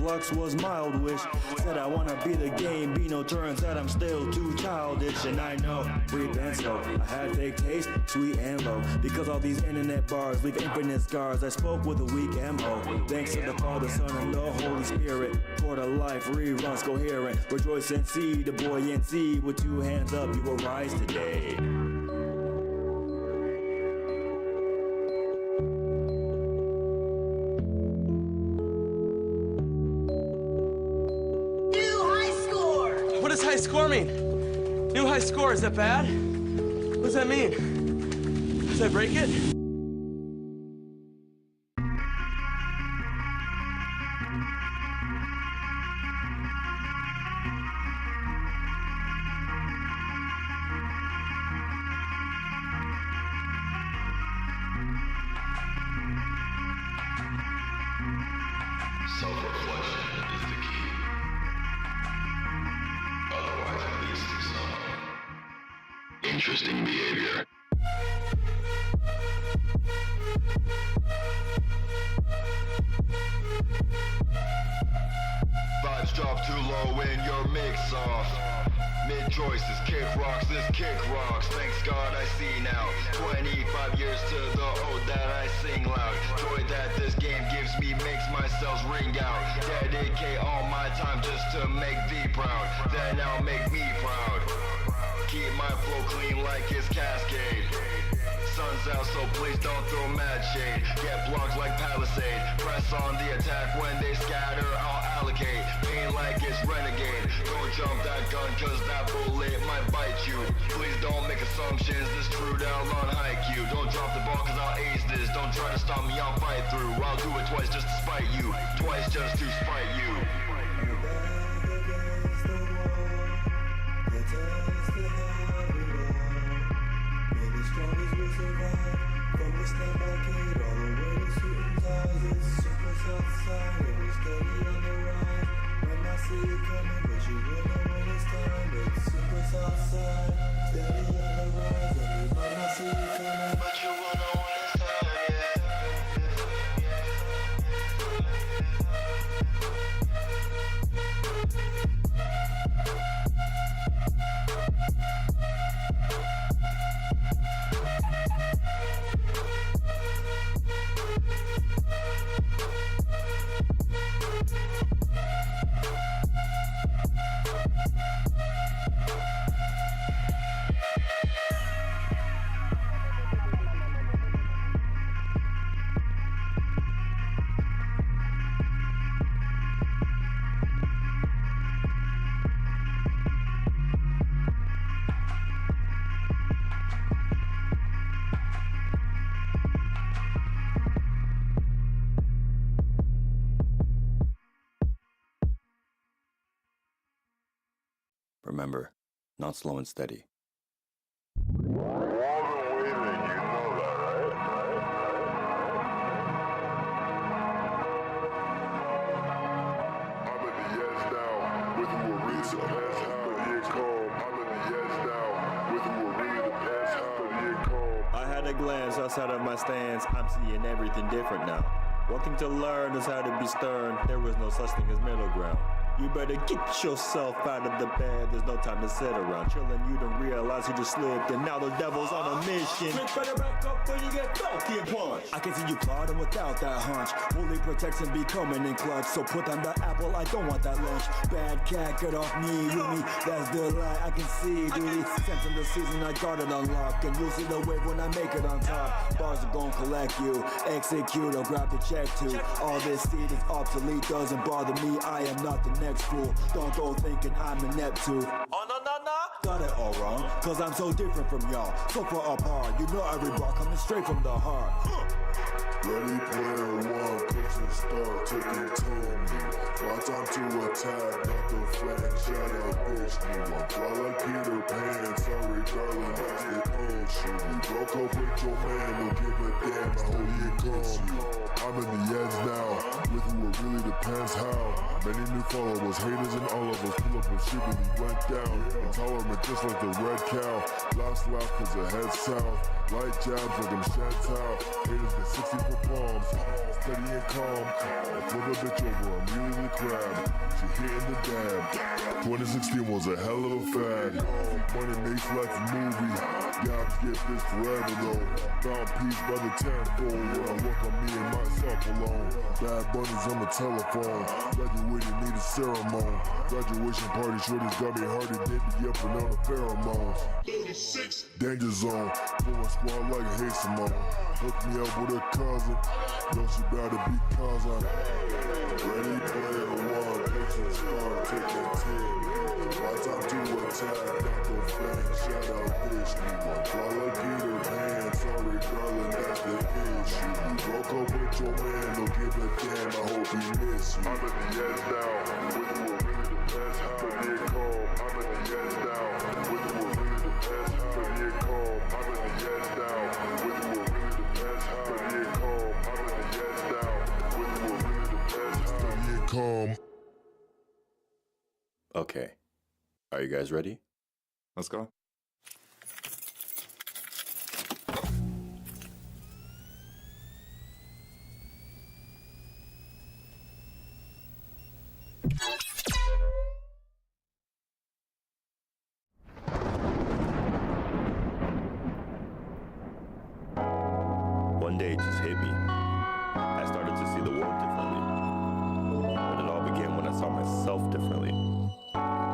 flux was mild wish. Said I wanna be the game, be no turns that I'm still too childish. And I know, we've been slow. I had fake taste, sweet and low. Because all these internet bars leave infinite scars. I spoke with a weak MO. Thanks to the Father, Son, and the Holy Spirit. For the life reruns coherent. Rejoice and see the buoyancy. With 2 hands up, you will rise today. What does high score mean? New high score, is that bad? What does that mean? Did I break it? Self-reflection is the key. Otherwise, it leads to some interesting behavior. Vibes drop too low in your mix-off. Mid-choices, kick rocks, this kick rocks. Thanks God I see now. 25 years to the ode that I sing loud. Joy that this game gives me makes my cells ring out. Dedicate all my time just to make thee proud. Then I'll make me proud. Keep my flow clean like it's Cascade. Sun's out, so please don't throw mad shade. Get blocked like Palisade. Press on the attack when they scatter, I'll allocate. Pain like it's Renegade. Don't jump that gun, cause that bullet might bite you. Please don't make assumptions, this true down on IQ. Don't drop the ball, cause I'll ace this. Don't try to stop me, I'll fight through. I'll do it twice just to spite you. Twice just to spite you. Remember, not slow and steady. I had a glance outside of my stance. I'm seeing everything different now. One thing to learn is how to be stern. There was no such thing as middle ground. You better get yourself out of the bed. There's no time to sit around chilling. You don't realize you just slipped, and now the devil's on a mission. Bitch, better back up when you get Falcon punch. I can see you plotting without that hunch. Holy protection be coming in clutch. So put down the apple, I don't want that lunch. Bad cat, get off me, you me. That's the lie I can see, duty. Sensing the season, I got it unlocked. And you'll see the wave when I make it on top. Bars are gon' collect you. Execute, I'll grab the check too. All this seed is obsolete, doesn't bother me. I am not the next fool. Don't go thinking I'm inept too. Oh no. Got it all wrong, cause I'm so different from y'all. So far apart, you know every bar coming straight from the heart. Ready player one, picture start taking to me. My time to attack, not the flank, shadow push me. I fly like Peter Pan, sorry darling, that's the old shit. You broke up with your man, don't give a damn, I hope you kiss you. I'm in the edge now. With who it really depends how. Many new followers, haters and all of us pull up and shit when he went down. Intolerant just like the red cow. Last laugh cause her head south. Light jabs like I'm Chantal. Haters get 60 for palms. Steady and calm. I flip a bitch over, I'm really the crab. She hitting the dab. 2016 was a hell of a fad. Money makes life a movie. Jobs get this forever though. Found peace by the tenfold. When I work on me and myself alone. Bad bunnies on the telephone. Graduated need a ceremony. Graduation party shorties got me hardy. They be up and on the pheromones. 36 danger zone. Forward squad like a Hey Simone. Hook me up with her cousin. Know she bout to be cousin. Ready player one. Picture start taking 10. My time to attack. Not the fan. Shout out bitch. Me one. Fly like Peter Pan. Sorry darling, that's the issue. You broke up with your man. Don't give a damn. I hope he miss you. I'm in the edge now. With who it really depends how to get calm. I'm in the edge now. With who it really depends how to get calm. I'm in the edge now. With who it really depends how to get calm. I'm in the edge now. With who it really depends how to get calm. Okay. Are you guys ready? Let's go. One day it just hit me. I started to see the world differently. But it all began when I saw myself differently.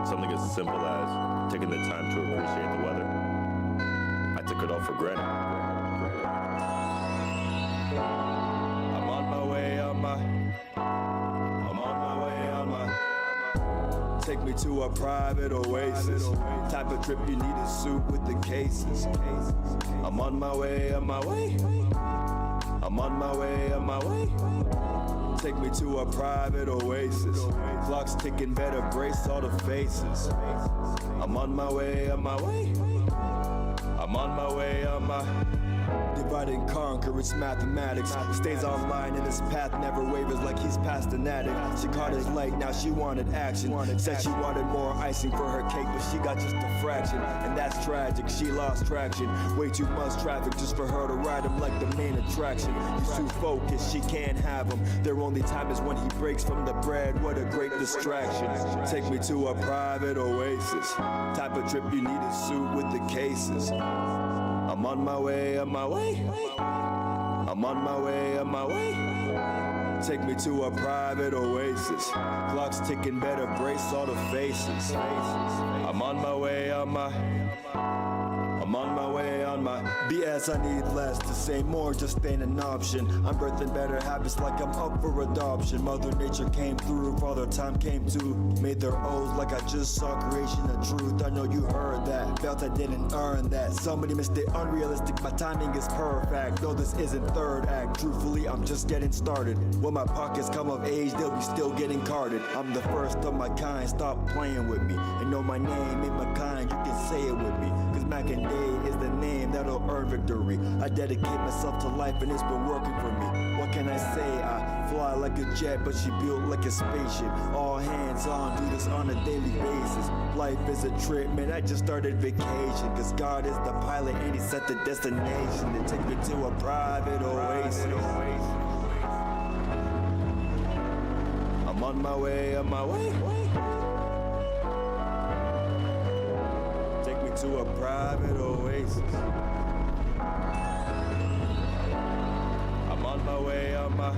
Something as simple as taking the time to appreciate the weather. I took it all for granted. I'm on my way, Take me to a private oasis. Type of trip you need a suit with the cases. I'm on my way, I'm on my way. Take me to a private oasis. Clocks ticking, better brace all the faces. I'm on my way, Divide and conquer, it's mathematics. Stays online and his path never wavers like he's past an addict. She caught his light, now she wanted action. Said she wanted more icing for her cake, but she got just a fraction. And that's tragic, she lost traction. Way too much traffic just for her to ride him like the main attraction. He's too focused, she can't have him. Their only time is when he breaks from the bread, what a great distraction. Take me to a private oasis. Type of trip you need a suit with the cases. I'm on my way, I'm on my way. Take me to a private oasis. Clocks ticking, better brace all the faces. I'm on my way, BS, I need less. To say more just ain't an option. I'm birthing better habits like I'm up for adoption. Mother Nature came through, Father Time came too. Made their O's like I just saw creation of truth. I know you heard that, felt I didn't earn that. Somebody missed it, unrealistic, my timing is perfect. No, this isn't third act, truthfully I'm just getting started. When my pockets come of age, they'll be still getting carded. I'm the first of my kind, stop playing with me. And know my name ain't my kind, you can say it with me. Cause Mac and Dave is the name that'll earn victory. I dedicate myself to life and it's been working for me. What can I say? I fly like a jet, but she built like a spaceship. All hands on, do this on a daily basis. Life is a trip, man, I just started vacation. Cause God is the pilot and he set the destination. To take me to a private oasis. I'm on my way, Take me to a private oasis. I'm on my way, I'm on my way.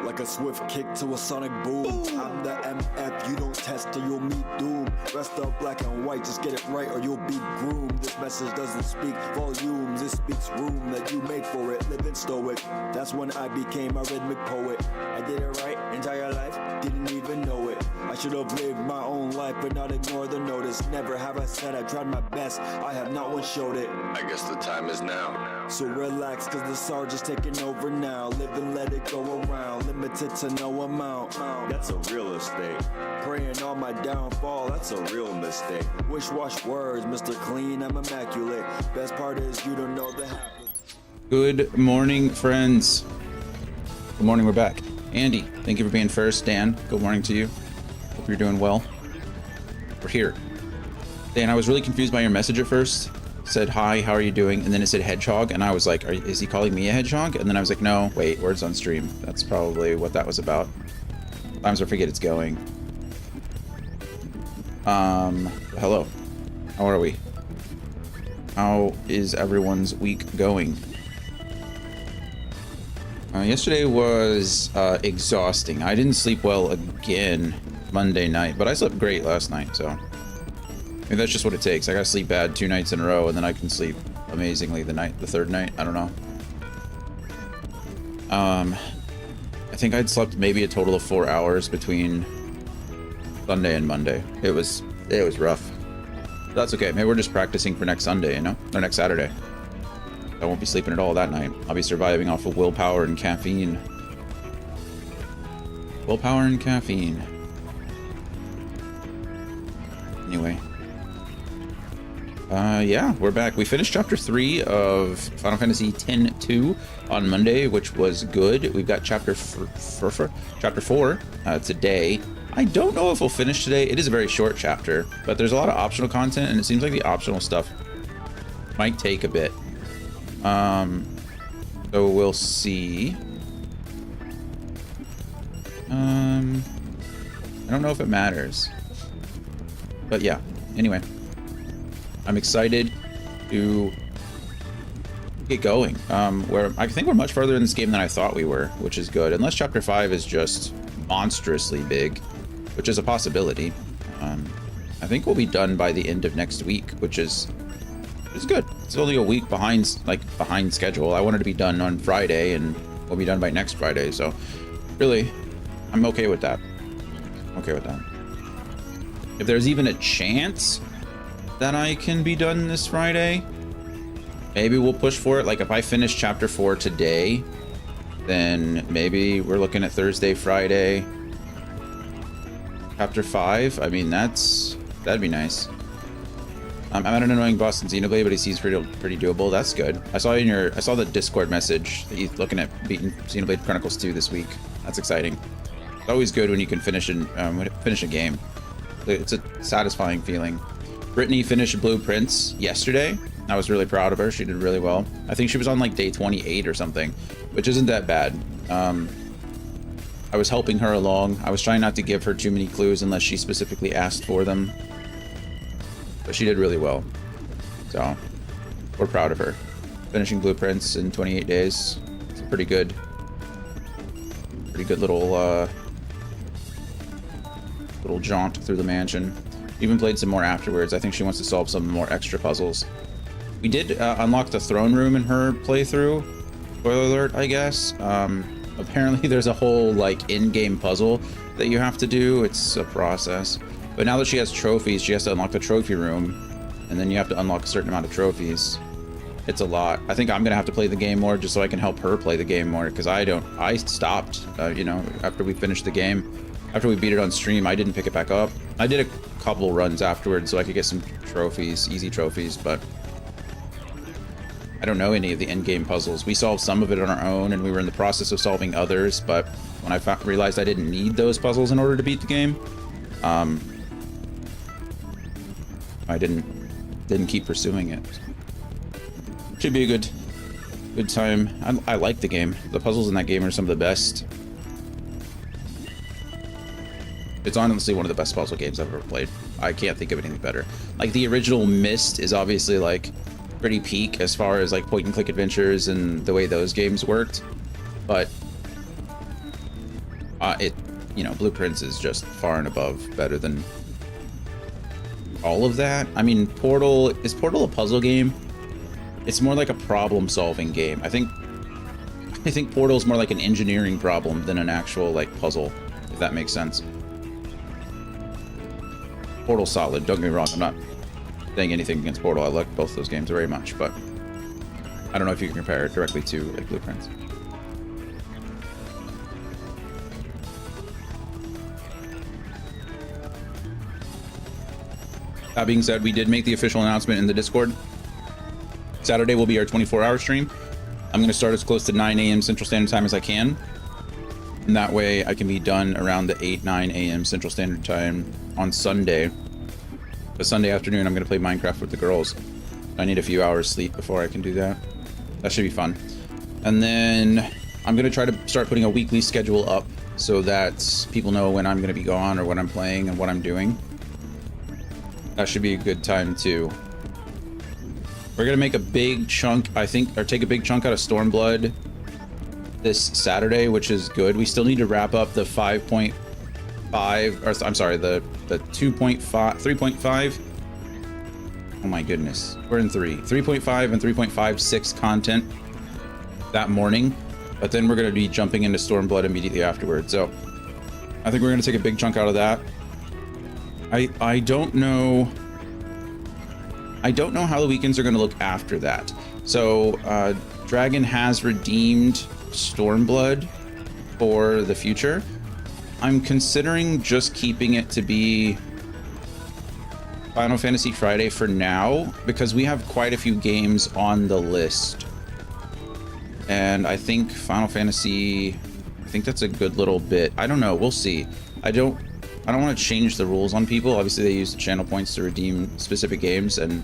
like a swift kick to a sonic boom. I'm the MF, you don't test or you'll meet doom. Rest of black and white, just get it right or you'll be groomed. This message doesn't speak volumes, it speaks room that you made for it. Living stoic, that's when I became a rhythmic poet. I did it right, entire life, didn't even know it. I should have lived my own life but not ignore the notice. Never have I said I tried my best, I have not once showed it. I guess the time is now. So relax, cause the surge is taking over now. Live and let it go around, limited to no amount. That's a real estate. Praying on my downfall, that's a real mistake. Wish-wash words, Mr. Clean, I'm immaculate. Best part is you don't know the happen. Good morning, friends. Good morning, we're back. Andy, thank you for being first. Dan, good morning to you. Hope you're doing well. We're here. Dan, I was really confused by your message at first. Said, hi, how are you doing? And then it said hedgehog, and I was like, is he calling me a hedgehog? And then I was like, no, wait, words on stream. That's probably what that was about. Sometimes I forget it's going. Hello. How are we? How is everyone's week going? Yesterday was exhausting. I didn't sleep well again Monday night, but I slept great last night, so maybe that's just what it takes. I gotta sleep bad 2 nights in a row, and then I can sleep amazingly the third night. I don't know. I think I'd slept maybe a total of 4 hours between Sunday and Monday. It was rough. That's okay. Maybe we're just practicing for next Sunday, you know, or next Saturday. I won't be sleeping at all that night. I'll be surviving off of willpower and caffeine. Willpower and caffeine. Anyway. Yeah, we're back. We finished chapter 3 of Final Fantasy X-2 on Monday, which was good. We've got chapter 4 today. I don't know if we'll finish today. It is a very short chapter, but there's a lot of optional content, and it seems like the optional stuff might take a bit. So we'll see. I don't know if it matters, but yeah, anyway, I'm excited to get going. I think we're much further in this game than I thought we were, which is good, unless chapter 5 is just monstrously big, which is a possibility. I think we'll be done by the end of next week, which is good. It's only a week behind schedule. I wanted to be done on Friday, and we'll be done by next Friday. So, really, I'm okay with that. If there's even a chance that I can be done this Friday, maybe we'll push for it. Like if I finish chapter 4 today, then maybe we're looking at Thursday, Friday, chapter 5. I mean, that'd be nice. I'm at an annoying boss in Xenoblade, but he seems pretty doable. That's good. I saw the Discord message that you're looking at beating Xenoblade Chronicles 2 this week. That's exciting. It's always good when you can finish a game. It's a satisfying feeling. Brittany finished Blueprints yesterday. I was really proud of her. She did really well. I think she was on like day 28 or something, which isn't that bad. I was helping her along. I was trying not to give her too many clues unless she specifically asked for them. But she did really well, so we're proud of her. Finishing Blueprints in 28 days. It's a pretty good little jaunt through the mansion. Even played some more afterwards. I think she wants to solve some more extra puzzles. We did unlock the throne room in her playthrough. Spoiler alert, I guess. Apparently there's a whole like in-game puzzle that you have to do. It's a process. But now that she has trophies, she has to unlock the trophy room, and then you have to unlock a certain amount of trophies. It's a lot. I think I'm gonna have to play the game more just so I can help her play the game more, because I stopped, you know, after we finished the game. After we beat it on stream, I didn't pick it back up. I did a couple runs afterwards so I could get some trophies, easy trophies, but I don't know any of the in-game puzzles. We solved some of it on our own, and we were in the process of solving others, but when I realized I didn't need those puzzles in order to beat the game, I didn't keep pursuing it. Should be a good time. I like the game. The puzzles in that game are some of the best. It's honestly one of the best puzzle games I've ever played. I can't think of anything better. Like the original Myst is obviously like pretty peak as far as like point and click adventures and the way those games worked, but Blueprints is just far and above better than all of that. I mean, is Portal a puzzle game? It's more like a problem-solving game. I think Portal is more like an engineering problem than an actual like puzzle, if that makes sense. Portal's solid. Don't get me wrong. I'm not saying anything against Portal. I like both those games very much, but I don't know if you can compare it directly to like Blueprints. That being said, we did make the official announcement in the Discord. Saturday will be our 24-hour stream. I'm going to start as close to 9 a.m. Central Standard Time as I can. And that way I can be done around the 8-9 a.m. Central Standard Time on Sunday. But Sunday afternoon, I'm going to play Minecraft with the girls. I need a few hours sleep before I can do that. That should be fun. And then I'm going to try to start putting a weekly schedule up so that people know when I'm going to be gone or what I'm playing and what I'm doing. That should be a good time too. We're gonna make a big chunk, I think, or take a big chunk out of Stormblood this Saturday, which is good. We still need to wrap up the 5.5, or I'm sorry, the 2.5, 3.5. Oh my goodness, we're in 3.5 and 3.56 content that morning, but then we're gonna be jumping into Stormblood immediately afterwards. So I think we're gonna take a big chunk out of that. I don't know how the weekends are going to look after that. So Dragon has redeemed Stormblood for the future. I'm considering just keeping it to be Final Fantasy Friday for now, because we have quite a few games on the list. And I think Final Fantasy, I think that's a good little bit. I don't know, we'll see. I don't want to change the rules on people. Obviously, they use the channel points to redeem specific games, and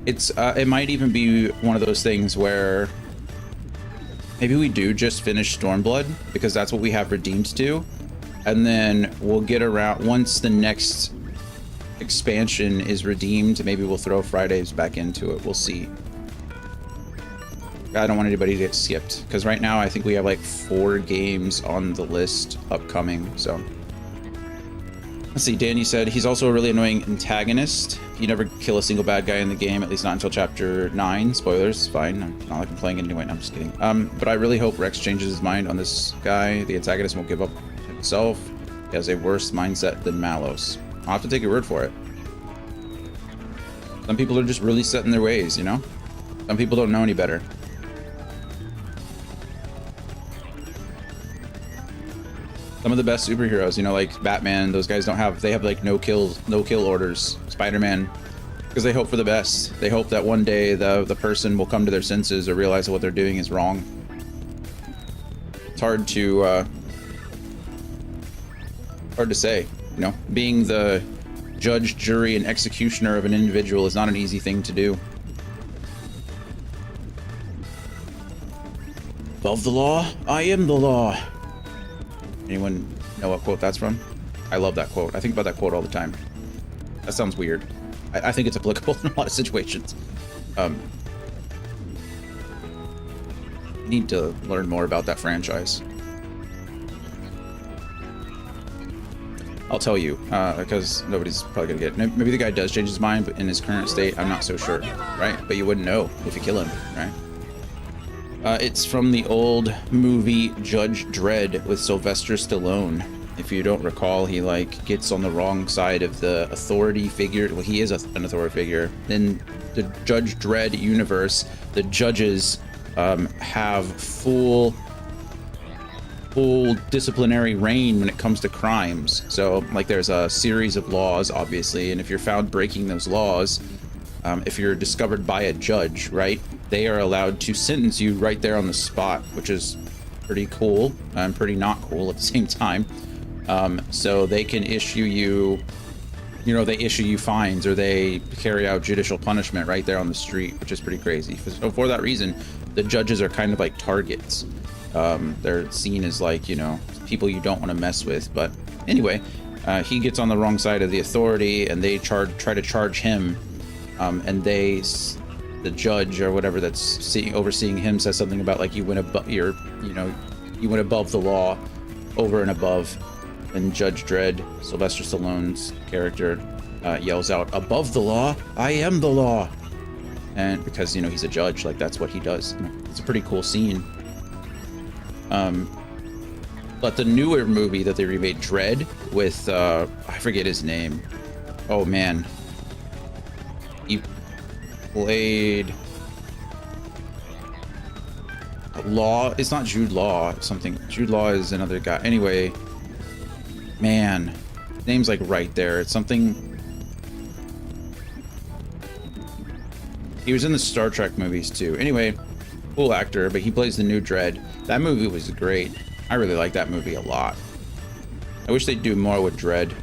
it might even be one of those things where maybe we do just finish Stormblood because that's what we have redeemed to, and then we'll get around once the next expansion is redeemed. Maybe we'll throw Fridays back into it. We'll see. I don't want anybody to get skipped because right now I think we have like 4 games on the list upcoming. So. Let's see, Danny said he's also a really annoying antagonist. You never kill a single bad guy in the game, at least not until chapter 9. Spoilers, fine. I'm not like I'm playing it anyway. No, I'm just kidding. But I really hope Rex changes his mind on this guy. The antagonist won't give up himself. He has a worse mindset than Malos. I'll have to take your word for it. Some people are just really set in their ways, you know? Some people don't know any better. Some of the best superheroes, you know, like Batman, those guys they have like no kill orders. Spider-Man, because they hope for the best. They hope that one day the person will come to their senses or realize that what they're doing is wrong. It's hard to say, you know, being the judge, jury, and executioner of an individual is not an easy thing to do. Above the law, I am the law. Anyone know what quote that's from? I love that quote. I think about that quote all the time. That sounds weird. I think it's applicable in a lot of situations. Need to learn more about that franchise. I'll tell you, because nobody's probably gonna get it. Maybe the guy does change his mind, but in his current state, I'm not so sure, right? But you wouldn't know if you kill him, right? It's from the old movie Judge Dredd with Sylvester Stallone. If you don't recall, he like gets on the wrong side of the authority figure. Well, he is an authority figure. In the Judge Dredd universe, the judges have full disciplinary reign when it comes to crimes. So like there's a series of laws, obviously, and if you're found breaking those laws, if you're discovered by a judge, right, they are allowed to sentence you right there on the spot, which is pretty cool and pretty not cool at the same time. So they can issue you, you know, they issue you fines or they carry out judicial punishment right there on the street, which is pretty crazy. So for that reason, the judges are kind of like targets. They're seen as like, you know, people you don't want to mess with. But anyway, he gets on the wrong side of the authority and they try to charge him. And the judge or whatever that's overseeing him says something about like you went above the law, over and above when Judge Dredd, Sylvester Stallone's character, yells out, "Above the law, I am the law." And because, you know, he's a judge, like that's what he does. It's a pretty cool scene. But the newer movie that they remade, Dredd, with I forget his name. Oh man, he played Law. It's not Jude Law. It's something. Jude Law is another guy. Anyway, man, name's like right there. It's something. He was in the Star Trek movies too. Anyway, cool actor, but he plays the new Dredd. That movie was great. I really like that movie a lot. I wish they'd do more with Dredd.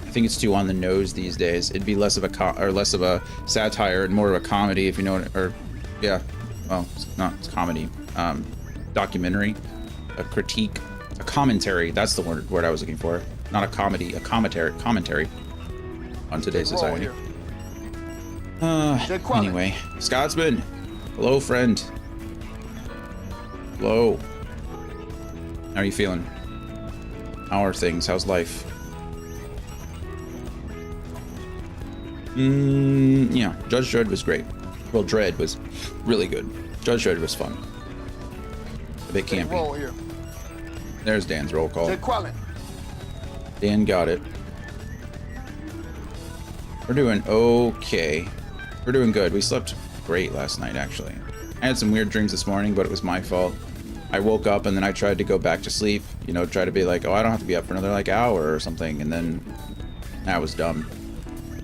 I think it's too on the nose these days. It'd be less of a satire and more of a comedy, if you know it. Or yeah, well, it's comedy, documentary, a critique, a commentary. That's the word I was looking for. Not a comedy, a commentary on today's society. Anyway, Scotsman, hello, friend. Hello. How are you feeling? How are things? How's life? Yeah, Judge Dredd was great. Well, Dredd was really good. Judge Dredd was fun. A bit campy. There's Dan's roll call. Dan got it. We're doing okay. We're doing good. We slept great last night, actually. I had some weird dreams this morning, but it was my fault. I woke up and then I tried to go back to sleep. You know, try to be like, oh, I don't have to be up for another like hour or something. And then I was dumb.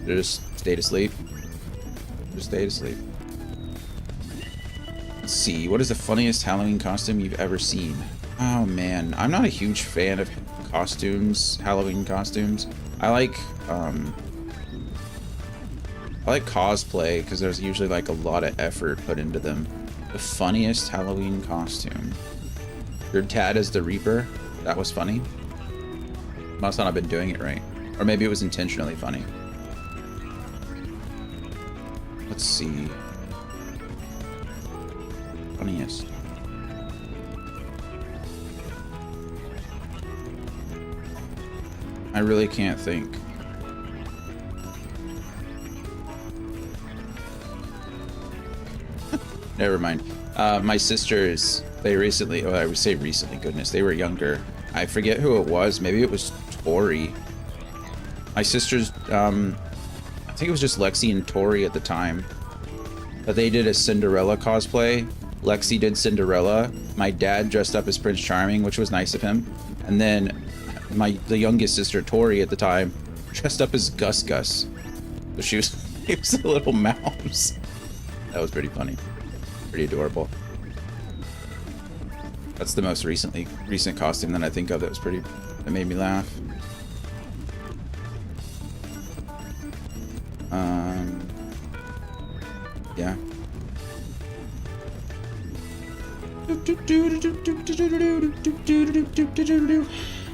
Just stayed asleep. Just stayed asleep. Let's see. What is the funniest Halloween costume you've ever seen? Oh man, I'm not a huge fan of costumes, Halloween costumes. I like cosplay because there's usually like a lot of effort put into them. The funniest Halloween costume. Your dad is the Reaper. That was funny. Must not have been doing it right. Or maybe it was intentionally funny. Let's see. Funniest. I really can't think. Never mind. My sisters, they recently, oh, I would say recently, goodness, they were younger. I forget who it was. Maybe it was Tori. My sisters, I think it was just Lexi and Tori at the time. But they did a Cinderella cosplay. Lexi did Cinderella. My dad dressed up as Prince Charming, which was nice of him. And then the youngest sister, Tori, at the time, dressed up as Gus Gus. So she was, he was a little mouse. That was pretty funny. Pretty adorable. That's the most recent costume that I think of that made me laugh. Yeah.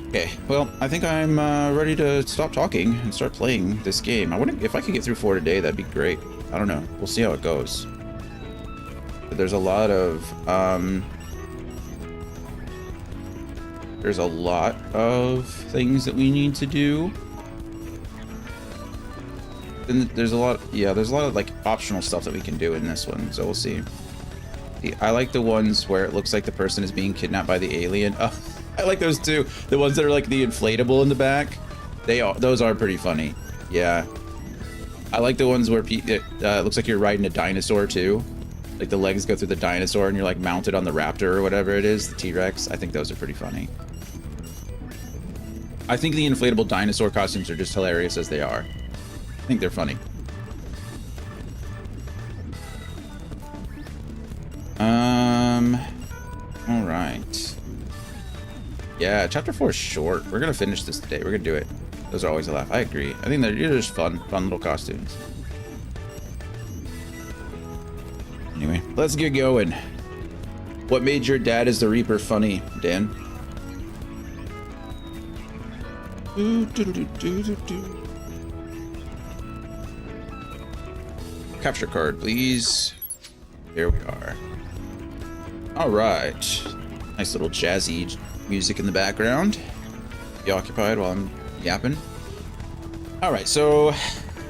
Okay, well, I think I'm ready to stop talking and start playing this game. I wonder if I could get through 4 today, that'd be great. I don't know. We'll see how it goes. But there's a lot of things that we need to do. And there's a lot of like optional stuff that we can do in this one, so we'll see. I like the ones where it looks like the person is being kidnapped by the alien. Oh, I like those too. The ones that are like the inflatable in the back. Those are pretty funny. Yeah. I like the ones where it looks like you're riding a dinosaur too. Like the legs go through the dinosaur and you're like mounted on the raptor or whatever it is, the T-Rex. I think those are pretty funny. I think the inflatable dinosaur costumes are just hilarious as they are. I think they're funny. All right. Yeah, chapter 4 is short. We're gonna finish this today. We're gonna do it. Those are always a laugh. I agree. I think they're just fun little costumes. Anyway, let's get going. What made your dad is the Reaper funny, Dan? Capture card, please. Here we are. All right. Nice little jazzy music in the background. Be occupied while I'm yapping. Alright, so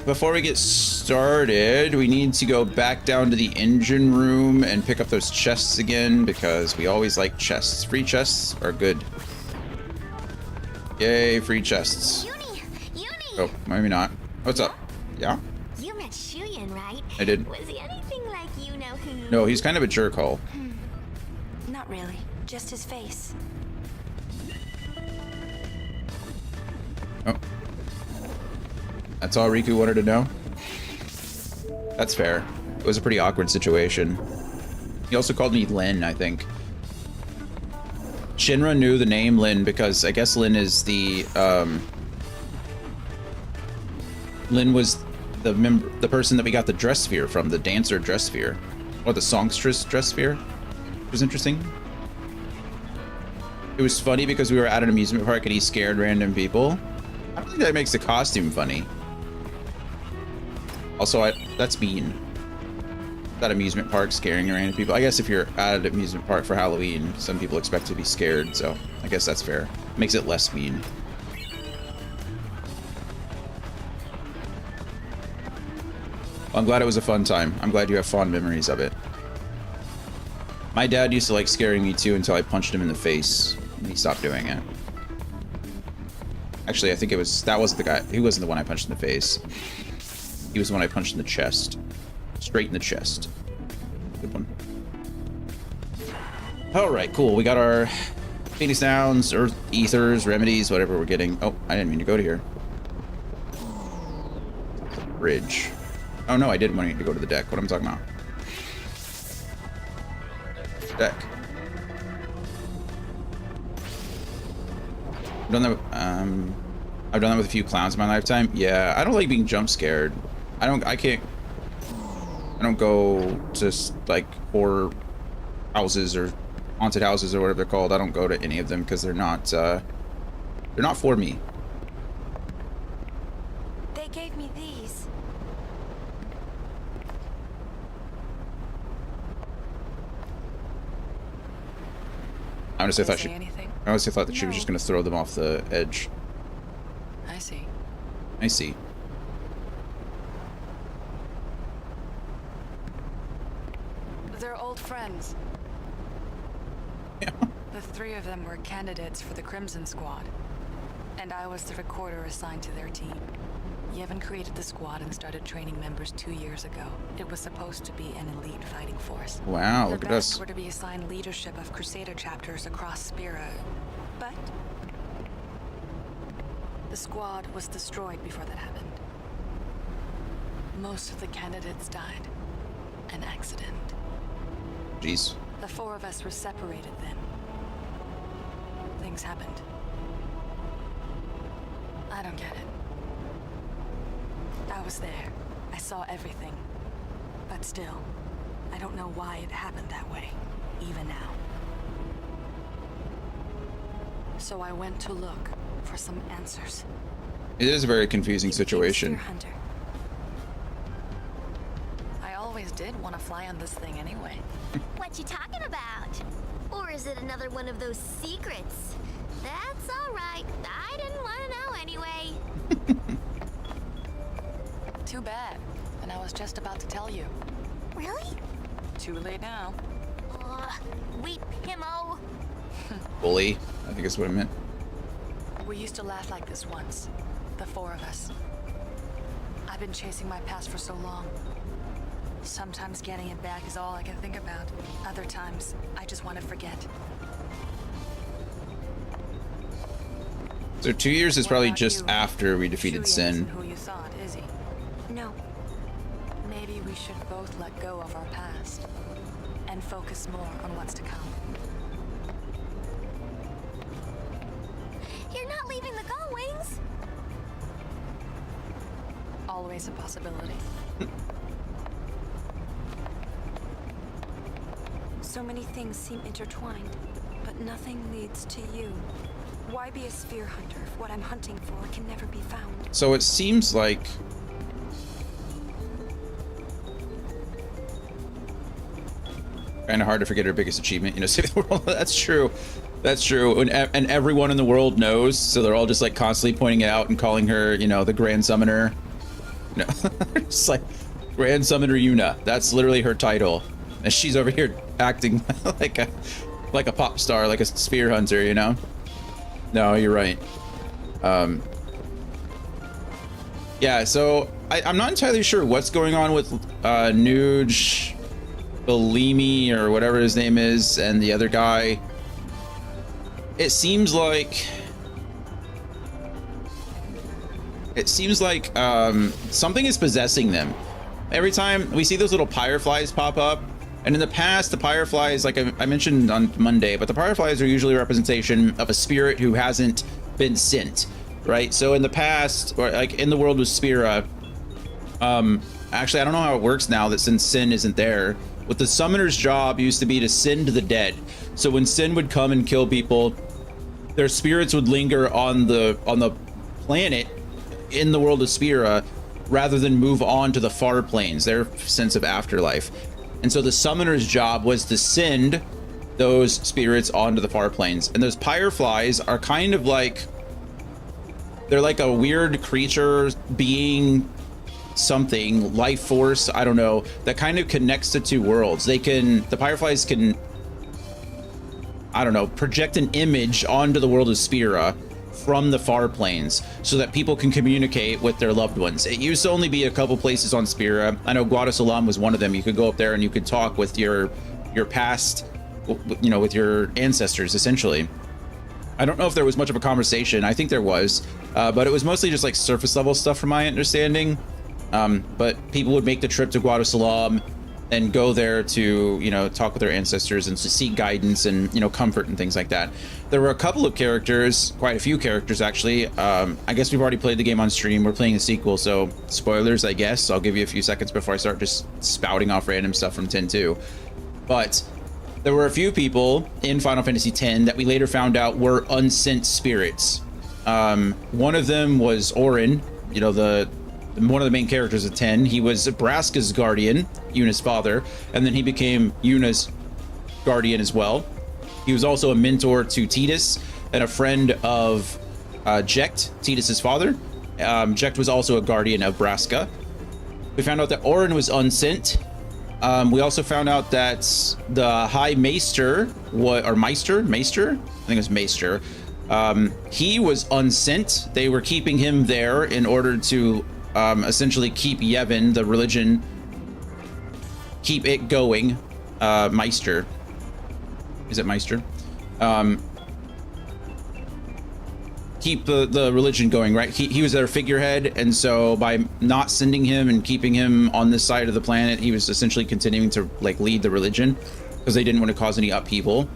before we get started, we need to go back down to the engine room and pick up those chests again, because we always like chests. Free chests are good. Yay, free chests. Uni! Oh, maybe not. What's up? Yeah? You met Shuyan, right? I did. Was he anything like you know who? No, he's kind of a jerkhole. Not really. Just his face. Oh. That's all Riku wanted to know? That's fair. It was a pretty awkward situation. He also called me Lin, I think. Shinra knew the name Lin because I guess Lin is the, Lin was the person that we got the dress sphere from, the dancer dress sphere. Or the songstress dress sphere. It was interesting. It was funny because we were at an amusement park and he scared random people. I don't think that makes the costume funny. Also, that's mean. That amusement park scaring random people. I guess if you're at an amusement park for Halloween, some people expect to be scared, so I guess that's fair. Makes it less mean. Well, I'm glad it was a fun time. I'm glad you have fond memories of it. My dad used to like scaring me too until I punched him in the face, and he stopped doing it. Actually, I think that wasn't the guy. He wasn't the one I punched in the face. He was the one I punched in the chest. Straight in the chest. Good one. Alright, cool. We got our Phoenix Downs, Earth Ethers, Remedies, whatever we're getting. Oh, I didn't mean to go to here. Bridge. Oh no, I didn't want to go to the deck. What am I talking about? Deck. I've done that with a few clowns in my lifetime. Yeah, I don't like being jump scared. I don't go to like horror houses or haunted houses or whatever they're called. I don't go to any of them because they're not for me. They gave me these. I honestly Did I thought say anything? I honestly thought that she was just gonna throw them off the edge. I see. I see. They're old friends. Yeah. The three of them were candidates for the Crimson Squad, and I was the recorder assigned to their team. Yevon created the squad and started training members 2 years ago. It was supposed to be an elite fighting force. Wow, The look at best us. were to be assigned leadership of Crusader chapters across Spira, but the squad was destroyed before that happened. Most of the candidates died. An accident. Jeez. The four of us were separated then. Things happened. I don't get it. I was there. I saw everything. But still, I don't know why it happened that way, even now. So I went to look for some answers. It is a very confusing situation. Deer hunter. I always did want to fly on this thing anyway. What you talking about? Or is it another one of those secrets? That's all right. I didn't want to know anyway. Too bad. And I was just about to tell you. Really? Too late now. Weep himmo. Bully, I think is what I meant. We used to laugh like this once. The four of us. I've been chasing my past for so long. Sometimes getting it back is all I can think about. Other times, I just want to forget. So 2 years is What probably about just you? after we defeated Shuyan Sin. isn't who you thought, is he? No. Maybe we should both let go of our past and focus more on what's to come. You're not leaving the Gull Wings. Always a possibility. So many things seem intertwined, but nothing leads to you. Why be a sphere hunter if what I'm hunting for can never be found? So it seems like kind of hard to forget her biggest achievement, you know, save the world. That's true. That's true, and everyone in the world knows, so they're all just like constantly pointing it out and calling her, you know, the Grand Summoner. You know, it's like Grand Summoner Yuna. That's literally her title, and she's over here acting like a pop star, like a spear hunter, you know. No, you're right. Yeah, so I'm not entirely sure what's going on with Nuge, Bellini, or whatever his name is, and the other guy. It seems like something is possessing them. Every time we see those little fireflies pop up, and in the past, the fireflies, like I mentioned on Monday, but the fireflies are usually a representation of a spirit who hasn't been sent, right? So in the past, or like in the world with Spira, actually, I don't know how it works now that since Sin isn't there, but the summoner's job used to be to send the dead. So when Sin would come and kill people, their spirits would linger on the planet in the world of Spira rather than move on to the far planes, their sense of afterlife. And so the summoner's job was to send those spirits onto the far planes. And those fireflies are kind of like, they're like a weird creature, being, something, life force, I don't know, that kind of connects the two worlds. The fireflies can, I don't know, project an image onto the world of Spira from the far planes so that people can communicate with their loved ones. It used to only be a couple places on Spira. I know Guadasalam was one of them. You could go up there and you could talk with your past, you know, with your ancestors, essentially. I don't know if there was much of a conversation. I think there was, but it was mostly just like surface level stuff from my understanding. But people would make the trip to Guadasalam and go there to, you know, talk with their ancestors and to seek guidance and, you know, comfort and things like that. There were a couple of characters, quite a few characters actually. I guess we've already played the game on stream. We're playing the sequel, so spoilers, I guess. I'll give you a few seconds before I start just spouting off random stuff from 10-2. But there were a few people in Final Fantasy X that we later found out were unsent spirits. One of them was Auron, you know, one of the main characters of 10. He was Braska's guardian, Yuna's father, and then he became Yuna's guardian as well. He was also a mentor to Tidus and a friend of Jecht, Tidus's father. Jecht was also a guardian of Braska. We found out that Auron was unsent. We also found out that the High Maester, Maester? I think it was Maester. He was unsent. They were keeping him there in order to essentially keep Yevon, the religion, keep it going. Meister. Is it Meister? Keep the religion going, right? He was their figurehead, and so by not sending him and keeping him on this side of the planet, he was essentially continuing to like lead the religion because they didn't want to cause any upheaval.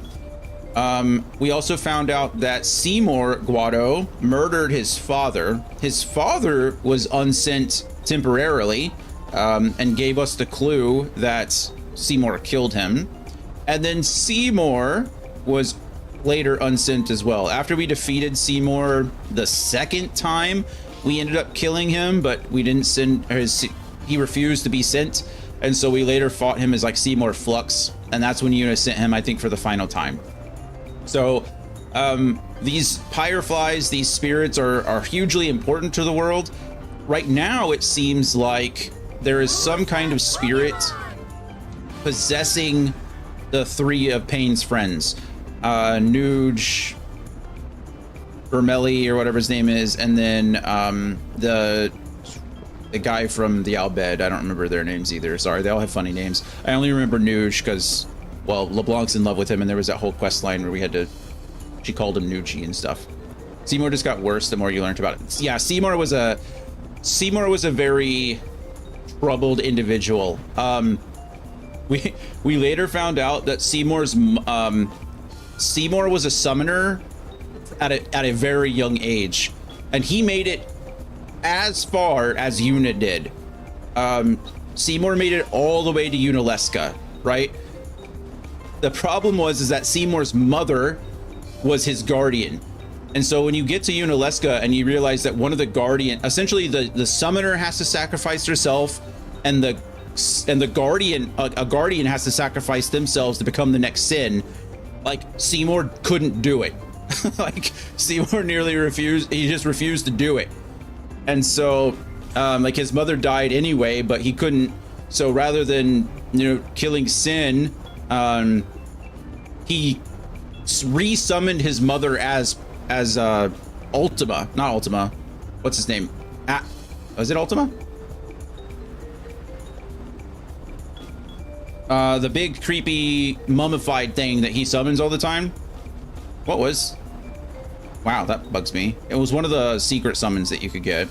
We also found out that Seymour Guado murdered his father. His father was unsent temporarily, and gave us the clue that Seymour killed him. And then Seymour was later unsent as well. After we defeated Seymour the second time, we ended up killing him, but we didn't send he refused to be sent. And so we later fought him as like Seymour Flux. And that's when Yuna sent him, I think, for the final time. So these fireflies, these spirits are hugely important to the world. Right now, it seems like there is some kind of spirit possessing the three of Pain's friends. Nuge, Vermelli, or whatever his name is, and then the guy from the Albed. I don't remember their names either. Sorry, they all have funny names. I only remember Nuge because, well, LeBlanc's in love with him, and there was that whole quest line where she called him Nucci and stuff. Seymour just got worse the more you learned about it. Yeah, Seymour was a very troubled individual. We later found out that Seymour was a summoner at a very young age, and he made it as far as Yuna did. Seymour made it all the way to Yunalesca, right? The problem was that Seymour's mother was his guardian. And so when you get to Yunalesca and you realize that one of the guardian, essentially the summoner has to sacrifice herself, and the guardian, a guardian has to sacrifice themselves to become the next Sin. like Seymour couldn't do it. Like Seymour nearly refused. He just refused to do it. And so like his mother died anyway, but he couldn't. So rather than, you know, killing Sin, he re-summoned his mother as Ultima, not Ultima. What's his name? Was it Ultima? The big creepy mummified thing that he summons all the time. What was? Wow, that bugs me. It was one of the secret summons that you could get.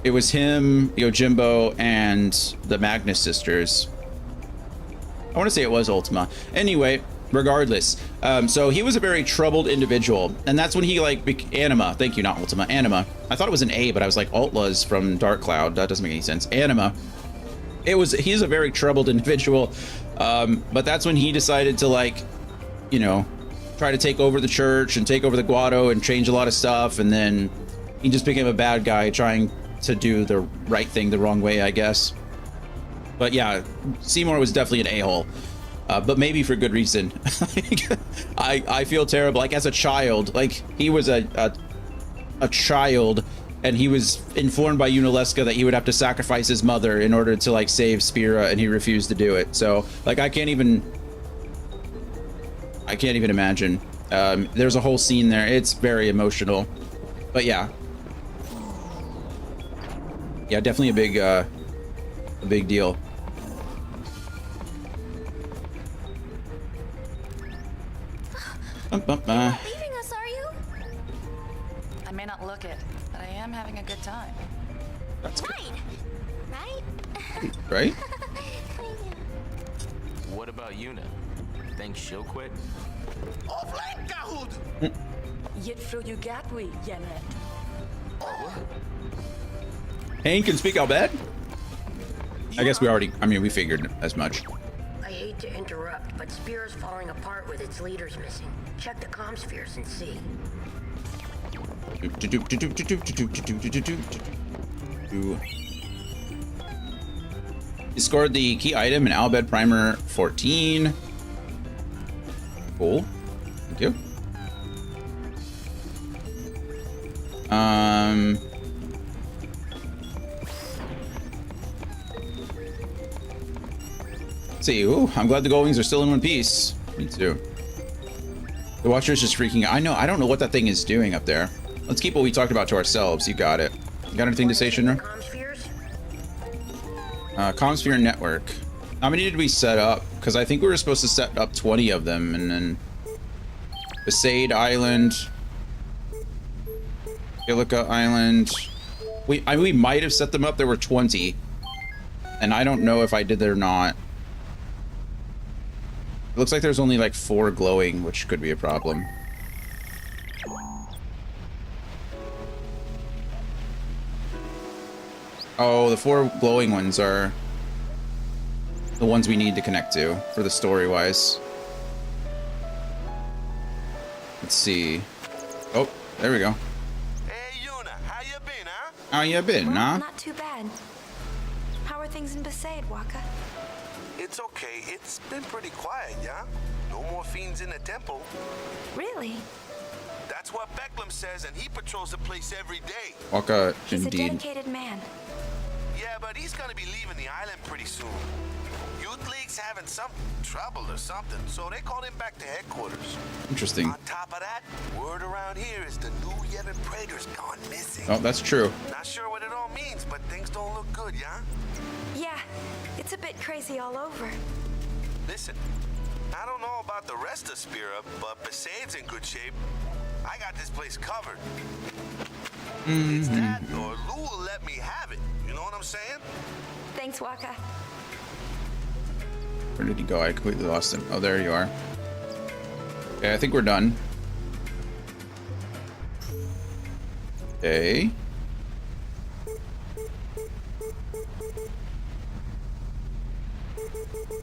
It was him, Yojimbo, and the Magnus sisters. I want to say it was Ultima. Anyway, regardless. So he was a very troubled individual. And that's when he like Anima. Thank you, not Ultima. Anima. I thought it was an A, but I was like, Altla's from Dark Cloud. That doesn't make any sense. Anima. He's a very troubled individual. But that's when he decided to, like, you know, try to take over the church and take over the Guado and change a lot of stuff. And then he just became a bad guy trying to do the right thing the wrong way, I guess. But yeah, Seymour was definitely an a-hole, but maybe for good reason. I feel terrible. Like, as a child, like, he was a child, and he was informed by Unileska that he would have to sacrifice his mother in order to, like, save Spira, and he refused to do it. So, like, I can't even imagine. There's a whole scene there. It's very emotional. But yeah. Yeah, definitely a big deal. You're not leaving us, are you? I may not look it, but I am having a good time. That's good. Right? Right? What about Yuna? Think she'll quit? Yet fru you gat we, Yenet. Hayne can speak Albed? I guess we figured as much. I hate to interrupt, but Spear's falling apart with its leaders missing. Check the comm spheres and see. You scored the key item in Albed Primer 14. Cool. Thank you. Let's see. Ooh, I'm glad the Goldwings are still in one piece. Me too. The Watcher's just freaking out. I don't know what that thing is doing up there. Let's keep what we talked about to ourselves. You got it. You got anything to say, Shinra? Comm spheres? Comsphere network. How many did we set up? Because I think we were supposed to set up 20 of them, and then Besaid Island, Illica Island. We might have set them up. There were 20, and I don't know if I did that or not. It looks like there's only like 4 glowing, which could be a problem. Oh, the 4 glowing ones are the ones we need to connect to for the story-wise. Let's see. Oh, there we go. Hey, Yuna, how you been, huh? How you been, huh? Not too bad. How are things in Besaid, Waka? It's okay. It's been pretty quiet, yeah? No more fiends in the temple. Really? That's what Becklem says, and he patrols the place every day. Waka, He's indeed. a dedicated man. Yeah, but he's gonna be leaving the island pretty soon. Youth League's having some trouble or something, so they called him back to headquarters. Interesting. On top of that, word around here is the new Yevon Praetor's gone missing. Oh, that's true. Not sure what it all means, but things don't look good, yeah? Yeah, it's a bit crazy all over. Listen, I don't know about the rest of Spira, but Besaid's in good shape. I got this place covered. It's that, or Lou will let me have it. You know what I'm saying? Thanks, Waka. Where did he go? I completely lost him. Oh, there you are. Okay, I think we're done. Okay.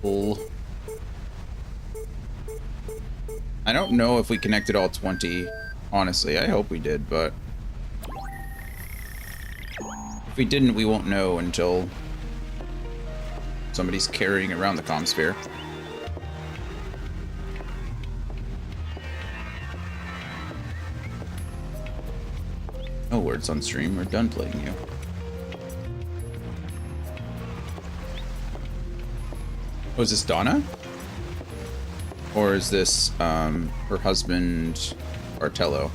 Cool. I don't know if we connected all 20. Honestly, I hope we did, but if we didn't, we won't know until somebody's carrying around the comm sphere. No words on stream. We're done playing you. Oh, is this Donna? Or is this her husband, Bartello?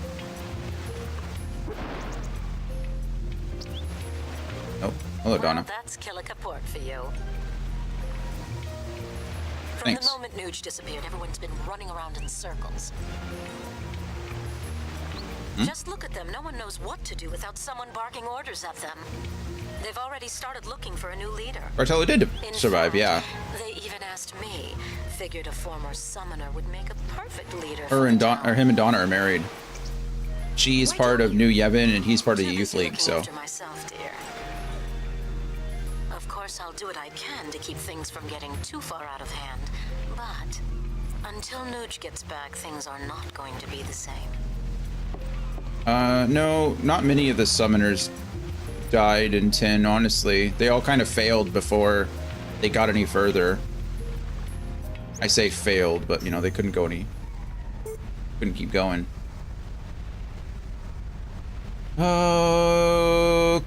Oh, hello, Donna. Well, that's Killicaport for you. From Thanks. the moment Nuge disappeared, everyone's been running around in circles. Just look at them. No one knows what to do without someone barking orders at them. They've already started looking for a new leader. Bartello did In survive, fact, yeah. They even asked me. Figured a former summoner would make a perfect leader. Her and him and Donna are married. She's part of New Yevon, and he's part of the youth league. So. After myself, dear. Of course, I'll do what I can to keep things from getting too far out of hand. But until Nuge gets back, things are not going to be the same. No, not many of the summoners died in 10, honestly. They all kind of failed before they got any further. I say failed, but, you know, they couldn't keep going.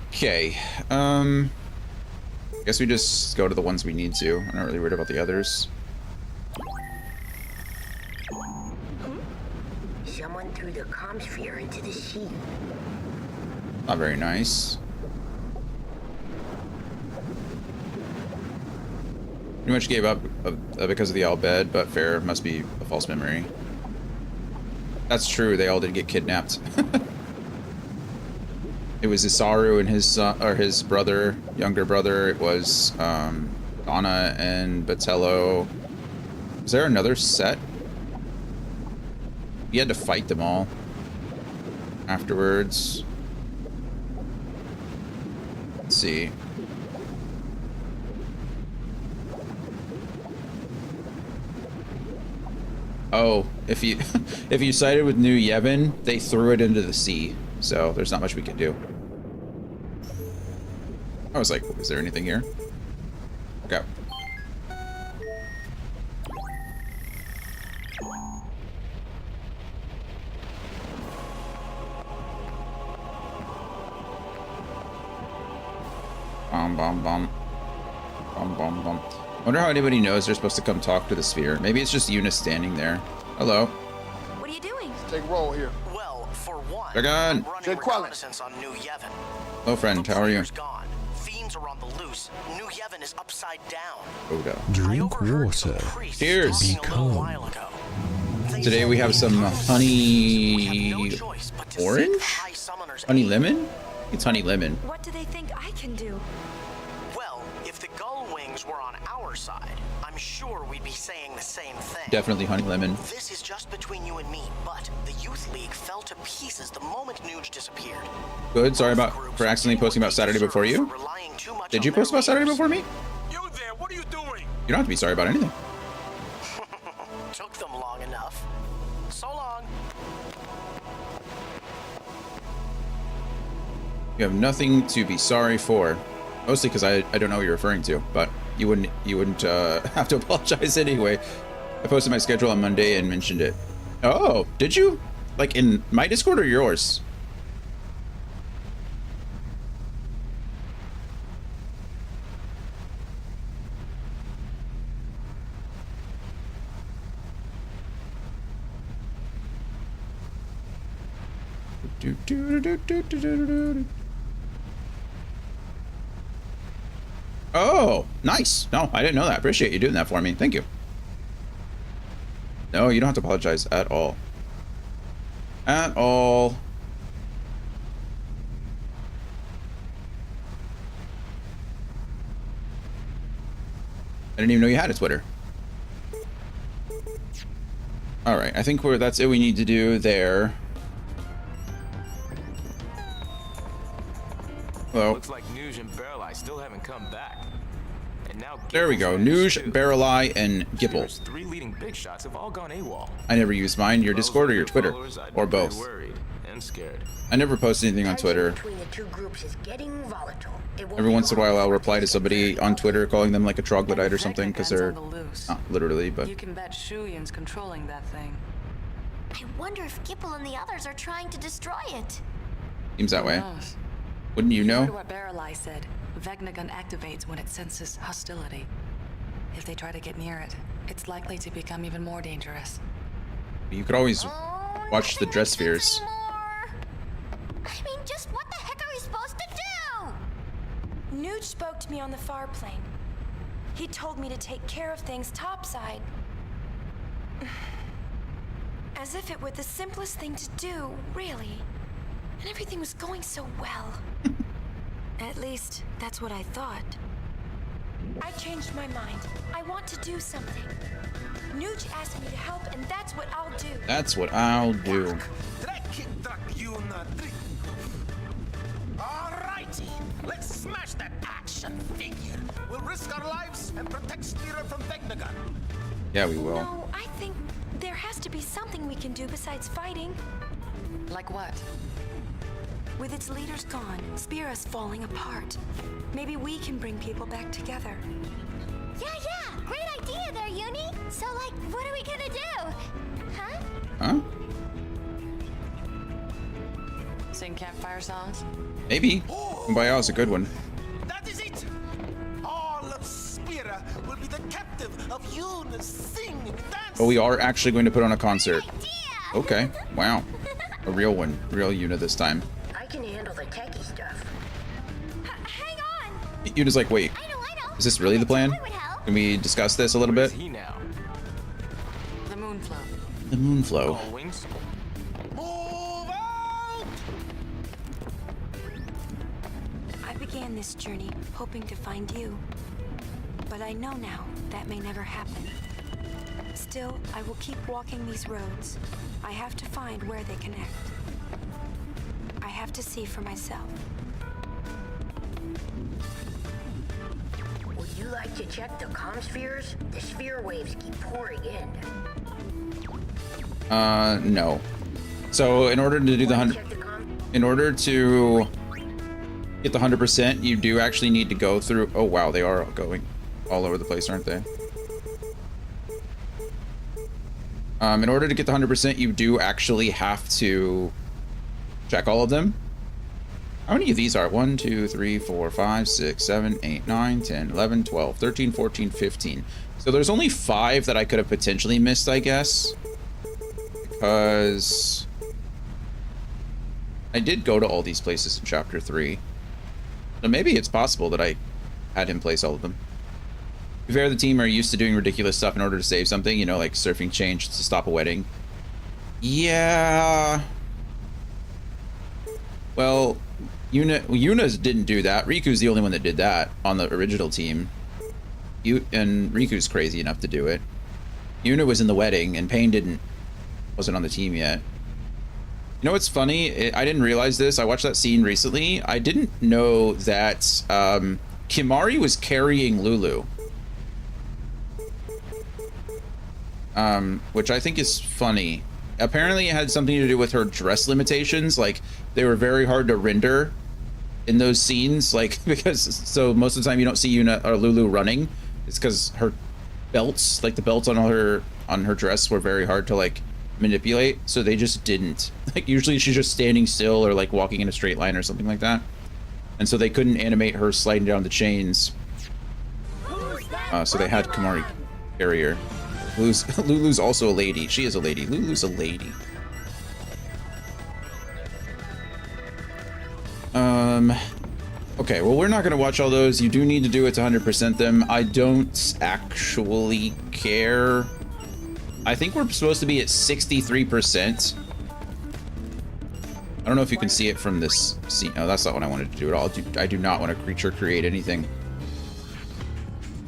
Okay. Guess we just go to the ones we need to. I'm not really worried about the others. Someone threw the comm sphere into the sea. Not very nice. Pretty much gave up because of the Al Bhed, but fair, must be a false memory. That's true, they all did get kidnapped. It was Isaru and his son, or his brother, younger brother. It was Donna and Bartello. Was there another set? You had to fight them all afterwards. Let's see. Oh, if you if you sided with New Yevon, they threw it into the sea. So there's not much we can do. I was like, is there anything here? Go. Bum, bum. Bum, bum, bum. Wonder how anybody knows they're supposed to come talk to the sphere. Maybe it's just Eunice standing there. Hello. What are you doing? Take roll here. Well, for one, They're gone. I'm running reconnaissance on New Yevon. Hello, friend. How are you? Gone. Fiends are on the loose. New Yevon is upside down. Oda. Drink water. Cheers. Be calm. Today we have some honey orange? Honey lemon? It's honey lemon. What do they think I can do? Well, if the gull wings were on our side, I'm sure we'd be saying the same thing. Definitely honey lemon. This is just between you and me, but the Youth League fell to pieces the moment Nuge disappeared. Good. Sorry for accidentally posting about Saturday before you. Did you post about Saturday before me? You there? What are you doing? You don't have to be sorry about anything. Took them long enough. So long. You have nothing to be sorry for. Mostly because I don't know what you're referring to, but you wouldn't have to apologize anyway. I posted my schedule on Monday and mentioned it. Oh, did you? Like in my Discord or yours? Oh, nice. No, I didn't know that. Appreciate you doing that for me. Thank you. No, you don't have to apologize at all. At all. I didn't even know you had a Twitter. All right, I think that's it we need to do there. Hello. Looks like Nuge and Barreleye still haven't come back. And now There we go. Nuge, Barreleye, and Gipple. Spear's three leading big shots have all gone AWOL. I never use mine, your Discord or your Twitter, or both. Worried and scared. I never post anything on Twitter. Between the two groups is getting volatile. Every once in a while I'll reply to somebody on Twitter calling them like a troglodyte or something because they're not literally, but You can bet Shuyin's controlling that thing. I wonder if Gipple and the others are trying to destroy it. Seems that way. Who knows? Wouldn't you Heard know? what Baralai said. Vecnagun activates when it senses hostility. If they try to get near it, it's likely to become even more dangerous. You could always watch the dress spheres. I mean, just what the heck are we supposed to do? Nuge spoke to me on the far plane. He told me to take care of things topside. As if it were the simplest thing to do, really. And everything was going so well. At least, that's what I thought. I changed my mind. I want to do something. Nuge asked me to help, and that's what I'll do. That's what I'll do. Alrighty, let's smash that action figure. We'll risk our lives and protect Spira from Vecnagun. Yeah, we will. No, I think there has to be something we can do besides fighting. Like what? With its leaders gone, Spira's falling apart. Maybe we can bring people back together. Yeah, great idea there, Uni. So, like, what are we gonna do? Huh? Huh? Sing campfire songs? Maybe. Kumbaya is a good one. That is it. All of Spira will be the captive of Yuna's singing, dancing. But we are actually going to put on a concert. Okay. Wow. A real one. Real Yuna this time. I can handle the techie stuff. Hang on! Yuna's like, wait. I know. Is this really the plan? Can we discuss this a little bit? He now. The Moonflow. The Moonflow. All wings. Move out! I began this journey hoping to find you. But I know now that may never happen. Still, I will keep walking these roads. I have to find where they connect. I have to see for myself. Would you like to check the comm spheres? The sphere waves keep pouring in. No. So in order to do the Check the comm. in order to get the 100%, you do actually need to go through. Oh wow, they are going all over the place, aren't they? In order to get the 100%, you do actually have to check all of them. How many of these are? 1, 2, 3, 4, 5, 6, 7, 8, 9, 10, 11, 12, 13, 14, 15. So there's only 5 that I could have potentially missed, I guess. Because I did go to all these places in Chapter 3. So maybe it's possible that I had him place all of them. To be fair, the team are used to doing ridiculous stuff in order to save something, you know, like surfing change to stop a wedding. Yeah. Well, Yuna's didn't do that. Riku's the only one that did that on the original team. And Riku's crazy enough to do it. Yuna was in the wedding, and Pain wasn't on the team yet. You know what's funny? I didn't realize this. I watched that scene recently. I didn't know that Kimari was carrying Lulu. Which I think is funny. Apparently it had something to do with her dress limitations. Like, they were very hard to render in those scenes. Like, because, so most of the time you don't see Yuna or Lulu running. It's because her belts, like the belts on her dress were very hard to, like, manipulate. So they just didn't. Like, usually she's just standing still or, like, walking in a straight line or something like that. And so they couldn't animate her sliding down the chains. So they had Kimari carry her. Lulu's also a lady. She is a lady. Lulu's a lady. Okay, well, we're not going to watch all those. You do need to do it to 100% them. I don't actually care. I think we're supposed to be at 63%. I don't know if you can see it from this scene. No, that's not what I wanted to do at all. I do not want a creature create anything.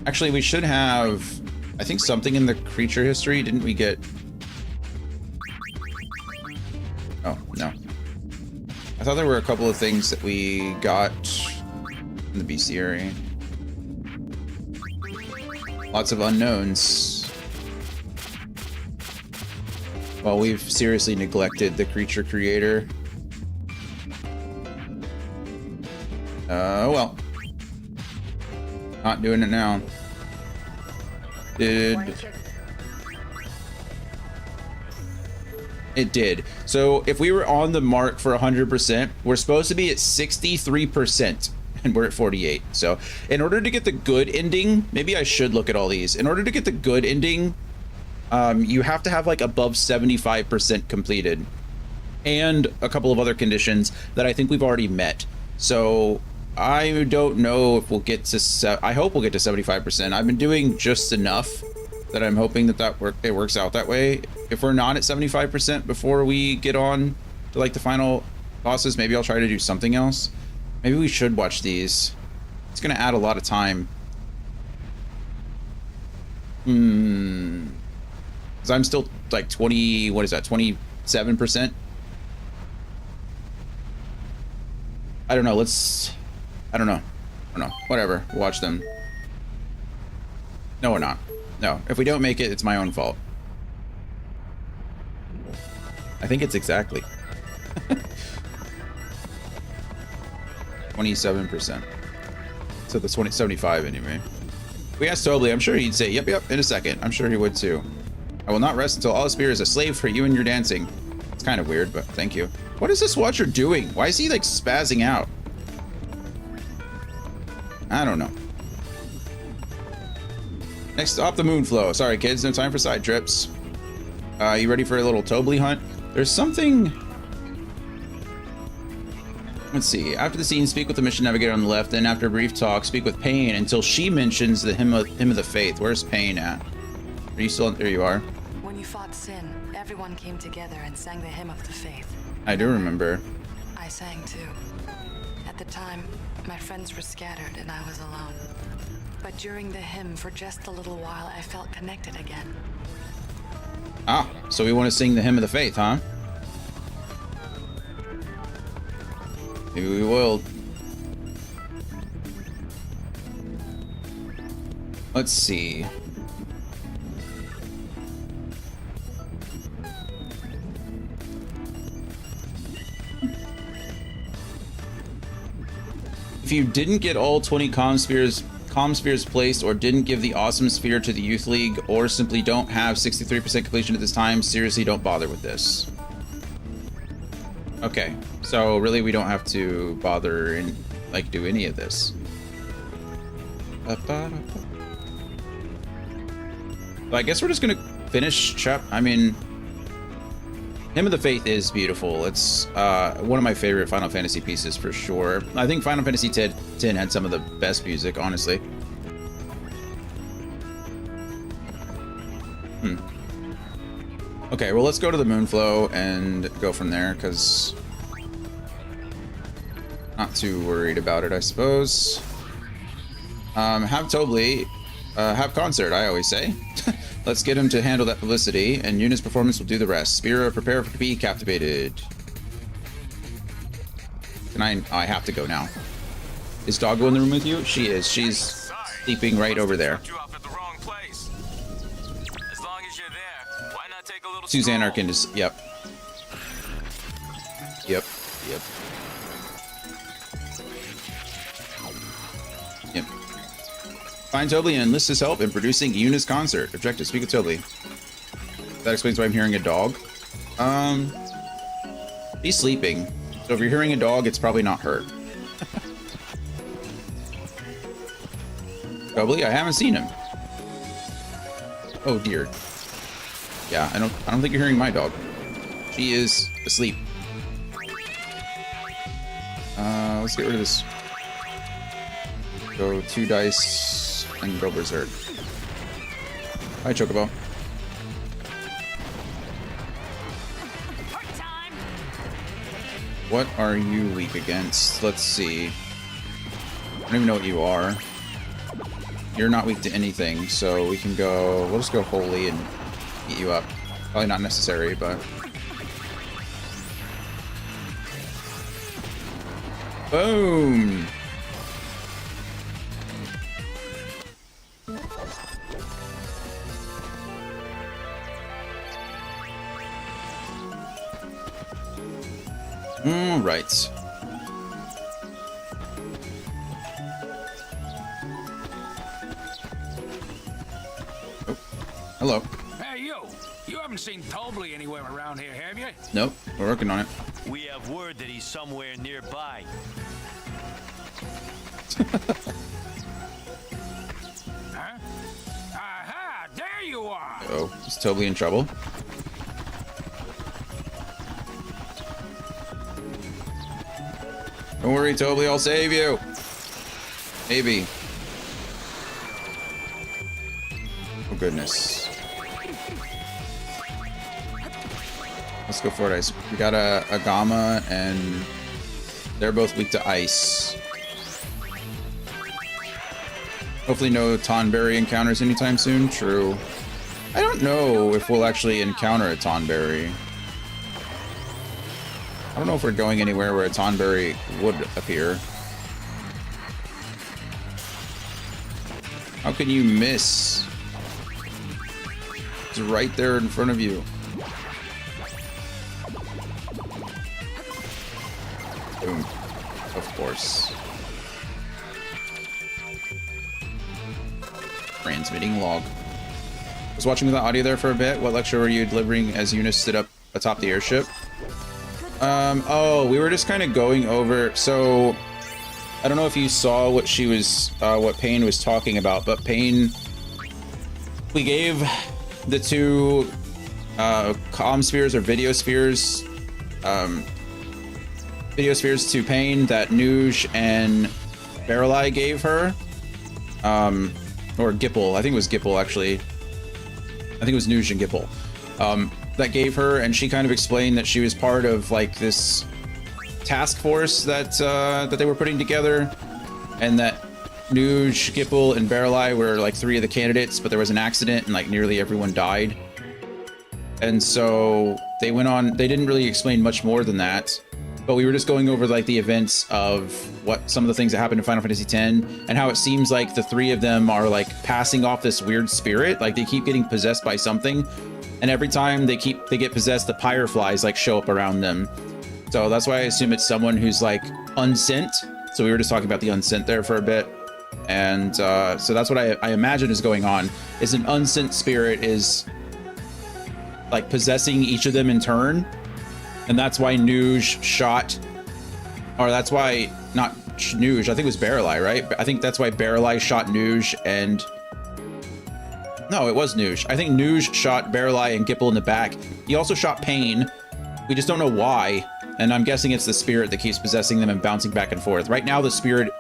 Actually, we should have... I think something in the creature history. Didn't we get... Oh, no. I thought there were a couple of things that we got in the bestiary. Lots of unknowns. Well, we've seriously neglected the creature creator. Well. Not doing it now. It did. So if we were on the mark for 100%, we're supposed to be at 63%, and we're at 48. So in order to get the good ending, maybe I should look at all these. In order to get the good ending, you have to have like above 75% completed, and a couple of other conditions that I think we've already met. So I don't know if we'll get to, I hope we'll get to 75%. I've been doing just enough that I'm hoping that it works out that way. If we're not at 75% before we get on to like the final bosses, maybe I'll try to do something else. Maybe we should watch these. It's gonna add a lot of time. Because I'm still like 20, what is that, 27%? I don't know, I don't know, whatever, watch them. No, we're not. No, if we don't make it, it's my own fault. I think it's exactly 27%. So the 75 anyway. We asked Tobly, I'm sure he'd say, yep, in a second. I'm sure he would too. I will not rest until all Spear is a slave for you and your dancing. It's kind of weird, but thank you. What is this watcher doing? Why is he like spazzing out? I don't know. Next stop, the Moonflow. Sorry kids, no time for side trips. You ready for a little Tobly hunt? There's something... Let's see. After the scene, speak with the mission navigator on the left. Then after a brief talk, speak with Pain until she mentions the hymn of the faith. Where's Pain at? Are you still... There you are. When you fought Sin, everyone came together and sang the hymn of the faith. I do remember. I sang too. At the time, my friends were scattered and I was alone. But during the hymn, for just a little while, I felt connected again. Ah, so we want to sing the hymn of the faith, huh? Maybe we will. Let's see. If you didn't get all 20 comm spheres placed, or didn't give the awesome sphere to the Youth League, or simply don't have 63% completion at this time, seriously don't bother with this. Okay, so really we don't have to bother and like do any of this. But I guess we're just gonna finish I mean, Hymn of the Faith is beautiful. It's one of my favorite Final Fantasy pieces for sure. I think Final Fantasy X had some of the best music, honestly. Okay, well, let's go to the Moonflow and go from there, because not too worried about it, I suppose. Have Tobly have concert, I always say. Let's get him to handle that publicity, and Yuna's performance will do the rest. Spira, prepare to be captivated. And I have to go now. Is Doggo in the room with you? She is. She's sleeping right over there. Suzanne Arkin is, yep. Yep. Find Tobly and enlist his help in producing Yuna's concert. Objective, speak with Tobly. That explains why I'm hearing a dog. He's sleeping. So if you're hearing a dog, it's probably not her. Tobly, I haven't seen him. Oh dear. Yeah, I don't think you're hearing my dog. She is asleep. Let's get rid of this. Go 2 dice and go berserk. Hi, Chocobo. What are you weak against? Let's see. I don't even know what you are. You're not weak to anything, so we can go... We'll just go Holy and eat you up. Probably not necessary, but... Boom! Right. Oh, hello. Hey, you seen Tobley anywhere around here, have you? Nope, we're working on it. We have word that he's somewhere nearby. Huh? Aha! There you are! Oh, is Tobley in trouble? Don't worry, Tobley, I'll save you. Maybe. Oh, goodness. Let's go for it, Ice. We got a Gamma, and they're both weak to ice. Hopefully no Tonberry encounters anytime soon. True. I don't know if we'll actually encounter a Tonberry. I don't know if we're going anywhere where a Tonberry would appear. How can you miss? It's right there in front of you. Boom. Of course. Transmitting log. I was watching the audio there for a bit. What lecture were you delivering as Eunice stood up atop the airship? Oh, we were just kind of going over. So, I don't know if you saw what she was, what Payne was talking about, but Payne, we gave the two comm spheres or video spheres to Payne that Nuge and Barreleye gave her. Or Gipple. I think it was Gipple, actually. I think it was Nuge and Gipple. That gave her, and she kind of explained that she was part of, like, this task force that that they were putting together, and that Nuge, Gipple, and Barreleye were, like, 3 of the candidates, but there was an accident, and, like, nearly everyone died. And so they went on. They didn't really explain much more than that. But we were just going over like the events of what some of the things that happened in Final Fantasy X, and how it seems like the 3 of them are like passing off this weird spirit. Like they keep getting possessed by something, and every time they get possessed, the Pyreflies like show up around them. So that's why I assume it's someone who's like unsent. So we were just talking about the unsent there for a bit, and so that's what I imagine is going on. Is an unsent spirit is like possessing each of them in turn. And that's why Nuge shot, or that's why, not Nuge, I think it was Barreleye, right? I think that's why Barreleye shot Nuge and... No, it was Nuge. I think Nuge shot Barreleye and Gipple in the back. He also shot Payne. We just don't know why. And I'm guessing it's the spirit that keeps possessing them and bouncing back and forth. Right now, the spirit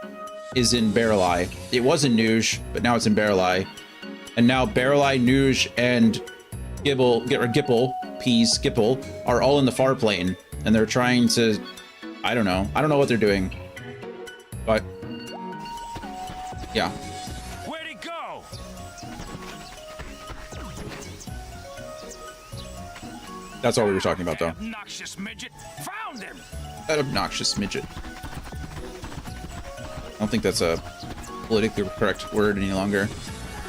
is in Barreleye. It was in Nuge, but now it's in Barreleye. And now Barreleye, Nuge, and Gipple, are all in the far plane, and they're trying to, I don't know what they're doing, but yeah. Where'd he go? That's all we were talking about, though. Obnoxious midget, found him. That obnoxious midget. I don't think that's a politically correct word any longer.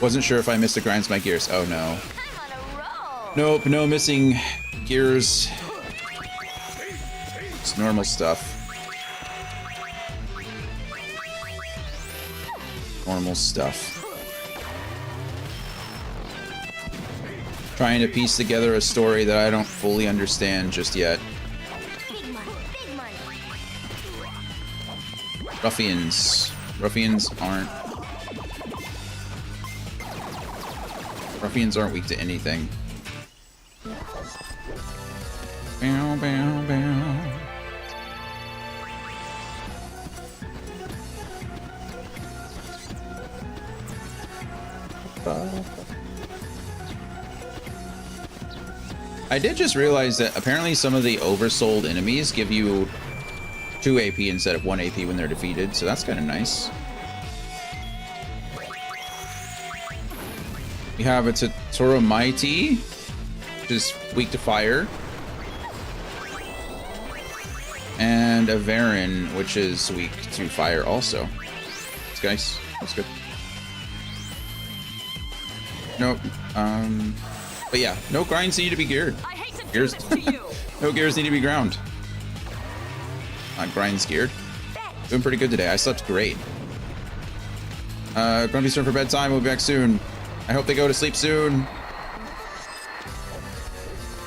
Wasn't sure if I missed the grinds my gears. Oh no. Nope, no missing gears. It's normal stuff. Normal stuff. Trying to piece together a story that I don't fully understand just yet. Ruffians. Ruffians aren't weak to anything. Bow, bow, bow. I did just realize that apparently some of the oversold enemies give you 2 AP instead of 1 AP when they're defeated, so that's kind of nice. We have a Toro Mighty, which is weak to fire. And a Varen, which is weak to fire also. That's nice. That's good. Nope. But yeah, no grinds need to be geared. Gears. No gears need to be ground. Grinds geared. Doing pretty good today. I slept great. Grumpy's turn for bedtime. We'll be back soon. I hope they go to sleep soon.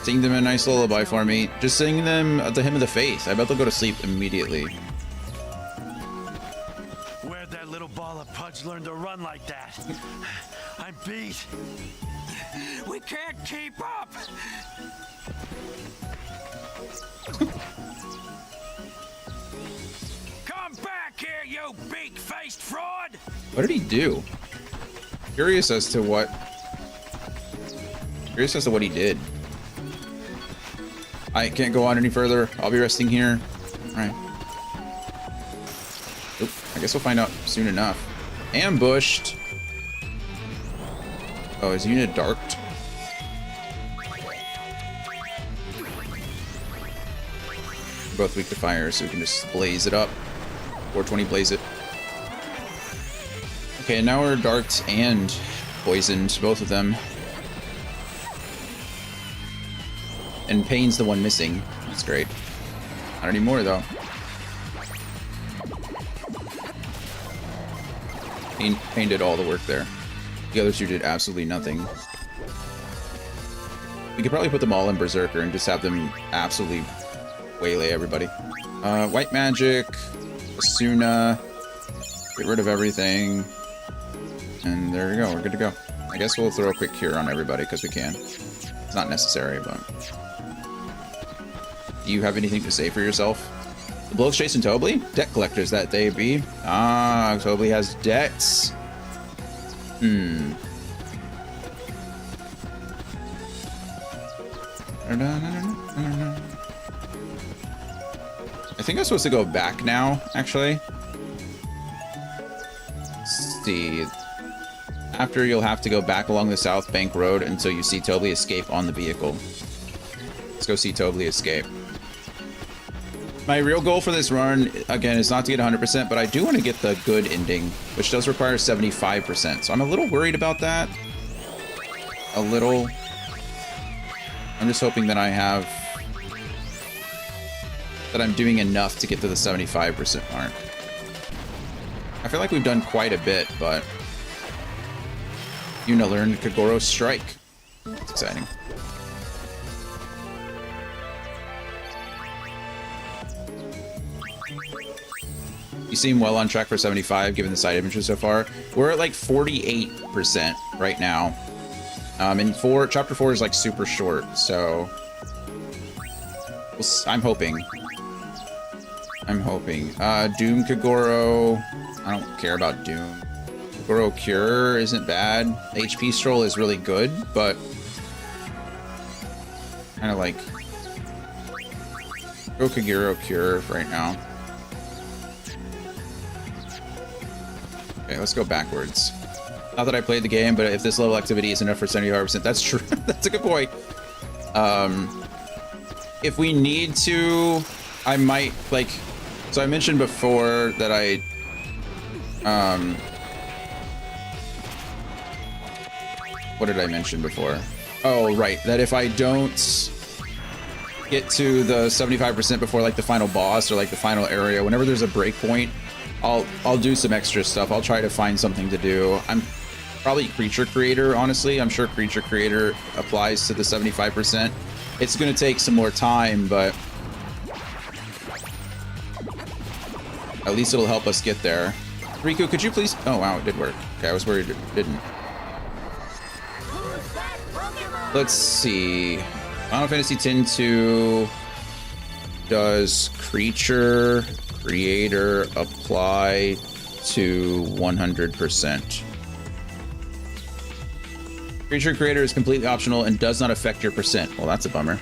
Sing them a nice lullaby for me. Just sing them the Hymn of the Faith. I bet they'll go to sleep immediately. Where'd that little ball of pudge learn to run like that? I'm beat. We can't keep up. Come back here, you beak-faced fraud! What did he do? Curious as to what he did. I can't go on any further. I'll be resting here. All right. Oop, I guess we'll find out soon enough. Ambushed. Oh, his unit darked. We're both weak to fire, so we can just blaze it up. 420 blaze it. Okay, now we're darked and poisoned, both of them. And Pain's the one missing. That's great. Not anymore, though. Pain did all the work there. The other two did absolutely nothing. We could probably put them all in Berserker and just have them absolutely waylay everybody. White magic, Asuna, get rid of everything. And there we go, we're good to go. I guess we'll throw a quick cure on everybody because we can. It's not necessary, but... Do you have anything to say for yourself? The Blokes chasing Tobly? Debt collectors that they be. Ah, Tobly has debts. I think I'm supposed to go back now, actually. Let's see. After, you'll have to go back along the South Bank Road until you see Tobly escape on the vehicle. Let's go see Tobly escape. My real goal for this run, again, is not to get 100%, but I do want to get the good ending, which does require 75%. So I'm a little worried about that. A little. I'm just hoping that that I'm doing enough to get to the 75% mark. I feel like we've done quite a bit, but Yuna learned Kagoro's Strike. It's exciting. You seem well on track for 75, given the side images so far. We're at like 48% right now. And chapter 4 is like super short, so I'm hoping. Doom Kagoro. I don't care about Doom. Kagoro Cure isn't bad. HP Stroll is really good, but kind of like go Kaguro Cure right now. Okay, let's go backwards. Not that I played the game, but if this level activity is enough for 75%, that's true. That's a good point. If we need to, I might, like... So I mentioned before that what did I mention before? Oh, right. That if I don't get to the 75% before, like, the final boss or, like, the final area, whenever there's a breakpoint, I'll do some extra stuff. I'll try to find something to do. I'm probably Creature Creator, honestly. I'm sure Creature Creator applies to the 75%. It's going to take some more time, but at least it'll help us get there. Riku, could you please... Oh, wow, it did work. Okay, I was worried it didn't. Let's see. Final Fantasy X-2 does Creature Creator apply to 100%. Creature Creator is completely optional and does not affect your percent. Well, that's a bummer.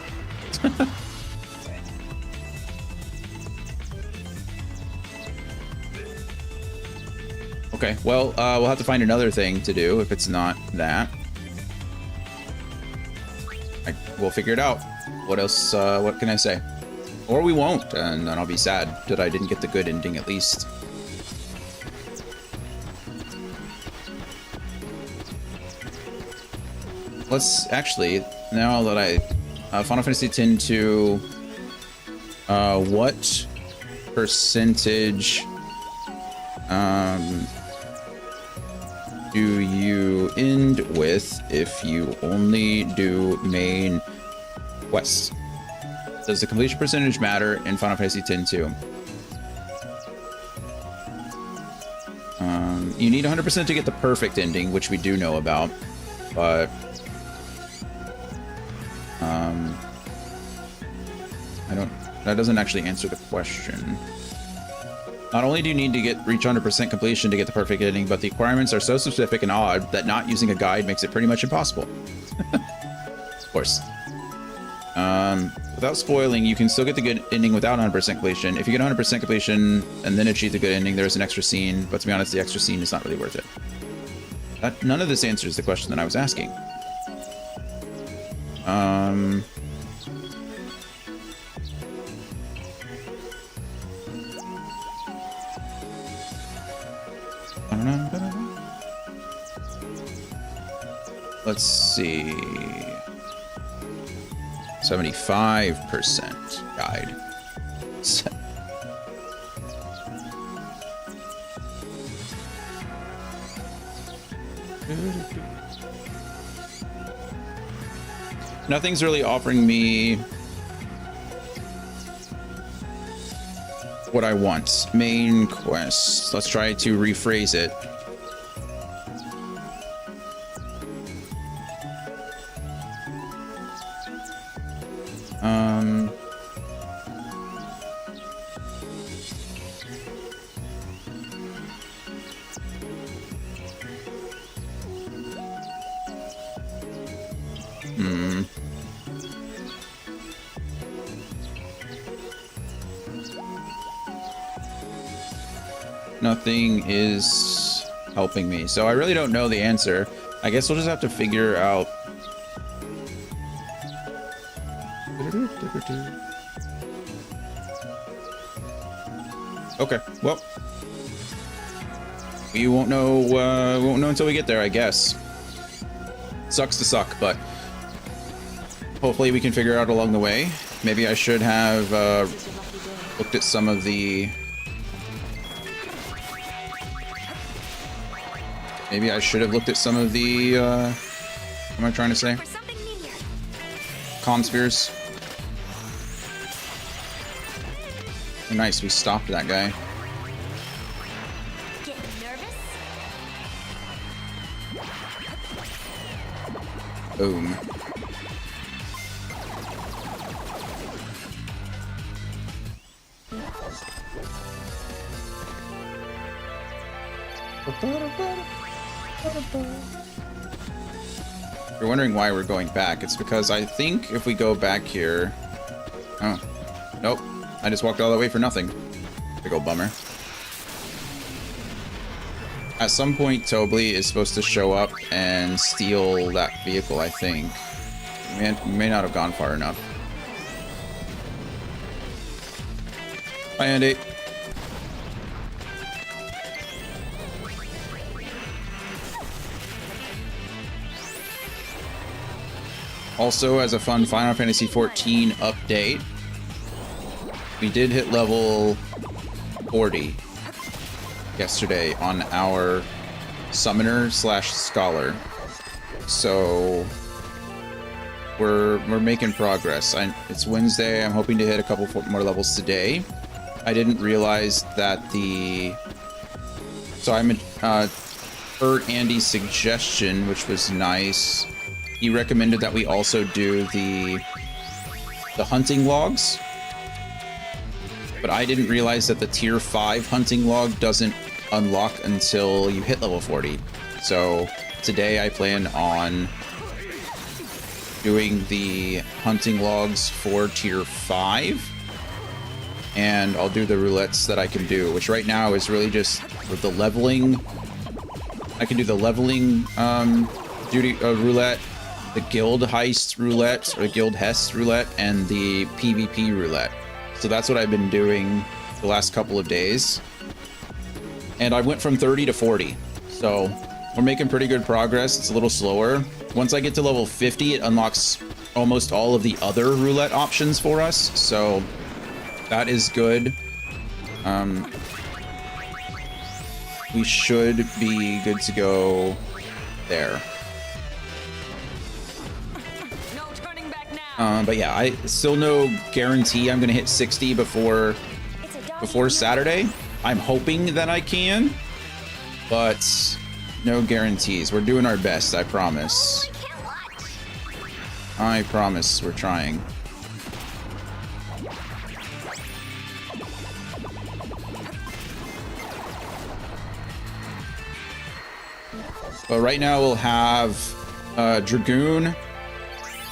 Okay, well, we'll have to find another thing to do if it's not that. We'll figure it out. What else, what can I say? Or we won't, and then I'll be sad that I didn't get the good ending at least. Let's actually, now that Final Fantasy X-2, what percentage do you end with if you only do main Quest. Does the completion percentage matter in Final Fantasy X-2? You need 100% to get the perfect ending, which we do know about, but that doesn't actually answer the question. Not only do you need to reach 100% completion to get the perfect ending, but the requirements are so specific and odd that not using a guide makes it pretty much impossible. Of course. Without spoiling, you can still get the good ending without 100% completion. If you get 100% completion and then achieve the good ending, there's an extra scene, but to be honest, the extra scene is not really worth it. None of this answers the question that I was asking. Let's see. 75% guide. Nothing's really offering me what I want. Main quest. Let's try to rephrase it. Nothing is helping me, so I really don't know the answer. I guess we'll just have to figure out. Okay, well, we won't know. We won't know until we get there, I guess. Sucks to suck, but hopefully we can figure out along the way. Maybe I should have looked at some of the. Maybe I should have looked at some of the. What am I trying to say? Comm spheres. Oh, nice, we stopped that guy. Getting nervous? Boom. If you're wondering why we're going back, it's because I think if we go back here... Oh. Nope. I just walked all the way for nothing. Big old bummer. At some point, Tobli is supposed to show up and steal that vehicle, I think. We may not have gone far enough. Bye, Andy. Also, as a fun Final Fantasy XIV update, we did hit level 40 yesterday on our summoner / scholar. So we're making progress. It's Wednesday. I'm hoping to hit a couple more levels today. I didn't realize that so I'm per Andy's suggestion, which was nice. He recommended that we also do the hunting logs. But I didn't realize that the tier 5 hunting log doesn't unlock until you hit level 40. So today I plan on doing the hunting logs for tier 5. And I'll do the roulettes that I can do, which right now is really just with the leveling. I can do the leveling roulette, the guild heist roulette, or the guild hest roulette, and the PvP roulette. So that's what I've been doing the last couple of days. And I went from 30 to 40. So we're making pretty good progress. It's a little slower. Once I get to level 50, it unlocks almost all of the other roulette options for us. So that is good. We should be good to go there. But yeah, I still no guarantee I'm gonna hit 60 before Saturday. I'm hoping that I can, but no guarantees. We're doing our best, I promise. I promise we're trying. But right now we'll have Dragoon,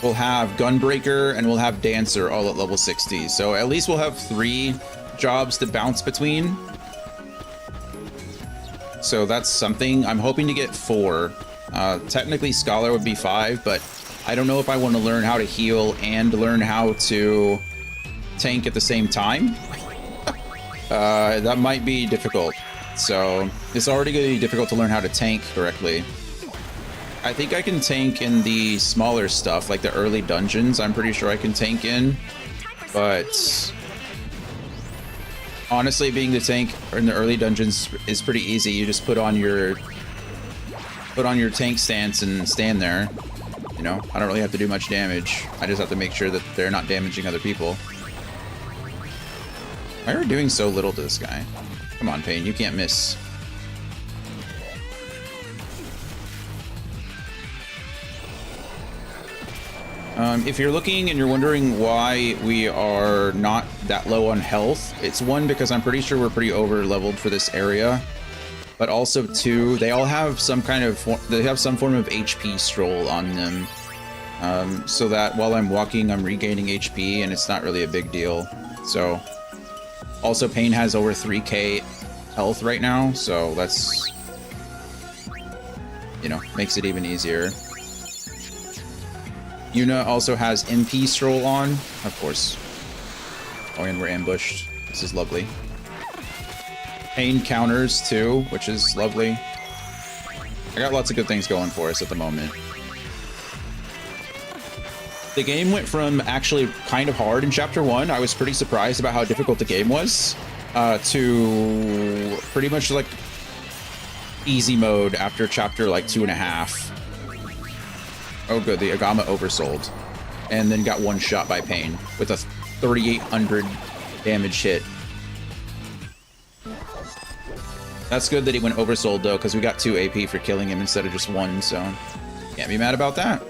we'll have Gunbreaker, and we'll have Dancer all at level 60. So at least we'll have 3 jobs to bounce between. So that's something. I'm hoping to get 4. Technically Scholar would be 5, but I don't know if I want to learn how to heal and learn how to tank at the same time. That might be difficult. So it's already going to be difficult to learn how to tank correctly. I think I can tank in the smaller stuff, like the early dungeons. I'm pretty sure I can tank in, but honestly, being the tank in the early dungeons is pretty easy. You just put on your tank stance and stand there. You know, I don't really have to do much damage. I just have to make sure that they're not damaging other people. Why are we doing so little to this guy? Come on, Pain, you can't miss. If you're looking and you're wondering why we are not that low on health, it's 1, because I'm pretty sure we're pretty over leveled for this area, but also 2, they all have some kind of some form of HP stroll on them, so that while I'm walking, I'm regaining HP, and it's not really a big deal. So, also Pain has over 3k health right now, so that's, you know, makes it even easier. Yuna also has MP stroll on, of course. Oh, and we're ambushed. This is lovely. Pain counters too, which is lovely. I got lots of good things going for us at the moment. The game went from actually kind of hard in Chapter 1. I was pretty surprised about how difficult the game was, to pretty much like easy mode after Chapter like 2.5. Oh good, the Agama oversold. And then got one shot by Pain with a 3,800 damage hit. That's good that he went oversold though, because we got 2 AP for killing him instead of just 1, so can't be mad about that.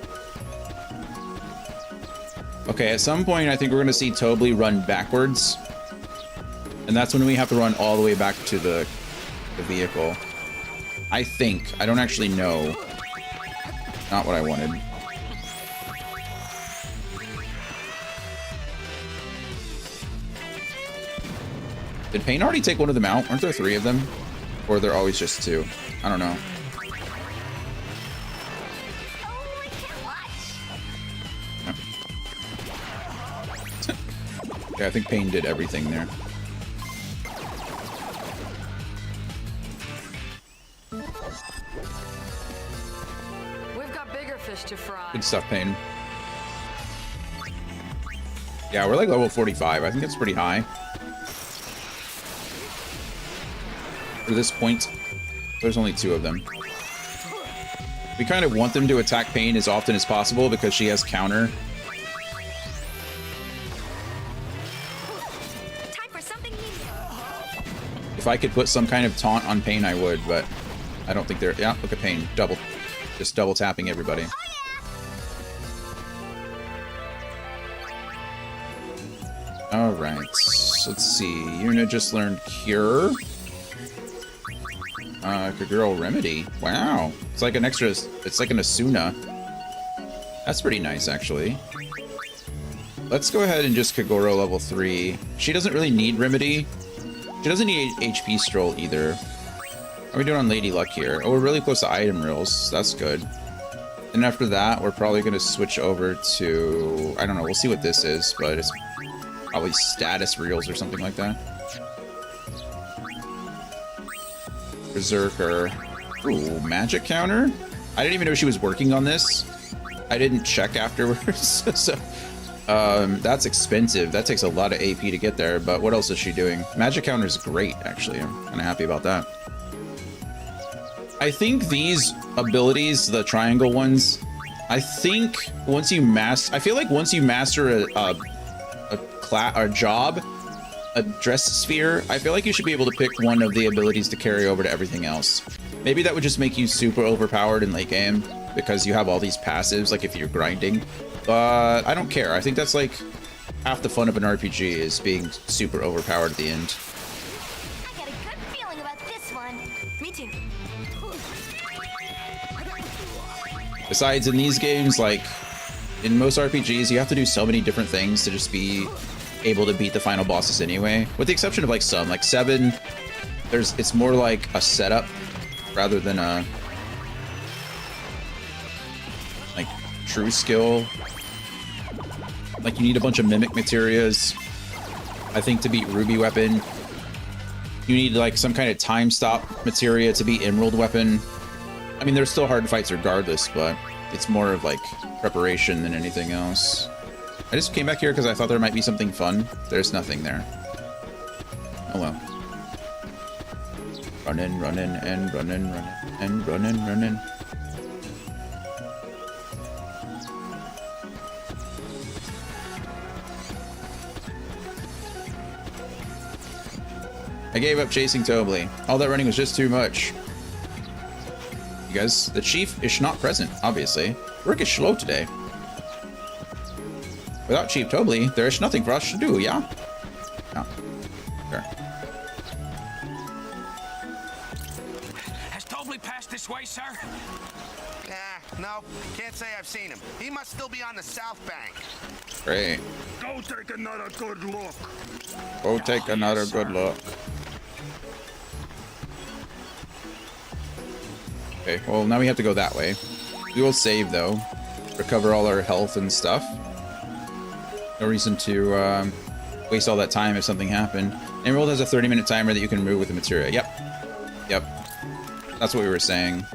Okay, at some point I think we're going to see Tobli run backwards. And that's when we have to run all the way back to the vehicle. I think. I don't actually know. Not what I wanted. Did Pain already take one of them out? Aren't there 3 of them? Or are there always just 2? I don't know. Yeah, I think Pain did everything there. We've got bigger fish to fry. Good stuff, Pain. Yeah, we're like level 45. I think that's pretty high. For this point, there's only 2 of them. We kind of want them to attack Pain as often as possible because she has counter. Time for something new. If I could put some kind of taunt on Pain, I would, but I don't think they're... Yeah, look at Pain. Just double tapping everybody. Alright, let's see. Yuna just learned Cure. Kaguro Remedy. Wow. It's like an extra... It's like an Asuna. That's pretty nice, actually. Let's go ahead and just Kaguro level 3. She doesn't really need Remedy. She doesn't need HP Stroll either. How are we doing on Lady Luck here? Oh, we're really close to item reels. That's good. And after that, we're probably going to switch over to... I don't know. We'll see what this is, but it's probably status reels or something like that. Berserker. Ooh, magic counter? I didn't even know she was working on this. I didn't check afterwards. So, that's expensive. That takes a lot of AP to get there, but what else is she doing? Magic counter is great, actually. I'm kind of happy about that. I think these abilities, the triangle ones, I think once you I feel like once you master a job, a dress sphere, I feel like you should be able to pick one of the abilities to carry over to everything else. Maybe that would just make you super overpowered in late game because you have all these passives, like if you're grinding. But I don't care. I think that's like half the fun of an RPG is being super overpowered at the end. I got a good feeling about this one. Me too. Besides, in these games, like in most RPGs, you have to do so many different things to just be able to beat the final bosses anyway. With the exception of like some, like 7, it's more like a setup rather than a like true skill. Like you need a bunch of mimic materias, I think, to beat Ruby Weapon. You need like some kind of time stop materia to beat Emerald Weapon. I mean, there's still hard fights regardless, but it's more of like preparation than anything else. I just came back here because I thought there might be something fun. There's nothing there. Oh well. Running and running and running. I gave up chasing Tobley. All that running was just too much. You guys, the chief is not present, obviously. Work is slow today. Without Chief Tobley, there is nothing for us to do, yeah? No. Sure. Has Tobley passed this way, sir? No, can't say I've seen him. He must still be on the south bank. Great. Go take another good look. Go take another good look. Okay, well, now we have to go that way. We will save, though. Recover all our health and stuff. No reason to waste all that time if something happened. Emerald has a 30-minute timer that you can remove with the materia. Yep. That's what we were saying.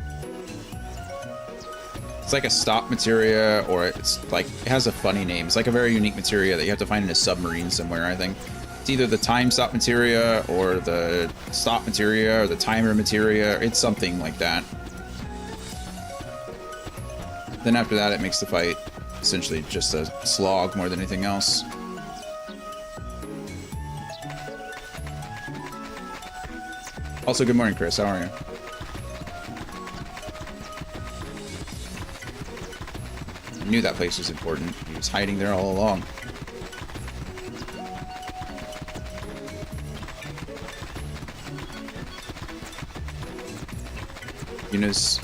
It's like a stop materia, or it's like, it has a funny name. It's like a very unique materia that you have to find in a submarine somewhere, I think. It's either the time stop materia, or the stop materia, or the timer materia. It's something like that. Then after that, it makes the fight essentially just a slog more than anything else. Also, good morning, Chris. How are you? I knew that place was important. He was hiding there all along. Yuna's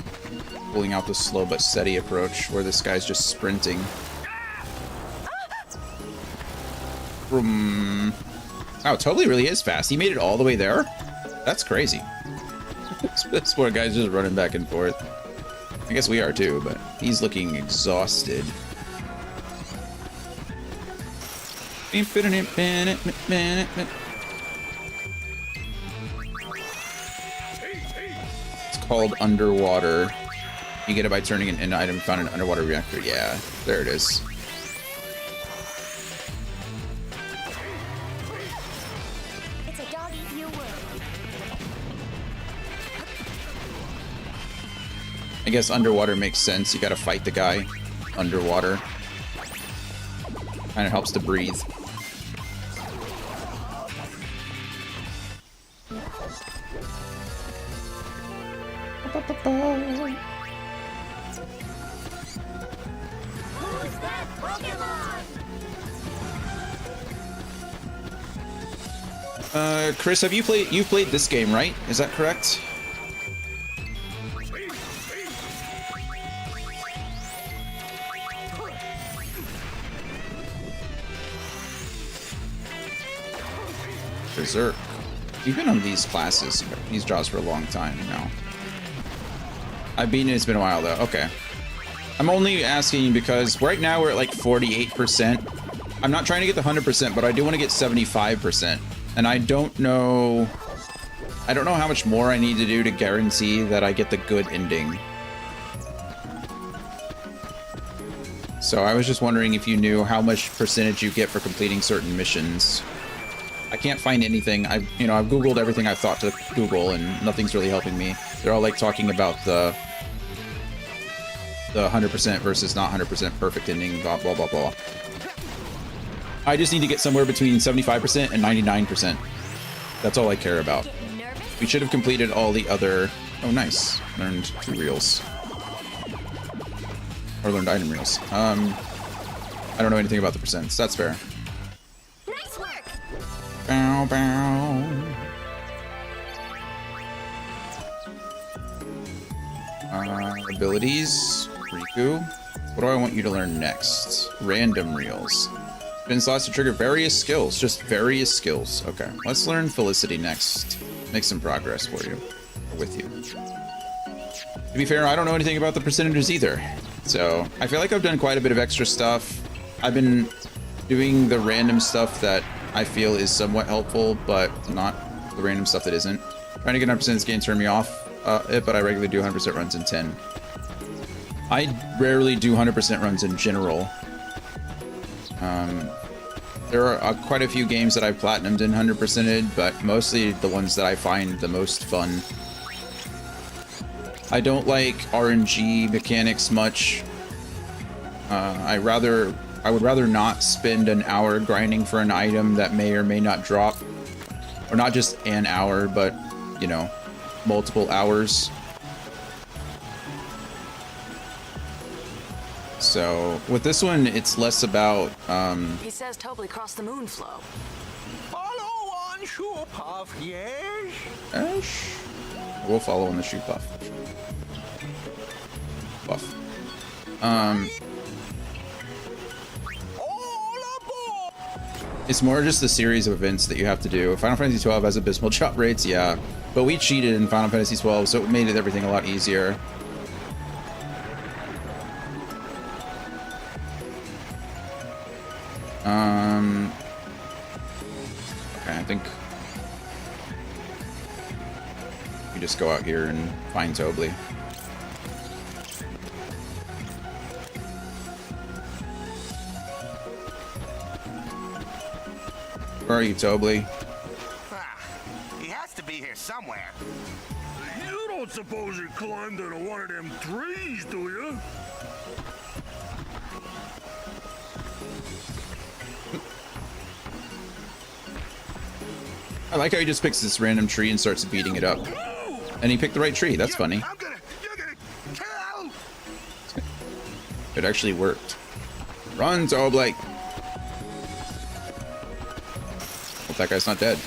pulling out the slow but steady approach where this guy's just sprinting. Wow, totally really is fast. He made it all the way there? That's crazy. This poor guy's just running back and forth. I guess we are too, but he's looking exhausted. It's called Underwater. You get it by turning an item found in an underwater reactor. Yeah, there it is. It's a dog-eat-you world. I guess underwater makes sense. You gotta fight the guy underwater. Kind of helps to breathe. Who's that Pokemon? Chris, have you played? You've played this game, right? Is that correct? Berserk. You've been on these classes, these draws for a long time now. I've been in, it's been a while though. Okay. I'm only asking because right now we're at like 48%. I'm not trying to get the 100%, but I do want to get 75%. And I don't know how much more I need to do to guarantee that I get the good ending. So I was just wondering if you knew how much percentage you get for completing certain missions. I can't find anything. I've Googled everything I thought to Google and nothing's really helping me. They're all like talking about the the 100% versus not 100% perfect ending, blah, blah, blah, blah. I just need to get somewhere between 75% and 99%. That's all I care about. We should have completed all the other... Oh, nice. Learned 2 reels. Or learned item reels. I don't know anything about the percents. That's fair. Nice work. Bow, bow. Abilities. Riku. What do I want you to learn next? Random reels. Spin slots to trigger various skills. Just various skills. Okay. Let's learn Felicity next. Make some progress for you. Or with you. To be fair, I don't know anything about the percentages either. So, I feel like I've done quite a bit of extra stuff. I've been doing the random stuff that I feel is somewhat helpful, but not the random stuff that isn't. Trying to get 100% this game turned me off but I regularly do 100% runs in 10. I rarely do 100% runs in general. There are quite a few games that I've platinumed and 100%ed, but mostly the ones that I find the most fun. I don't like RNG mechanics much. I would rather not spend an hour grinding for an item that may or may not drop. Or not just an hour, but, you know, multiple hours. So, with this one, it's less about, He says totally cross the moon flow. Follow on shoe puff, yes? Ash. We'll follow on the shoe puff. Buff. It's more just the series of events that you have to do. Final Fantasy 12 has abysmal drop rates, yeah. But we cheated in Final Fantasy 12, so it made everything a lot easier. Okay, I think we just go out here and find Tobli. Where are you, Tobli? He has to be here somewhere. You don't suppose you climbed into one of them trees, do you? I like how he just picks this random tree and starts beating it up. And he picked the right tree. That's funny. It actually worked. Run, Tobli! Hope that guy's not dead.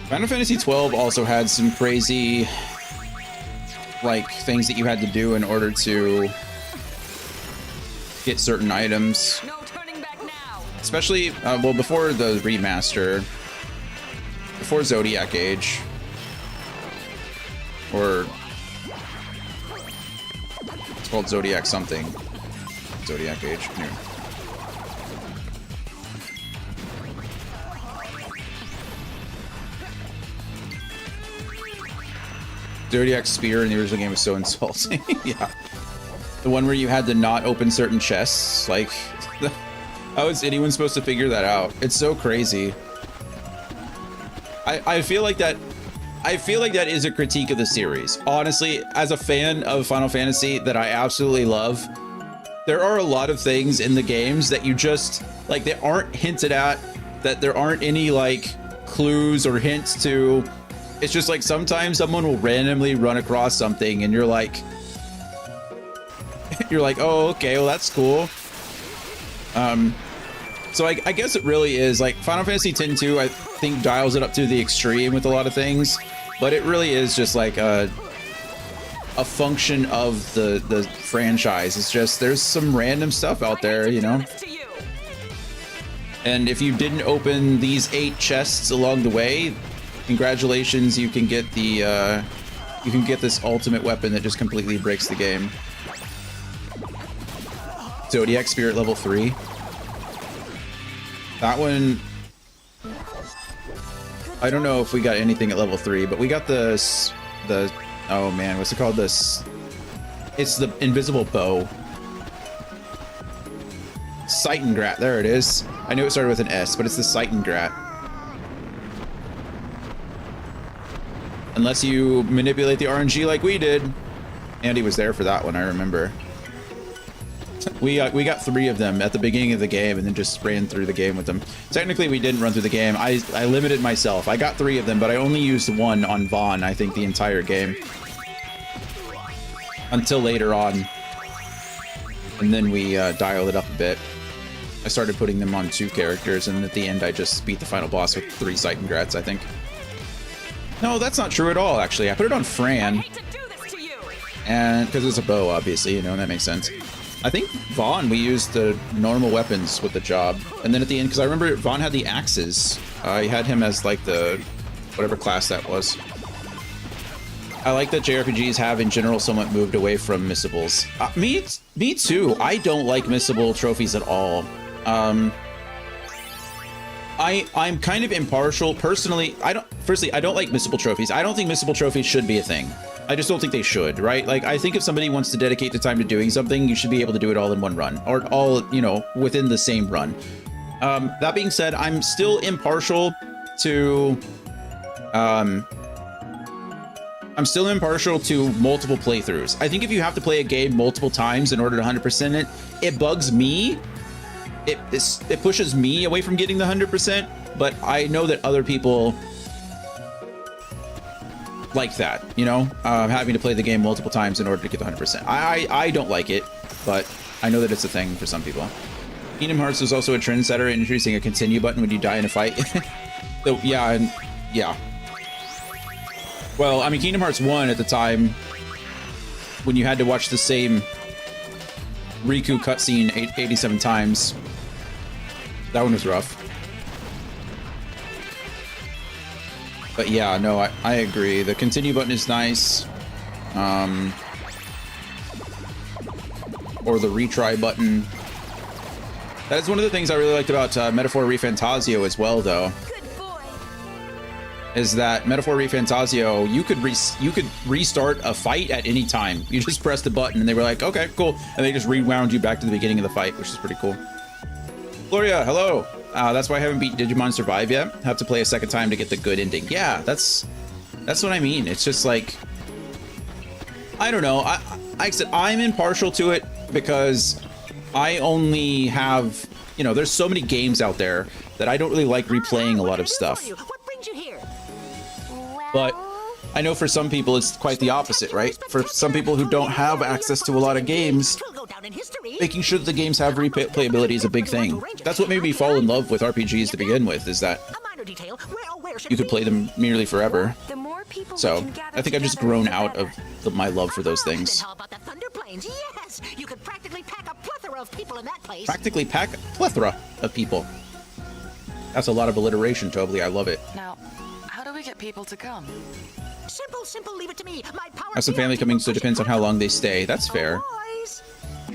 Final Fantasy 12 also had some crazy, like, things that you had to do in order to get certain items. No turning back now. Especially, well, before the remaster, before Zodiac Age, or it's called Zodiac something. Zodiac Age. Here. Zodiac Spear in the original game was so insulting. Yeah. The one where you had to not open certain chests. Like, how is anyone supposed to figure that out? It's so crazy. I feel like that is a critique of the series. Honestly, as a fan of Final Fantasy that I absolutely love, there are a lot of things in the games that you just, like, they aren't hinted at, that there aren't any, like, clues or hints to. It's just like sometimes someone will randomly run across something and you're like, oh, okay, well, that's cool. So I guess it really is, like, Final Fantasy X-2, I think, dials it up to the extreme with a lot of things, but it really is just like a function of the franchise. It's just, there's some random stuff out there, you know? And if you didn't open these 8 chests along the way, congratulations, you can get the you can get this ultimate weapon that just completely breaks the game. Zodiac Spirit level 3. That one, I don't know if we got anything at level 3, but we got the oh man, what's it called? It's the invisible bow. Seitengrat, there it is. I knew it started with an S, but it's the Seitengrat. Unless you manipulate the RNG like we did, Andy was there for that one, I remember. We got 3 of them at the beginning of the game and then just ran through the game with them. Technically, we didn't run through the game. I limited myself. I got 3 of them, but I only used 1 on Vaughn, I think, the entire game. Until later on. And then we dialed it up a bit. I started putting them on 2 characters, and at the end I just beat the final boss with 3 sight and grats, I think. No, that's not true at all, actually. I put it on Fran. And because it's a bow, obviously, you know, and that makes sense. I think Vaughn, we used the normal weapons with the job. And then at the end, because I remember Vaughn had the axes. I had him as, like, the... whatever class that was. I like that JRPGs have, in general, somewhat moved away from missables. Me too. I don't like missable trophies at all. I'm kind of impartial. Personally, I don't like missable trophies. I don't think missable trophies should be a thing. I just don't think they should, right? Like, I think if somebody wants to dedicate the time to doing something, you should be able to do it all in one run, or all, you know, within the same run. That being said, I'm still impartial to, I'm still impartial to multiple playthroughs. I think if you have to play a game multiple times in order to 100% it, it bugs me. It pushes me away from getting the 100%, but I know that other people like that, you know, having to play the game multiple times in order to get the 100%. I don't like it, but I know that it's a thing for some people. Kingdom Hearts was also a trendsetter, introducing a continue button when you die in a fight. So yeah, yeah. Well, I mean, Kingdom Hearts 1 at the time, when you had to watch the same Riku cutscene 87 times, that one was rough. But yeah, no, I agree. The continue button is nice. Or the retry button. That is one of the things I really liked about Metaphor ReFantazio as well, though. Is that Metaphor ReFantazio, you could restart a fight at any time. You just press the button and they were like, okay, cool. And they just rewound you back to the beginning of the fight, which is pretty cool. Gloria, hello. That's why I haven't beat Digimon Survive yet. Have to play a second time to get the good ending. Yeah, that's what I mean. It's just like, I don't know. Like I said, I'm impartial to it because I only have, you know, there's so many games out there that I don't really like replaying a lot of stuff. But I know for some people it's quite the opposite, right? For some people who don't have access to a lot of games, making sure that the games have replayability is a big thing. That's what made me fall in love with RPGs to begin with, is that you could play them nearly forever. So I think I've just grown out of my love for those things. Yes, you could practically pack a plethora of people in that place. Practically pack a plethora of people. That's a lot of alliteration, Tobly. I love it. Now, how do we get people to come? Simple, leave it to me. My power. I have some family coming, so it depends on how long they stay. That's fair.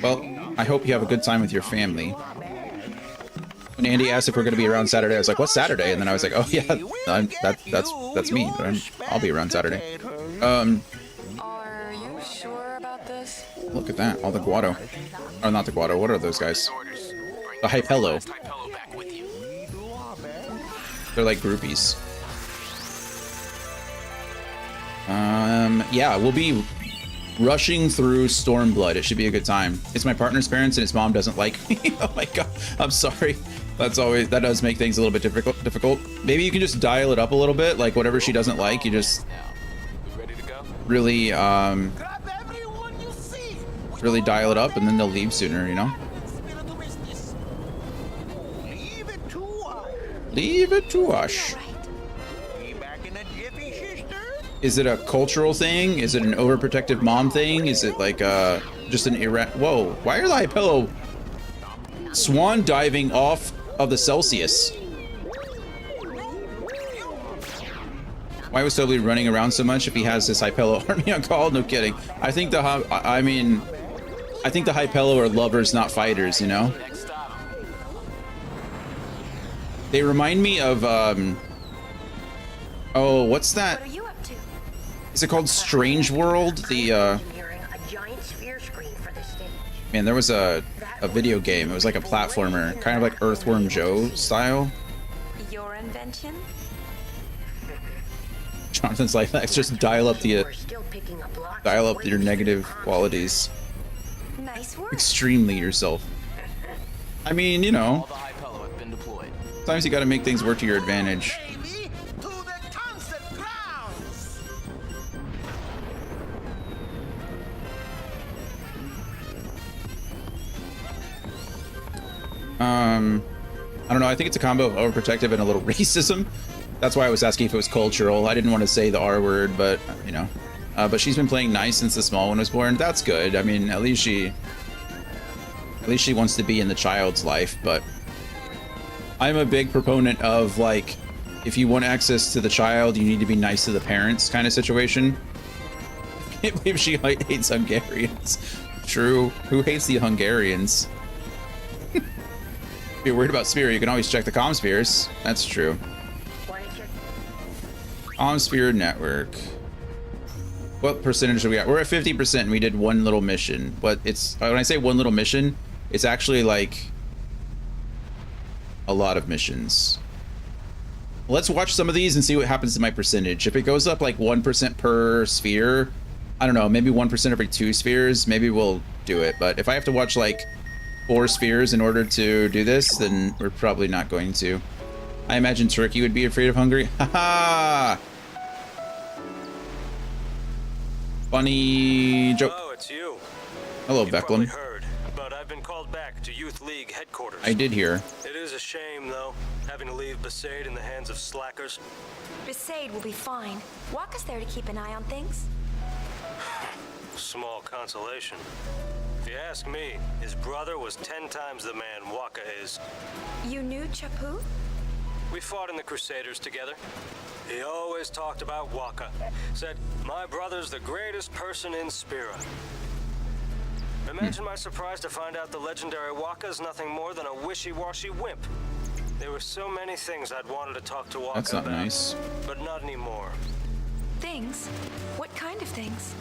Well, I hope you have a good time with your family. When Andy asked if we're going to be around Saturday, I was like, "What's Saturday?" And then I was like, "Oh yeah, that's me. I'll be around Saturday." Are you sure about this? Look at that, all the Guado. Or not the Guado. What are those guys? The Hypello. They're like groupies. Yeah, we'll be rushing through Stormblood. It should be a good time. It's my partner's parents and his mom doesn't like me. Oh my god, I'm sorry. That does make things a little bit difficult. Maybe you can just dial it up a little bit, like whatever she doesn't like, you just really really dial it up and then they'll leave sooner, you know? Leave it to us. Is it a cultural thing? Is it an overprotective mom thing? Is it like just an whoa, why are the Hypello swan diving off of the Celsius? Why was Toby running around so much if he has this Hypello army on call? No kidding. I think the Hypello are lovers, not fighters, you know? They remind me of oh, what's that? Is it called Strange World? The man, there was a video game. It was like a platformer, kind of like Earthworm Jim style. Your invention? Jonathan's life hacks. Just dial up your negative qualities. Nice work. Extremely yourself. I mean, you know, sometimes you got to make things work to your advantage. I don't know. I think it's a combo of overprotective and a little racism. That's why I was asking if it was cultural. I didn't want to say the R word, but you know. But she's been playing nice since the small one was born. That's good. I mean, at least she wants to be in the child's life. But I'm a big proponent of, like, if you want access to the child, you need to be nice to the parents kind of situation. I can't believe she hates Hungarians. True. Who hates the Hungarians? If you're worried about Sphere, you can always check the Comspheres. That's true. Comsphere network. What percentage are we at? We're at 50% and we did one little mission. But it's, when I say one little mission, it's actually like a lot of missions. Let's watch some of these and see what happens to my percentage. If it goes up like 1% per sphere, I don't know, maybe 1% every 2 spheres, maybe we'll do it. But if I have to watch like 4 spheres in order to do this, then we're probably not going to. I imagine Turkey would be afraid of Hungary. Haha! Funny joke. Oh, it's you. Hello, You Becklin. probably heard, but I've been called back to Youth League headquarters. I did hear. It is a shame, though, having to leave Besaid in the hands of slackers. Besaid will be fine. Waka's there to keep an eye on things. Small consolation. If you ask me, his brother was 10 times the man Waka is. You knew Chapu? We fought in the Crusaders together. He always talked about Waka. Said, my brother's the greatest person in Spira. Imagine my surprise to find out the legendary Waka is nothing more than a wishy-washy wimp. There were so many things I'd wanted to talk to Waka That's not about, nice. but not anymore. Things? What kind of things?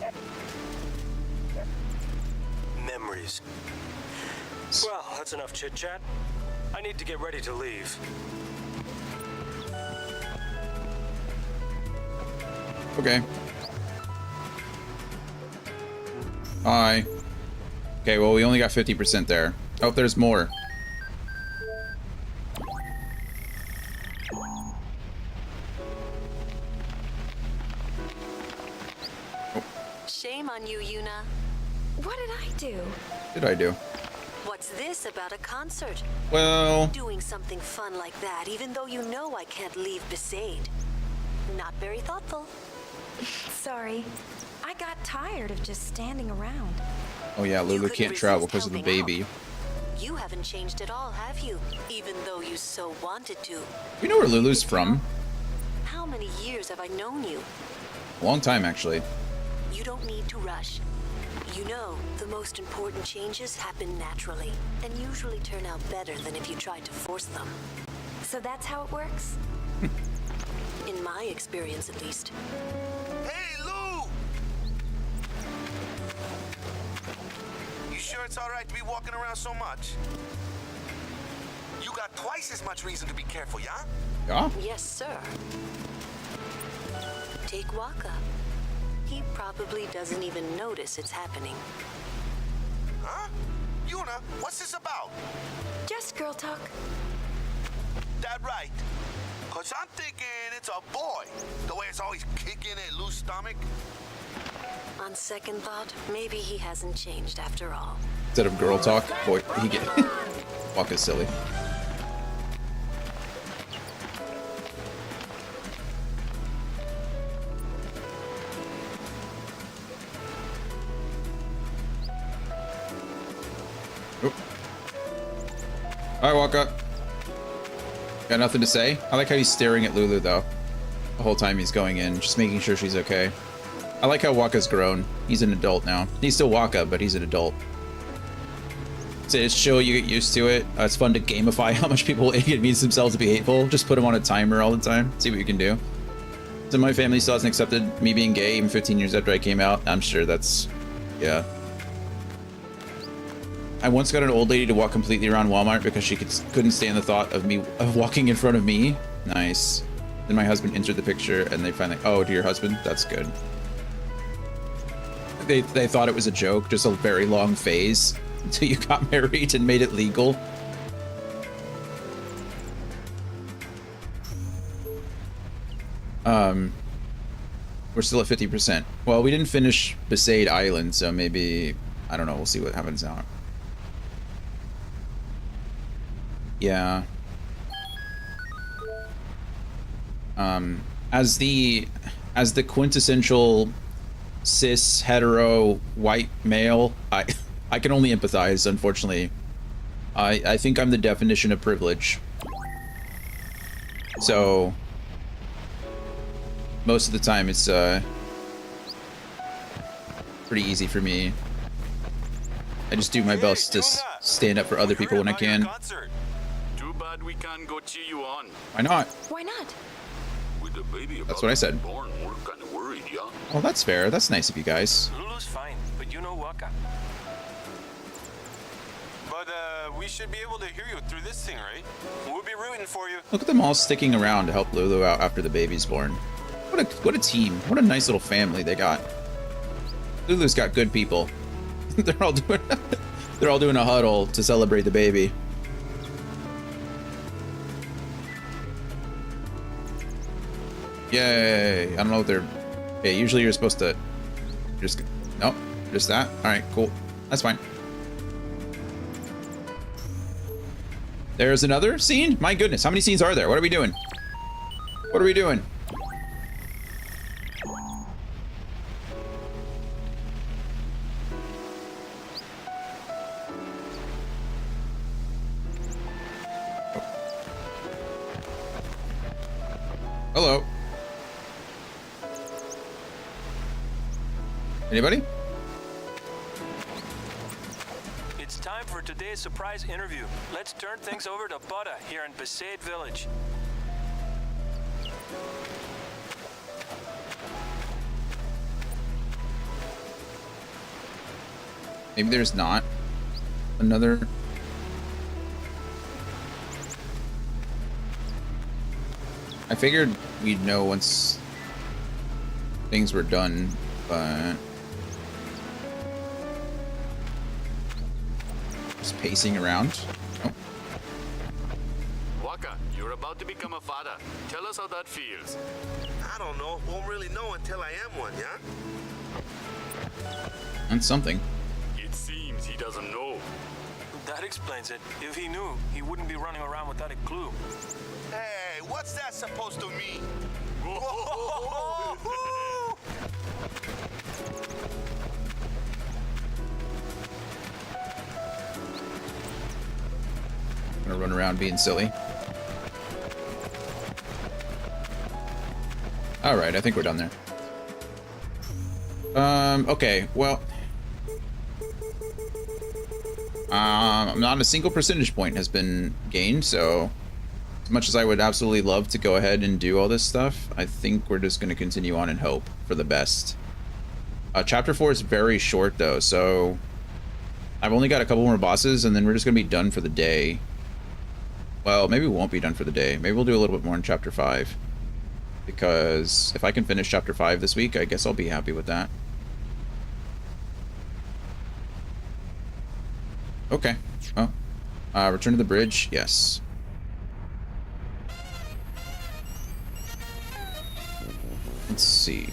Memories. Well, that's enough chit-chat. I need to get ready to leave. Okay. Hi. Okay, well, we only got 50% there. Oh, there's more. Shame on you, Yuna. What did I do? What did I do? What's this about a concert? Well... Doing something fun like that, even though you know I can't leave Besaid. Not very thoughtful. Sorry. I got tired of just standing around. Oh yeah, Lulu can't travel because of the baby. You haven't changed at all, have you? Even though you so wanted to. You know where Lulu's from? How many years have I known you? A long time, actually. You don't need to rush. You know, the most important changes happen naturally, and usually turn out better than if you tried to force them. So that's how it works? In my experience, at least. Hey, Lou! You sure it's all right to be walking around so much? You got twice as much reason to be careful, yeah? Yeah? Yes, sir. Take Waka. He probably doesn't even notice it's happening. Huh? Yuna, what's this about? Just girl talk. That right? Cause I'm thinking it's a boy. The way it's always kicking at Lou's stomach. On second thought, maybe he hasn't changed after all. Instead of girl talk, boy, he get walk is silly. Oh. Alright, Waka. Got nothing to say? I like how he's staring at Lulu, though. The whole time he's going in, just making sure she's okay. I like how Waka's grown. He's an adult now. He's still Waka, but he's an adult. So it's chill, you get used to it. It's fun to gamify how much people inconvenience themselves to be hateful. Just put them on a timer all the time. See what you can do. So my family still hasn't accepted me being gay even 15 years after I came out. I'm sure that's... yeah. I once got an old lady to walk completely around Walmart because she couldn't stand the thought of walking in front of me. Nice. Then my husband entered the picture, and they finally... Oh, to your husband? That's good. They thought it was a joke, just a very long phase until you got married and made it legal. We're still at 50%. Well, we didn't finish Besaid Island, so maybe... I don't know, we'll see what happens now. Yeah. As the quintessential cis hetero white male, I can only empathize, unfortunately. I think I'm the definition of privilege. So most of the time it's pretty easy for me. I just do my best to stand up for other people when I can. Too bad we can't go cheer you on. Why not? Why not? With the baby That's what I said. born, we're kind of worried, yeah? Well, that's fair. That's nice of you guys. Lulu's fine, but you know Waka. But we should be able to hear you through this thing, right? We'll be rooting for you. Look at them all sticking around to help Lulu out after the baby's born. What a team. What a nice little family they got. Lulu's got good people. they're all doing a huddle to celebrate the baby. Yay. I don't know what they're... Okay, usually you're supposed to just... Nope, just that. Alright, cool. That's fine. There's another scene? My goodness, how many scenes are there? What are we doing? What are we doing? Hello. Anybody? It's time for today's surprise interview. Let's turn things over to Buddha here in Besaid Village. Maybe there's not another... I figured we'd know once things were done, but... Just pacing around. Oh. Waka, you're about to become a father. Tell us how that feels. I don't know. Won't really know until I am one, yeah? That's something. It seems he doesn't know. That explains it. If he knew, he wouldn't be running around without a clue. Hey, what's that supposed to mean? I'm gonna run around being silly. Alright, I think we're done there. Okay, well... not a single percentage point has been gained, so... As much as I would absolutely love to go ahead and do all this stuff, I think we're just going to continue on and hope for the best. Chapter 4 is very short, though, so... I've only got a couple more bosses, and then we're just going to be done for the day. Well, maybe we won't be done for the day. Maybe we'll do a little bit more in Chapter 5. Because if I can finish Chapter 5 this week, I guess I'll be happy with that. Okay. Oh. Return to the bridge? Yes. Let's see.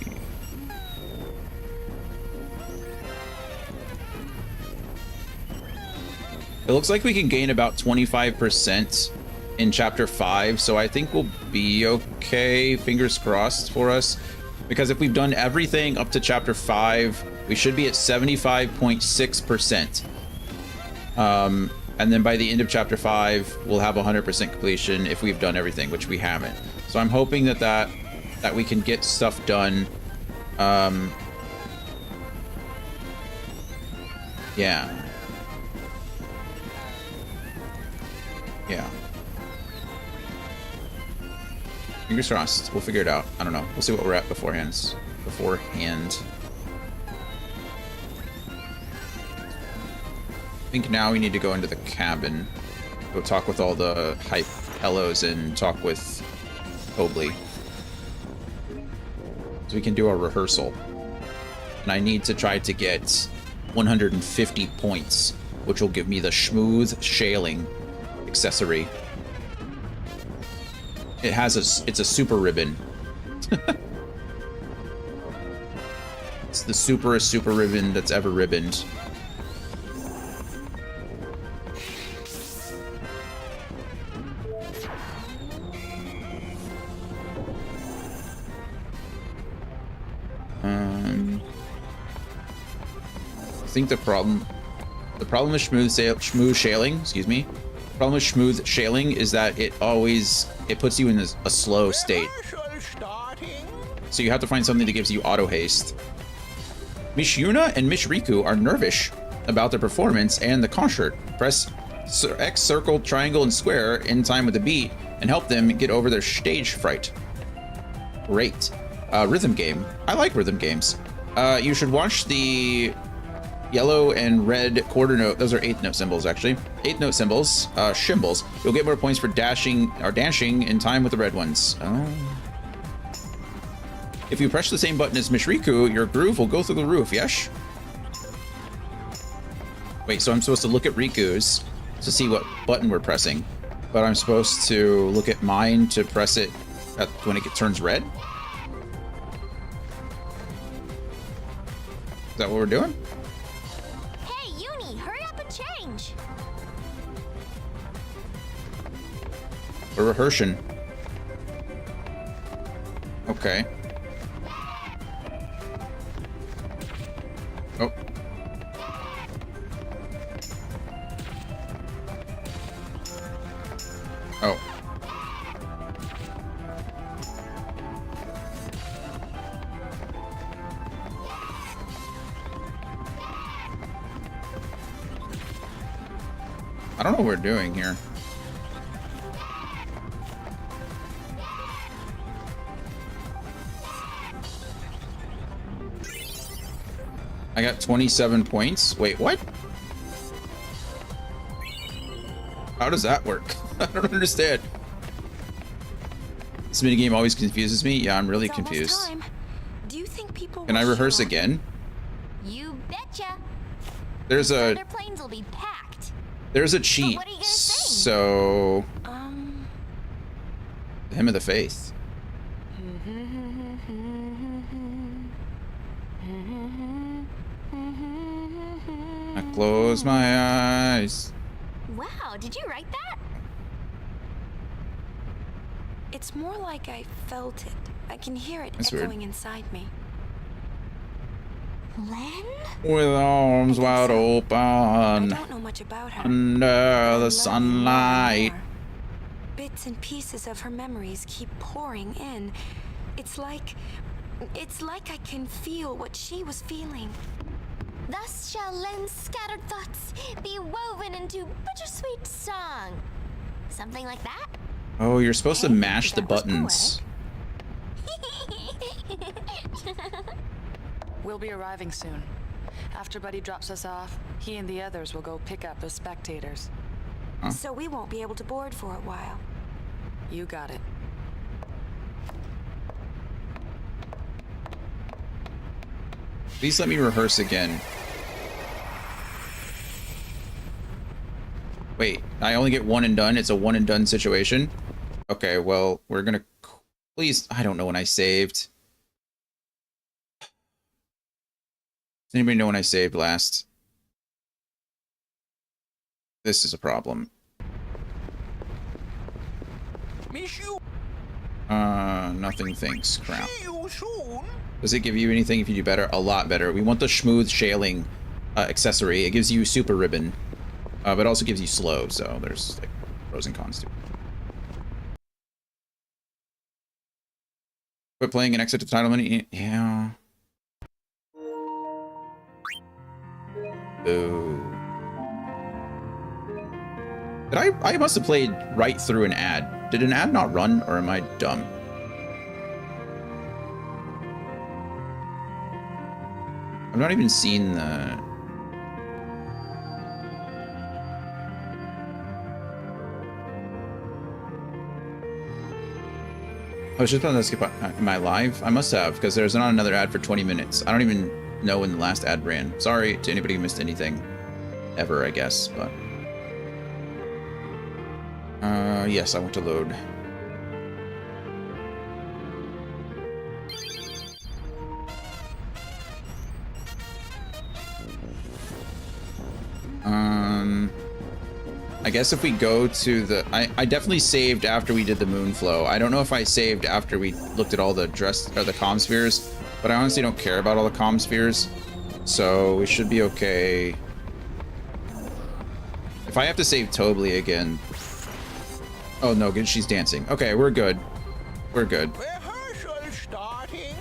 It looks like we can gain about 25% in Chapter 5, so I think we'll be okay. Fingers crossed for us. Because if we've done everything up to Chapter 5, we should be at 75.6%. And then by the end of Chapter 5, we'll have 100% completion if we've done everything, which we haven't. So I'm hoping that we can get stuff done. Yeah. Yeah. Fingers crossed. We'll figure it out. I don't know. We'll see what we're at beforehand. I think now we need to go into the cabin. Go talk with all the hype hellos and talk with Hobley. so we can do our rehearsal. And I need to try to get 150 points, which will give me the smooth shaling accessory. It's a super ribbon. It's the super ribbon that's ever ribboned. I think the problem with smooth shaling, excuse me. The problem with smooth shaling is that it puts you in a slow state. So you have to find something that gives you auto haste. Miss Yuna and Miss Riku are nervous about their performance and the concert. Press X, circle, triangle, and square in time with the beat and help them get over their stage fright. Great. Rhythm game. I like rhythm games. You should watch the yellow and red quarter note. Those are eighth note symbols, actually. Eighth note symbols, shimbles. You'll get more points for dashing in time with the red ones. Oh. If you press the same button as Miss Riku, your groove will go through the roof, yes? Wait, so I'm supposed to look at Riku's to see what button we're pressing, but I'm supposed to look at mine to press it when it turns red? Is that what we're doing? Hey, Uni, hurry up and change. We're rehearsing. Okay. Oh. Oh. I don't know what we're doing here. I got 27 points. Wait, what? How does that work? I don't understand. This minigame always confuses me. Yeah, I'm really confused. Time. Do you think people Can I rehearse again? You betcha. There's a Other planes will be packed. there's a cheat. What are you gonna sing? So the Hymn of the Faith. I close my eyes. Wow, did you write that? It's more like I felt it. I can hear it That's echoing weird. inside me. Len? With arms wide I open don't know much about her. under the sunlight. Bits and pieces of her memories keep pouring in. It's like I can feel what she was feeling. Thus shall Len's scattered thoughts be woven into bittersweet song. Something like that? Oh, you're supposed to mash the buttons. We'll be arriving soon. After Buddy drops us off, he and the others will go pick up the spectators. Huh. So we won't be able to board for a while. You got it. Please let me rehearse again. Wait, I only get one and done? It's a one and done situation? Okay, well, we're gonna... Please, I don't know when I saved. Does anybody know when I saved last? This is a problem. Nothing thinks. Crap. Does it give you anything if you do better? A lot better. We want the smooth shaling accessory. It gives you super ribbon, but also gives you slow, so there's like pros and cons to it. Quit playing and exit the title menu. Yeah. Ooh. Did I must have played right through an ad. Did an ad not run, or am I dumb? I've not even seen the... I was just on to skip. Am I live? I must have, because there's not another ad for 20 minutes. I don't even know when the last ad ran. Sorry to anybody who missed anything. Ever, I guess, but... yes, I want to load. I guess if we go to the... I definitely saved after we did the moon flow. I don't know if I saved after we looked at all the the comm spheres, but I honestly don't care about all the comm spheres, so we should be okay. If I have to save Tobly again... Oh no, good, she's dancing. Okay, we're good. We're good. Rehearsal starting.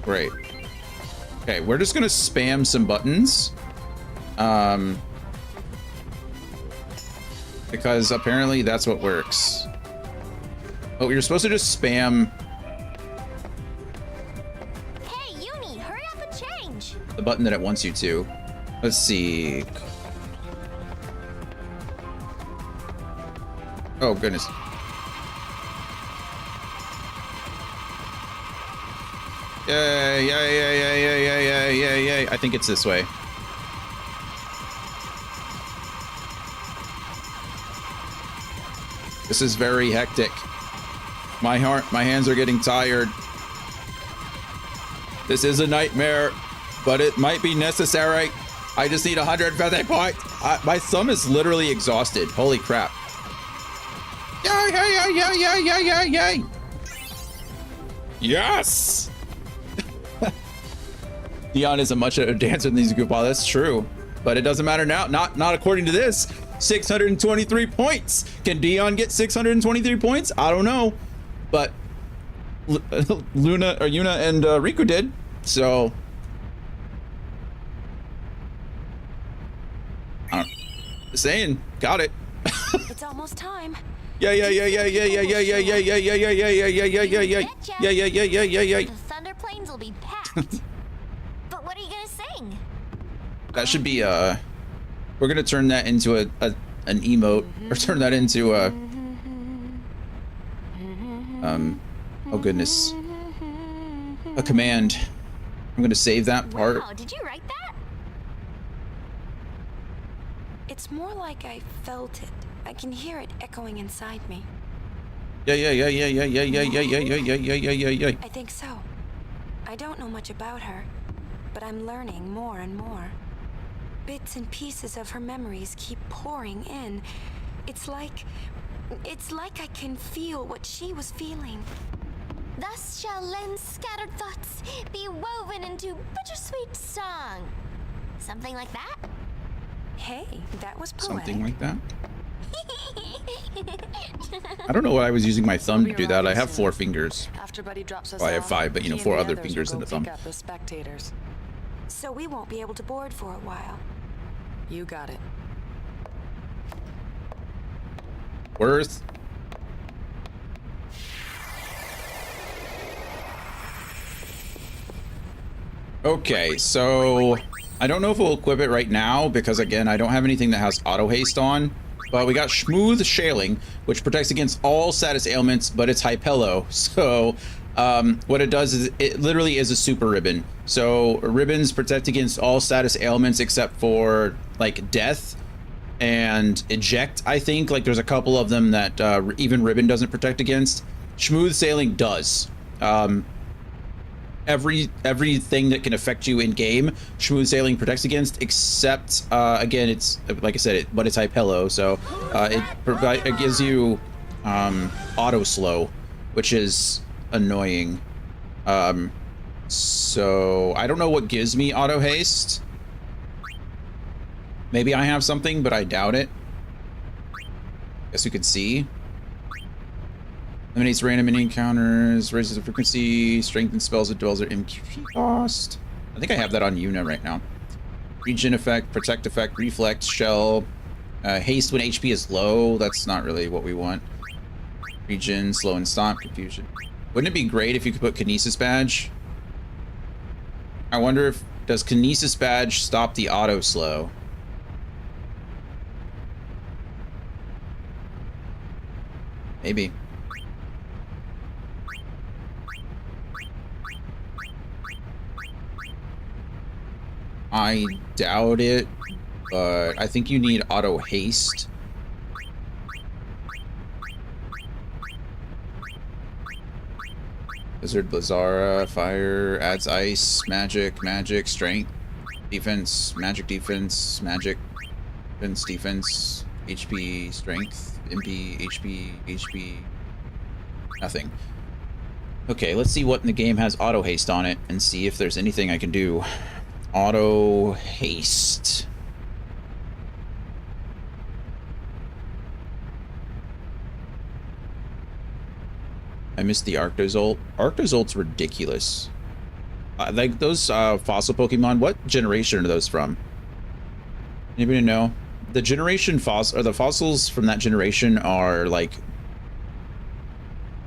Great. Okay, we're just gonna spam some buttons. Because apparently that's what works. Oh, you're supposed to just spam... Hey, Uni, hurry up and change. The button that it wants you to. Let's see. Oh, goodness. Yay, yay, yay, yay, yay, yay, yay, yay, yay. I think it's this way. This is very hectic. My hands are getting tired. This is a nightmare, but it might be necessary. I just need 150 points. My thumb is literally exhausted. Holy crap. Yay, yay, yay, yay, yay, yay, yay, yay. Yes! Dion isn't much of a dancer in these goofballs. That's true, but it doesn't matter now. Not according to this. 623 points. Can Dion get 623 points? I don't know, but Yuna and Riku did. So just saying, got it. It's almost time. Yeah. The Thunder Plains will be packed. But what are you gonna sing? That should be we're gonna turn that into an emote, or turn that into a oh goodness, a command. I'm gonna save that part. Wow, did you write that? It's more like I felt it. I can hear it echoing inside me. Yeah. I think so. I don't know much about her, but I'm learning more and more. Bits and pieces of her memories keep pouring in. It's like I can feel what she was feeling. Thus shall Len's scattered thoughts be woven into bittersweet song. Something like that? Hey, that was poetic. Something like that? I don't know why I was using my thumb to do that. I have 4 fingers. After Buddy drops us Well, I have off, 5, but you know, he and 4 the other others fingers will in the go thumb. pick up the spectators. So we won't be able to board for a while. You got it. Worth. Okay, so I don't know if we'll equip it right now because again, I don't have anything that has auto haste on, but we got smooth shaling, which protects against all status ailments, but it's hypello. So what it does is it literally is a super ribbon. So ribbons protect against all status ailments except for like death and eject. I think like there's a couple of them that even ribbon doesn't protect against. Smooth sailing does. Everything that can affect you in game, smooth sailing protects against, except again, it's like I said, but it's hypello, so it gives you auto slow, which is annoying. So I don't know what gives me auto haste. Maybe I have something, but I doubt it. Guess we could see. Eliminates random enemy encounters, raises the frequency, strengthens spells that dwells at MP cost. I think I have that on Yuna right now. Regen effect, protect effect, reflect, shell, haste when HP is low. That's not really what we want. Regen, slow and stop, confusion. Wouldn't it be great if you could put Kinesis badge? I wonder if, does Kinesis badge stop the auto slow? Maybe. I doubt it, but I think you need auto haste. Blizzard, Blizzara, fire, adds ice, magic, magic, strength, defense, magic, defense, magic, defense, HP, strength, MP, HP, HP, nothing. Okay, let's see what in the game has auto haste on it and see if there's anything I can do. Auto haste. I missed the Arctozolt. Arctozolt's ridiculous. Like those fossil Pokemon, what generation are those from? Anybody know? The generation the fossils from that generation are like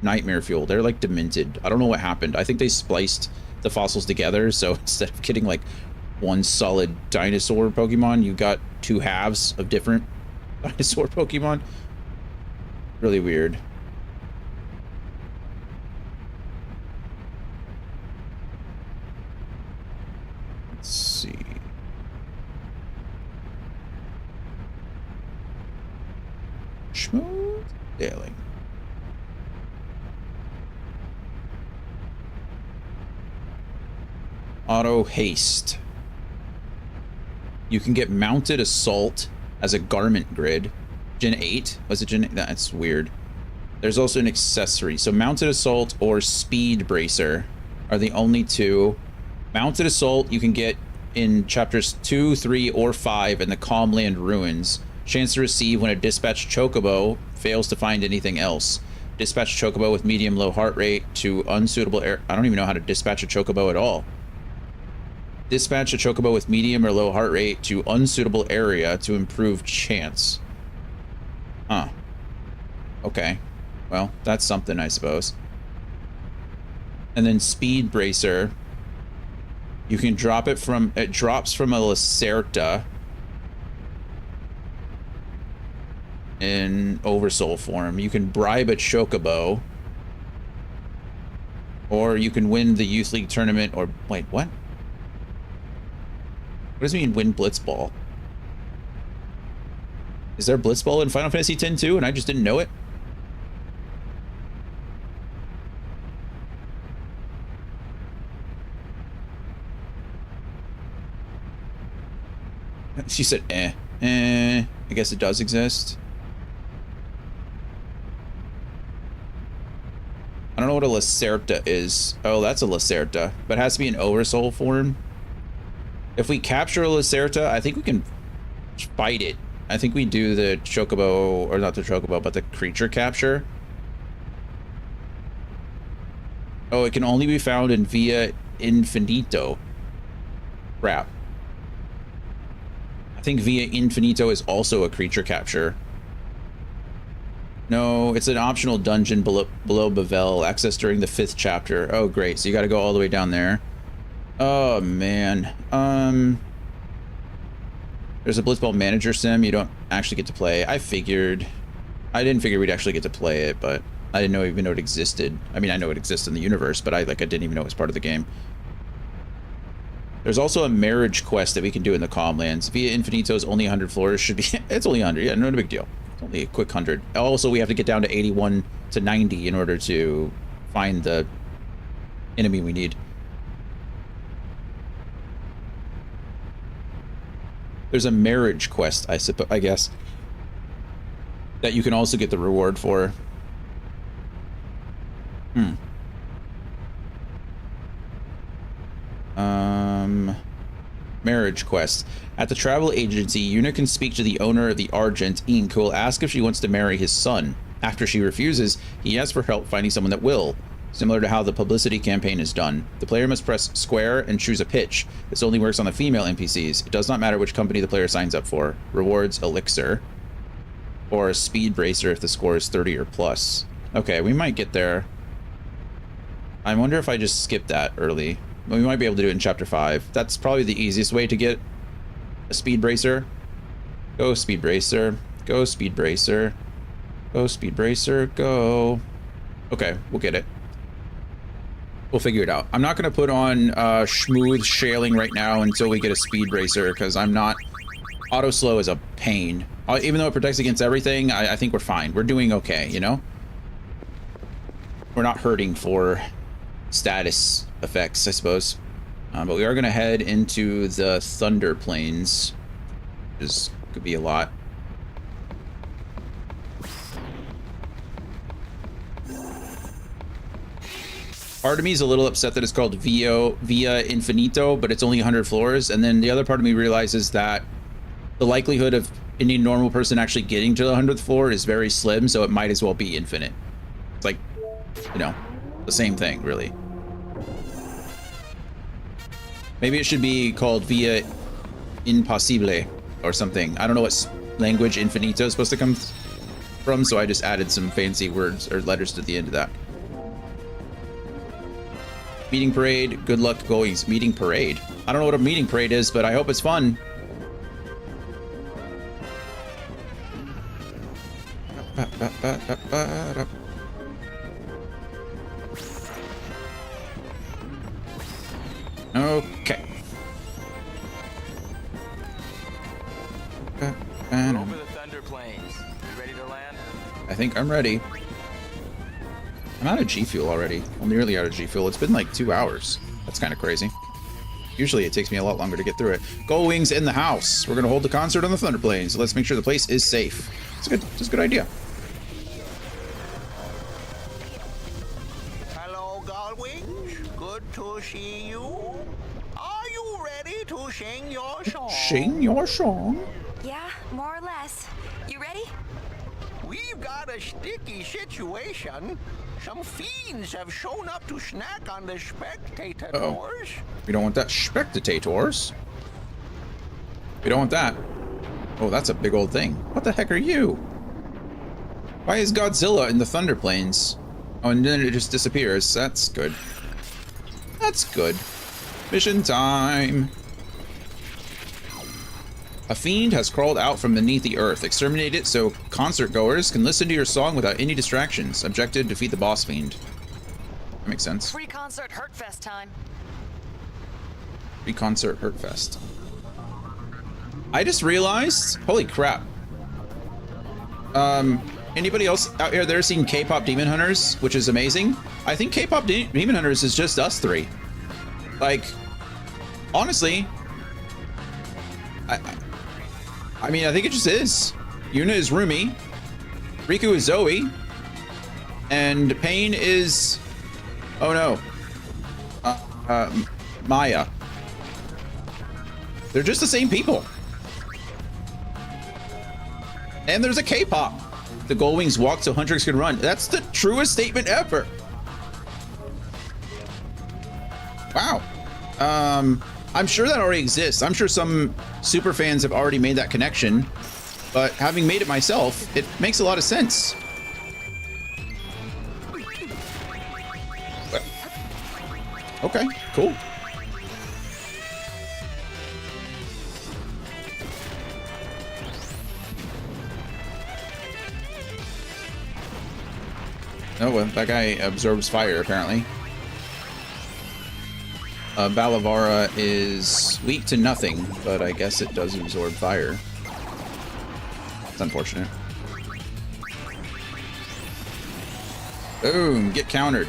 nightmare fuel. They're like demented. I don't know what happened. I think they spliced the fossils together, so instead of getting like one solid dinosaur Pokemon, you got two halves of different dinosaur Pokemon. Really weird. Let's see. Smooth sailing. Auto haste. You can get mounted assault as a garment grid. Gen 8? Was it Gen 8? That's weird. There's also an accessory. So mounted assault or speed bracer are the only two. Mounted assault you can get in chapters 2, 3, or 5 in the Calmland Ruins. Chance to receive when a dispatched chocobo fails to find anything else. Dispatch chocobo with medium-low heart rate to unsuitable air. I don't even know how to dispatch a chocobo at all. Dispatch a chocobo with medium or low heart rate to unsuitable area to improve chance. Huh. Okay. Well, that's something, I suppose. And then speed bracer. You can drop it from... It drops from a Lacerta in Oversoul form. You can bribe a chocobo. Or you can win the Youth League tournament or... Wait, what? What does it mean, win Blitzball? Is there Blitzball in Final Fantasy X too, and I just didn't know it? She said, I guess it does exist. I don't know what a Lacerta is. Oh, that's a Lacerta, but it has to be in Oversoul form. If we capture a Lacerta, I think we can fight it. I think we do the chocobo, or not the chocobo, but the creature capture. Oh, it can only be found in Via Infinito. Crap. I think Via Infinito is also a creature capture. No, it's an optional dungeon below Bavel, access during the 5th chapter. Oh, great. So you got to go all the way down there. Oh, man. There's a Blitzball manager sim you don't actually get to play. I didn't figure we'd actually get to play it, but I didn't even know it existed. I mean, I know it exists in the universe, but I didn't even know it was part of the game. There's also a marriage quest that we can do in the Calmlands. Via Infinito's only 100 floors. Should be... It's only 100. Yeah, no big deal. It's only a quick 100. Also, we have to get down to 81 to 90 in order to find the enemy we need. There's a marriage quest, I guess, that you can also get the reward for. Marriage quest. At the travel agency, Yuna can speak to the owner of the Argent, Ink, who will ask if she wants to marry his son. After she refuses, he asks for help finding someone that will. Similar to how the publicity campaign is done. The player must press square and choose a pitch. This only works on the female NPCs. It does not matter which company the player signs up for. Rewards elixir. Or a speed bracer if the score is 30 or plus. Okay, we might get there. I wonder if I just skip that early. We might be able to do it in chapter 5. That's probably the easiest way to get a speed bracer. Go speed bracer. Go speed bracer. Go speed bracer. Go. Okay, we'll get it. We'll figure it out. I'm not going to put on smooth sailing right now until we get a speed racer, because I'm not... Auto slow is a pain. Even though it protects against everything, I think we're fine. We're doing okay, you know? We're not hurting for status effects, I suppose. But we are going to head into the Thunder Plains. This could be a lot. Part of me is a little upset that it's called Via Infinito, but it's only 100 floors. And then the other part of me realizes that the likelihood of any normal person actually getting to the 100th floor is very slim, so it might as well be infinite. It's like, you know, the same thing, really. Maybe it should be called Via Impossible or something. I don't know what language Infinito is supposed to come from, so I just added some fancy words or letters to the end of that. Meeting parade, good luck going. Meeting parade. I don't know what a meeting parade is, but I hope it's fun. Okay. Over the Thunder Plains. You ready to land? I think I'm ready. I'm out of G Fuel already. I'm nearly out of G Fuel. It's been like 2 hours. That's kind of crazy. Usually it takes me a lot longer to get through it. Go Wings in the house. We're going to hold the concert on the Thunder Plains. So let's make sure the place is safe. It's a good idea. Hello, Gullwings. Good to see you. Are you ready to sing your song? Sing your song? Yeah, more or less. You ready? We've got a sticky situation. Some fiends have shown up to snack on the spectators. We don't want that spectators. We don't want that. Oh, that's a big old thing. What the heck are you? Why is Godzilla in the Thunder Plains? Oh, and then it just disappears. That's good. That's good. Mission time. A fiend has crawled out from beneath the earth. Exterminate it so concert goers can listen to your song without any distractions. Objective, defeat the boss fiend. That makes sense. Free concert Hurtfest time. Free concert Hurtfest. I just realized, holy crap. Anybody else out here seen K-pop Demon Hunters, which is amazing? I think K-pop Demon Hunters is just us three. Like, honestly, I mean, I think it just is. Yuna is Rumi, Riku is Zoe, and Pain is, oh no, Maya. They're just the same people. And there's a K-pop. The Gullwings walk so Huntrix can run. That's the truest statement ever. Wow. I'm sure that already exists. I'm sure some super fans have already made that connection, but having made it myself, it makes a lot of sense. Okay, cool. Oh, well, that guy absorbs fire, apparently. Balavara is weak to nothing, but I guess it does absorb fire. It's unfortunate. Boom, get countered.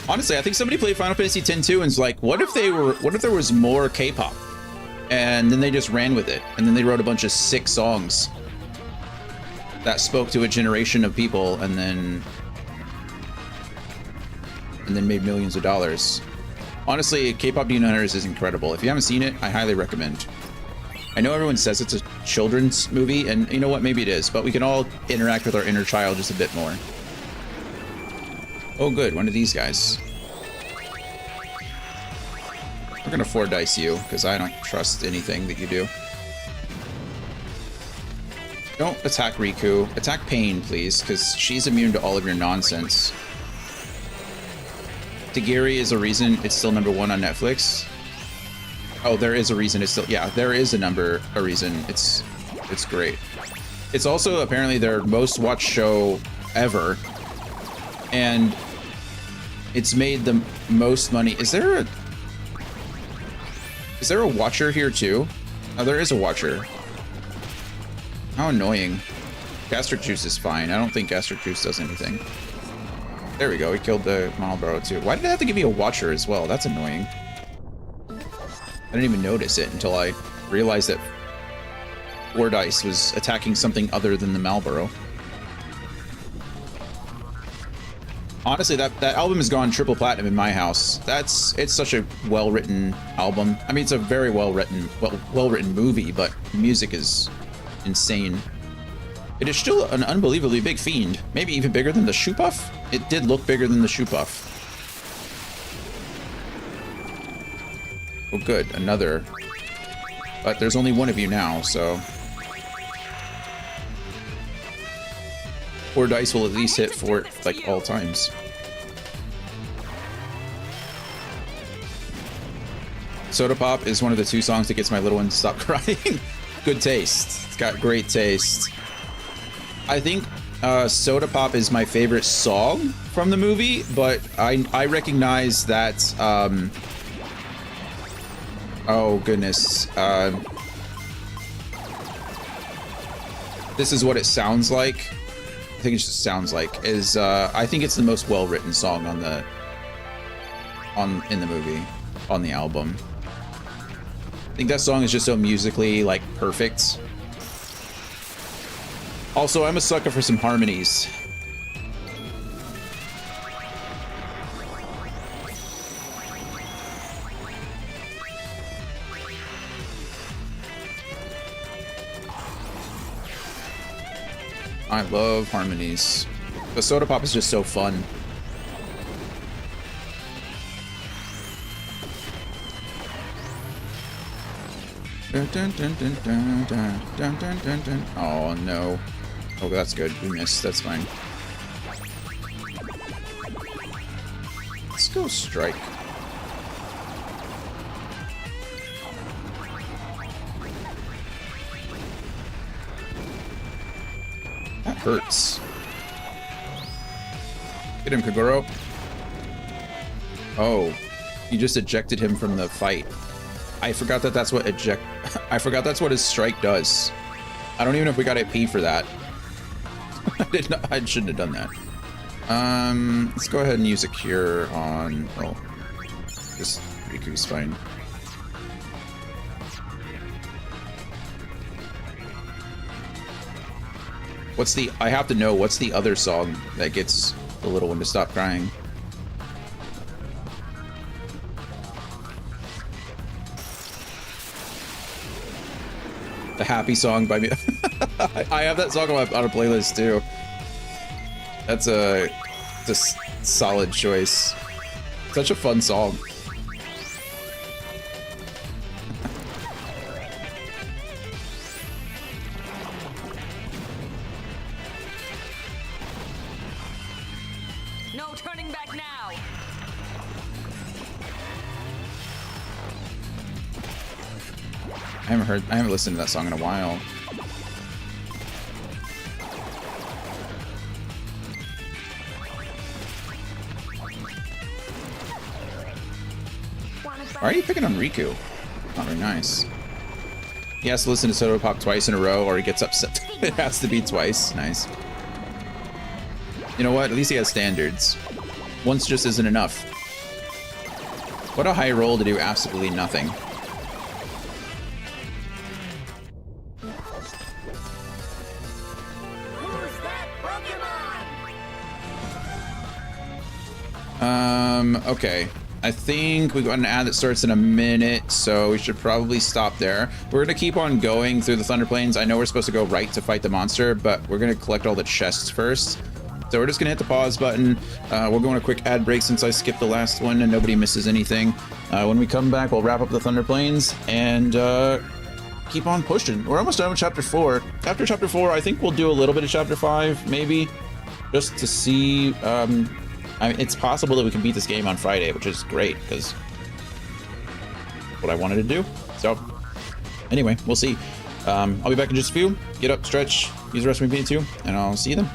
Honestly, I think somebody played Final Fantasy X too and was like, what if there was more K-pop? And then they just ran with it. And then they wrote a bunch of sick songs that spoke to a generation of people and then made millions of dollars. Honestly, K-pop Demon Hunters is incredible. If you haven't seen it, I highly recommend. I know everyone says it's a children's movie, and you know what? Maybe it is, but we can all interact with our inner child just a bit more. Oh, good. One of these guys. We're gonna 4-dice you, because I don't trust anything that you do. Don't attack Riku. Attack Pain, please, because she's immune to all of your nonsense. Tagiri is a reason it's still #1 on Netflix. Oh, there is a reason it's still... Yeah, there is a reason it's great. It's also apparently their most watched show ever. And It's made the most money. Is there a watcher here too? Oh, there is a watcher. How annoying. Gastric juice is fine. I don't think gastric juice does anything. There we go. We killed the Marlboro too. Why did I have to give me a watcher as well? That's annoying. I didn't even notice it until I realized that Fordyce was attacking something other than the Marlboro. Honestly, that album has gone triple platinum in my house. It's such a well-written album. I mean, it's a very well-written movie, but the music is insane. It is still an unbelievably big fiend. Maybe even bigger than the Shoe Puff? It did look bigger than the Shoe Puff. Oh, good. Another. But there's only one of you now, so... Fordyce will at least hit for it, like, all times. Soda Pop is one of the 2 songs that gets my little one to stop crying. Good taste. It's got great taste. I think Soda Pop is my favorite song from the movie, but I recognize that... oh, goodness. This Is What It Sounds Like. I think it just sounds like I think it's the most well-written song in the movie, on the album. I think that song is just so musically like perfect. Also, I'm a sucker for some harmonies. I love harmonies. The Soda Pop is just so fun. Oh no. Oh, that's good. We missed. That's fine. Let's go strike. That hurts. Get him, Kaguro. Oh, you just ejected him from the fight. I forgot that that's what I forgot that's what his strike does. I don't even know if we got AP for that. I shouldn't have done that. Let's go ahead and use a cure on. Well, just Riku's fine. What's the? I have to know what's the other song that gets the little one to stop crying. The Happy Song by me. I have that song on a playlist too. That's a solid choice. Such a fun song. No turning back now. I haven't listened to that song in a while. Why are you picking on Riku? Not very nice. He has to listen to Soda Pop twice in a row or he gets upset. It has to be twice. Nice. You know what? At least he has standards. Once just isn't enough. What a high roll to do absolutely nothing. Okay. I think we got an ad that starts in a minute, so we should probably stop there. We're going to keep on going through the Thunder Plains. I know we're supposed to go right to fight the monster, but we're going to collect all the chests first. So we're just going to hit the pause button. We'll go on a quick ad break since I skipped the last one and nobody misses anything. When we come back, we'll wrap up the Thunder Plains and keep on pushing. We're almost done with Chapter 4. After Chapter 4, I think we'll do a little bit of Chapter 5, maybe, just to see... I mean, it's possible that we can beat this game on Friday, which is great, because what I wanted to do. So, anyway, we'll see. I'll be back in just a few. Get up, stretch, use the restroom if you need to, and I'll see you then.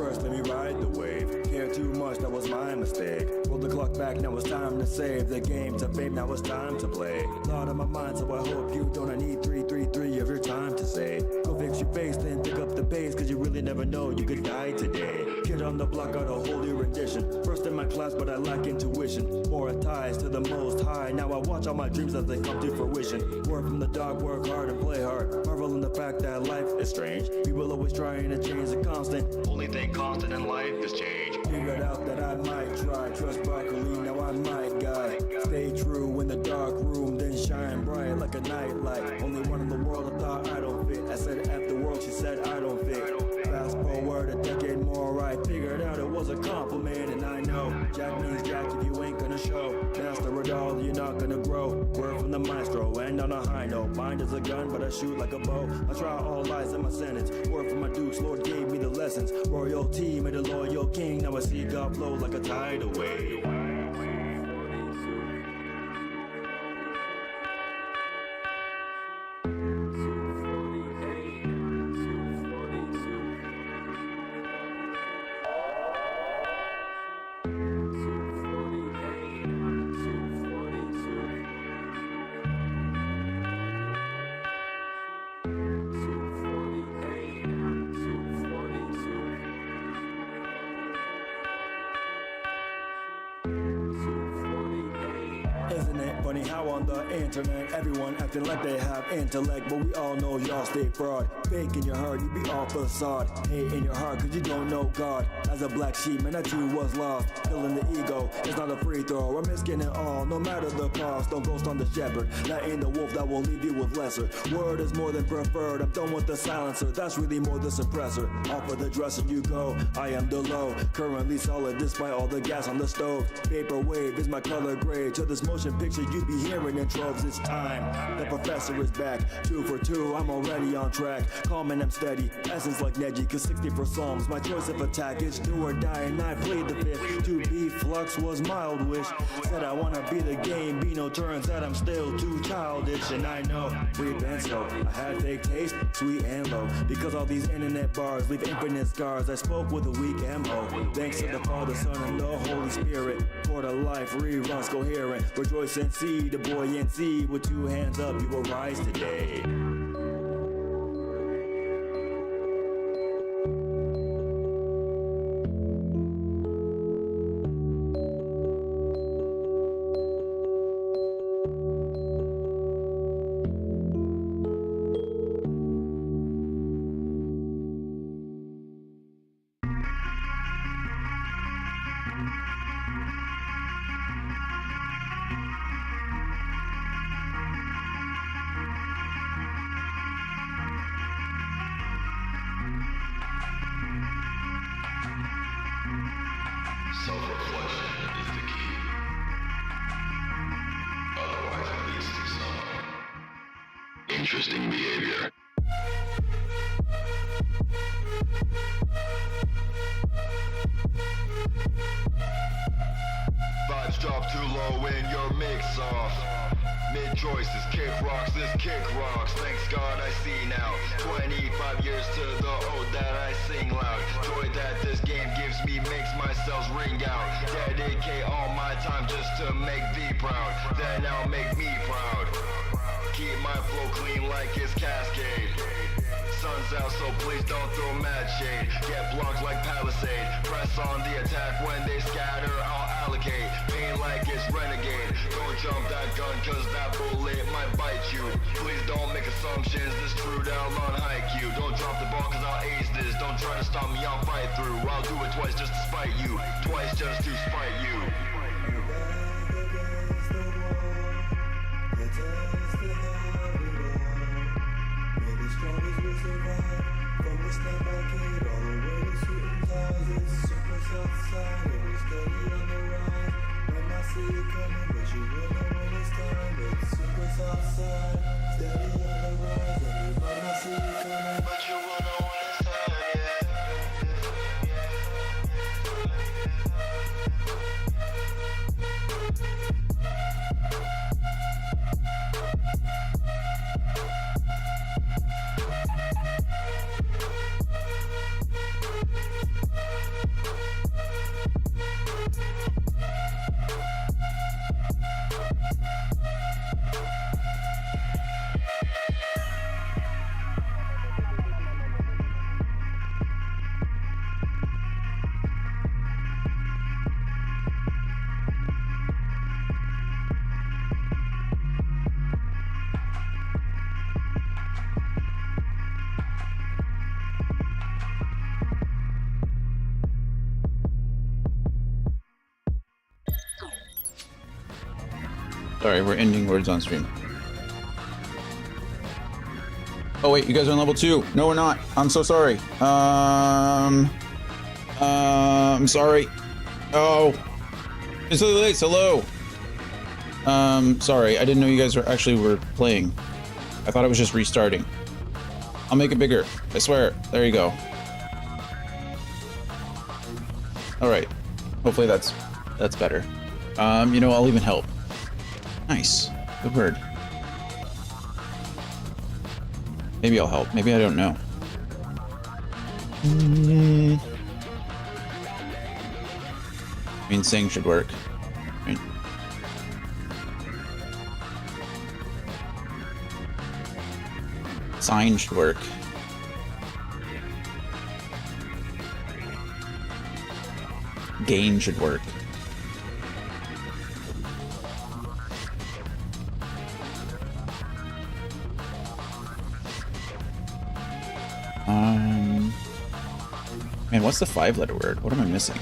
first, let me ride the wave. Care too much, that was my mistake. Roll the clock back, now it's time to save the game to fame, now it's time to play. Thought on my mind, so I hope you don't. I need 333 of your time to say. Go fix your face, then pick up the bass, cause you really never know, you could die today. Kid on the block, got a whole new rendition. First in my class, but I lack intuition. More ties to the most high. Now I watch all my dreams as they come to fruition. Work from the dog, work hard and play hard. Marvel in the fact that life is strange. People always trying to change the constant. Only thing constant in life is change. Figured out that I might try. Trust broccoli, now I might guide. Stay true in the dark room, then shine bright like a nightlight. Only one in the world I thought I don't fit. I said F the world, she said I don't fit. Fast forward a decade more, I figured out it was a compliment. And I know Jack means Jack if you ain't gonna show. Master it all, you're not gonna grow. Word from the maestro, and on a high note. Mind is a gun, but I shoot like a bow. I try all lies in my sentence. Word from my dukes, Lord gave me the lessons. Royalty made a loyal king. Now I see God flow like a tidal wave. Isn't it funny how on the internet everyone acting like they have intellect, but we all know y'all stay fraud. Fake in your heart, you be all facade. Hate in your heart cause you don't know God. As a black sheep, man, that too was lost. Killing the ego, it's not a free throw. I'm risking it all, no matter the cost. Don't ghost on the shepherd, that ain't the wolf that will leave you with lesser. Word is more than preferred, I'm done with the silencer. That's really more the suppressor. Off of the dresser you go, I am the low. Currently solid despite all the gas on the stove. Vapor wave is my color grade. To this motion picture you be hearing in troves. It's time, the professor is back. 2 for 2, I'm already on track. Calm and I'm steady, essence like Neji. Cause 64 psalms, my choice of attack is do or die. And I played the fifth. To be flux was mild wish. Said I wanna be the game, be no turns that I'm still too childish. And I know, we've been slow. I had fake taste, sweet and low. Because all these internet bars leave infinite scars. I spoke with a weak MO. Thanks to the Father, Son, and the Holy Spirit. For the life reruns coherent. Rejoice and see the buoyancy. With 2 hands up, you will rise today. Self-reflection is the key. Otherwise it leads to some interesting behavior. Vibes drop too low in your mix-off. Mid-choices, kick rocks, this kick rocks. Thanks God I see now. 25 years to the ode that I sing loud. Joy that this game gives me makes my cells ring out. Dedicate all my time just to make thee proud. Then I'll make me proud. Keep my flow clean like it's Cascade. Sun's out, so please don't throw mad shade. Get blocked like Palisade. Press on the attack when they scatter, I'll allocate. Pain like it's Renegade. Don't jump that gun, cause that bullet might bite you. Please don't make assumptions, this true down on IQ. Don't drop the ball, cause I'll ace this. Don't try to stop me, I'll fight through. I'll do it twice just to spite you. Twice just to spite you. Sorry, we're ending words on stream. Oh wait, you guys are on level 2. No, we're not. I'm so sorry. I'm sorry. Oh, it's so late. Hello. Sorry, I didn't know you guys were playing. I thought it was just restarting. I'll make it bigger. I swear. There you go. All right. Hopefully that's better. You know, I'll even help. Nice. Good word. Maybe I'll help. Maybe I don't know. I mean, sing should work. Right? Sign should work. Gain should work. Man, what's the 5-letter word? What am I missing?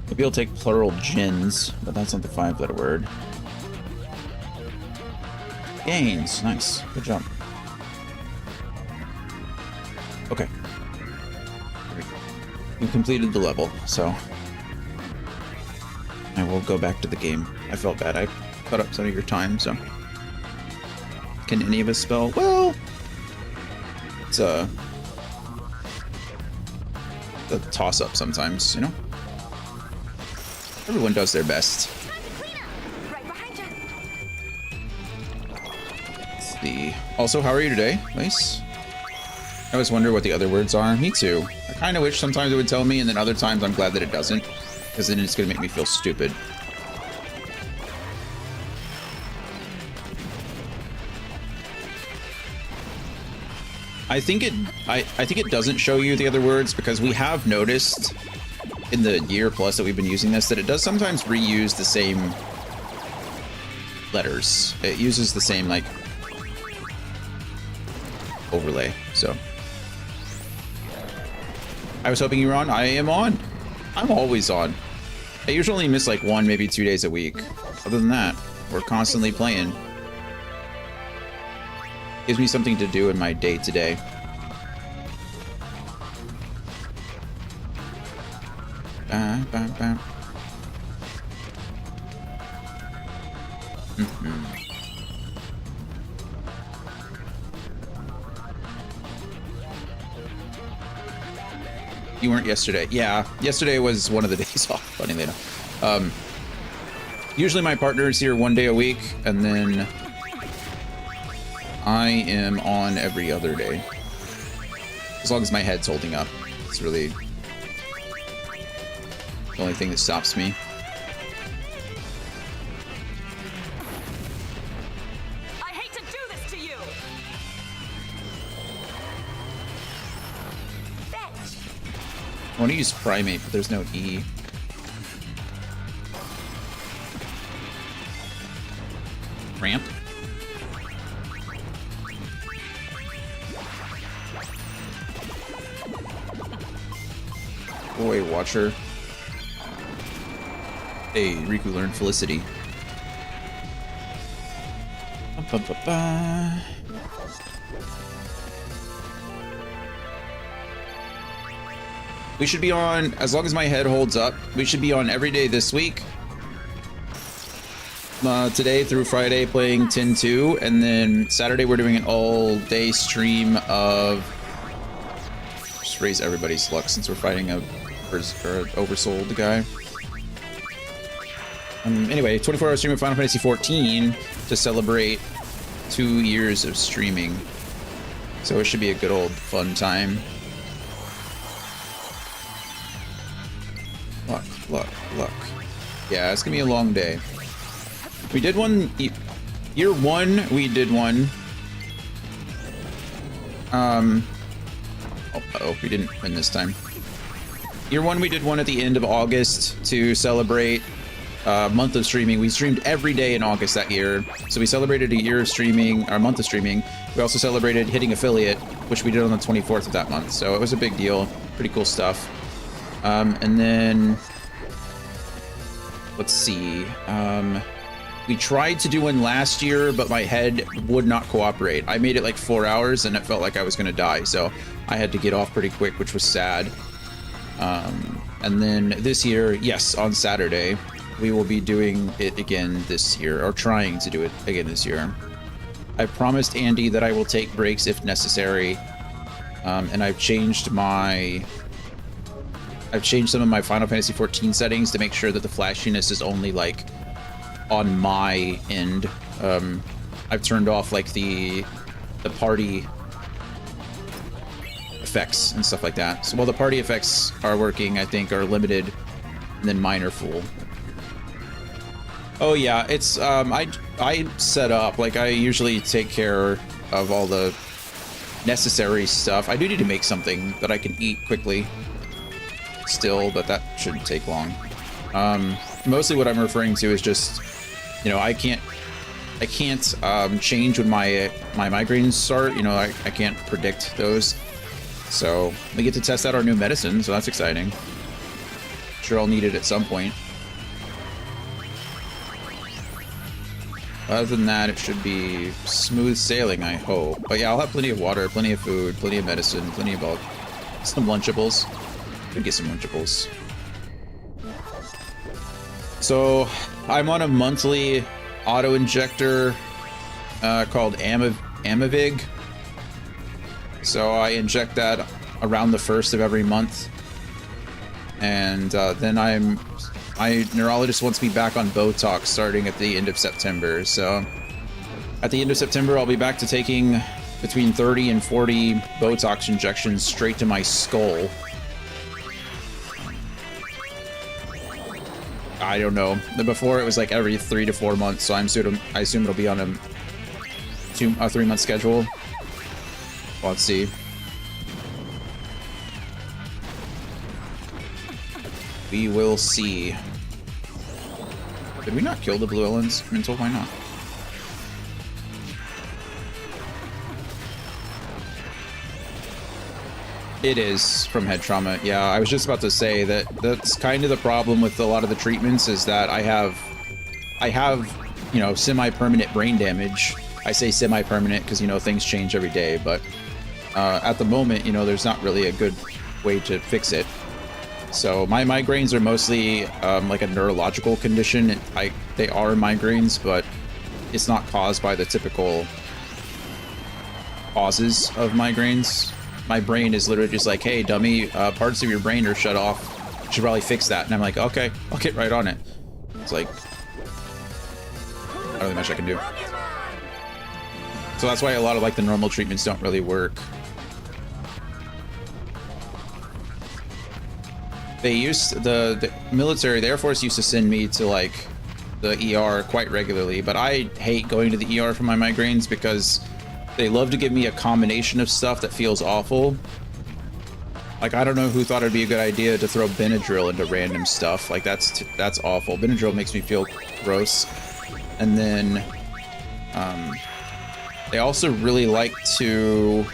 Maybe I'll take plural gins, but that's not the 5-letter word. Gains. Nice. Good job. Okay. You completed the level, so I will go back to the game. I felt bad. I cut up some of your time, so. Can any of us spell? Well, it's a toss-up sometimes, you know? Everyone does their best. Let's see. Also, how are you today? Nice. I always wonder what the other words are. Me too. I kind of wish sometimes it would tell me, and then other times I'm glad that it doesn't, because then it's going to make me feel stupid. I think it doesn't show you the other words because we have noticed in the year plus that we've been using this that it does sometimes reuse the same letters. It uses the same like overlay. So I was hoping you were on. I am on. I'm always on. I usually miss like 1, maybe 2 days a week. Other than that, we're constantly playing. Gives me something to do in my day-to-day. You weren't yesterday. Yeah, yesterday was one of the days off, funnily enough. Usually my partner is here 1 day a week, and then I am on every other day. As long as my head's holding up. It's really the only thing that stops me. I hate to do this to you. I want to use primate, but there's no E. Ramp. Boy, Watcher. Hey, Riku learned Felicity. We should be on, as long as my head holds up, we should be on every day this week. Today through Friday playing 10-2, and then Saturday we're doing an all-day stream of... Just raise everybody's luck since we're fighting a oversold guy. Anyway, 24-hour stream of Final Fantasy XIV to celebrate 2 years of streaming. So it should be a good old fun time. Luck. Yeah, it's gonna be a long day. We did one... Year 1, we did one. Uh-oh, we didn't win this time. Year 1, we did one at the end of August to celebrate a month of streaming. We streamed every day in August that year. So we celebrated a year of streaming, or a month of streaming. We also celebrated hitting affiliate, which we did on the 24th of that month. So it was a big deal. Pretty cool stuff. And then let's see. We tried to do one last year, but my head would not cooperate. I made it like 4 hours and it felt like I was gonna die, so I had to get off pretty quick, which was sad. And then this year, yes, on Saturday, we will be doing it again this year, or trying to do it again this year. I promised Andy that I will take breaks if necessary, and I've changed some of my Final Fantasy XIV settings to make sure that the flashiness is only like on my end. I've turned off like the party effects and stuff like that. So while the party effects are working, I think are limited, and then mine are full. Oh yeah, it's I set up, like I usually take care of all the necessary stuff. I do need to make something that I can eat quickly still, but that shouldn't take long. Mostly what I'm referring to is just, you know, I can't change when my migraines start. You know, I can't predict those. So we get to test out our new medicine, so that's exciting. Sure, I'll need it at some point. Other than that, it should be smooth sailing, I hope. But yeah, I'll have plenty of water, plenty of food, plenty of medicine, plenty of bulk. Some Lunchables. Could get some Lunchables. So I'm on a monthly auto-injector called Amivig. So I inject that around the 1st of every month. And then my neurologist wants me back on Botox starting at the end of September. So at the end of September, I'll be back to taking between 30 and 40 Botox injections straight to my skull. I don't know. Before it was like every 3 to 4 months, so I assume it'll be on a 3-month schedule. Well, let's see. We will see. Did we not kill the blue elemental? Why not? It is from head trauma. Yeah, I was just about to say that that's kind of the problem with a lot of the treatments, is that I have, you know, semi-permanent brain damage. I say semi-permanent because, you know, things change every day, but at the moment, you know, there's not really a good way to fix it. So my migraines are mostly like a neurological condition. They are migraines, but it's not caused by the typical causes of migraines. My brain is literally just like, hey, dummy, parts of your brain are shut off. You should probably fix that. And I'm like, okay, I'll get right on it. It's like, not really much I can do. So that's why a lot of like the normal treatments don't really work. They used, the military, the Air Force used to send me to like the ER quite regularly, but I hate going to the ER for my migraines because they love to give me a combination of stuff that feels awful. Like, I don't know who thought it'd be a good idea to throw Benadryl into random stuff. Like, that's awful. Benadryl makes me feel gross. And then, they also really like to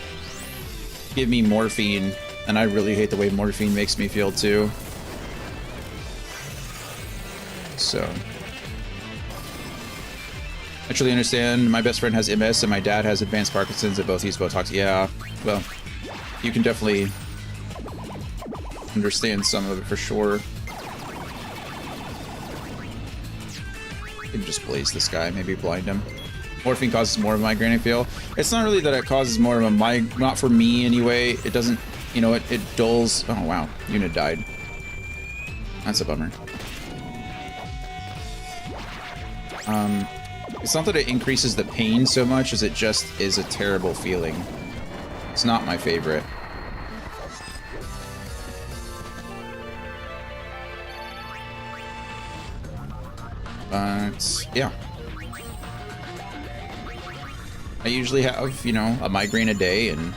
give me morphine, and I really hate the way morphine makes me feel too. So I truly understand. My best friend has MS and my dad has advanced Parkinson's, and both use Botox. Yeah, well, you can definitely understand some of it for sure. I can just blaze this guy, maybe blind him. Morphine causes more of a migraine, I feel. It's not really that it causes more of a migraine, not for me anyway. It doesn't, you know, it dulls. Oh wow, unit died. That's a bummer. It's not that it increases the pain so much as it just is a terrible feeling. It's not my favorite. But yeah. I usually have, you know, a migraine a day, and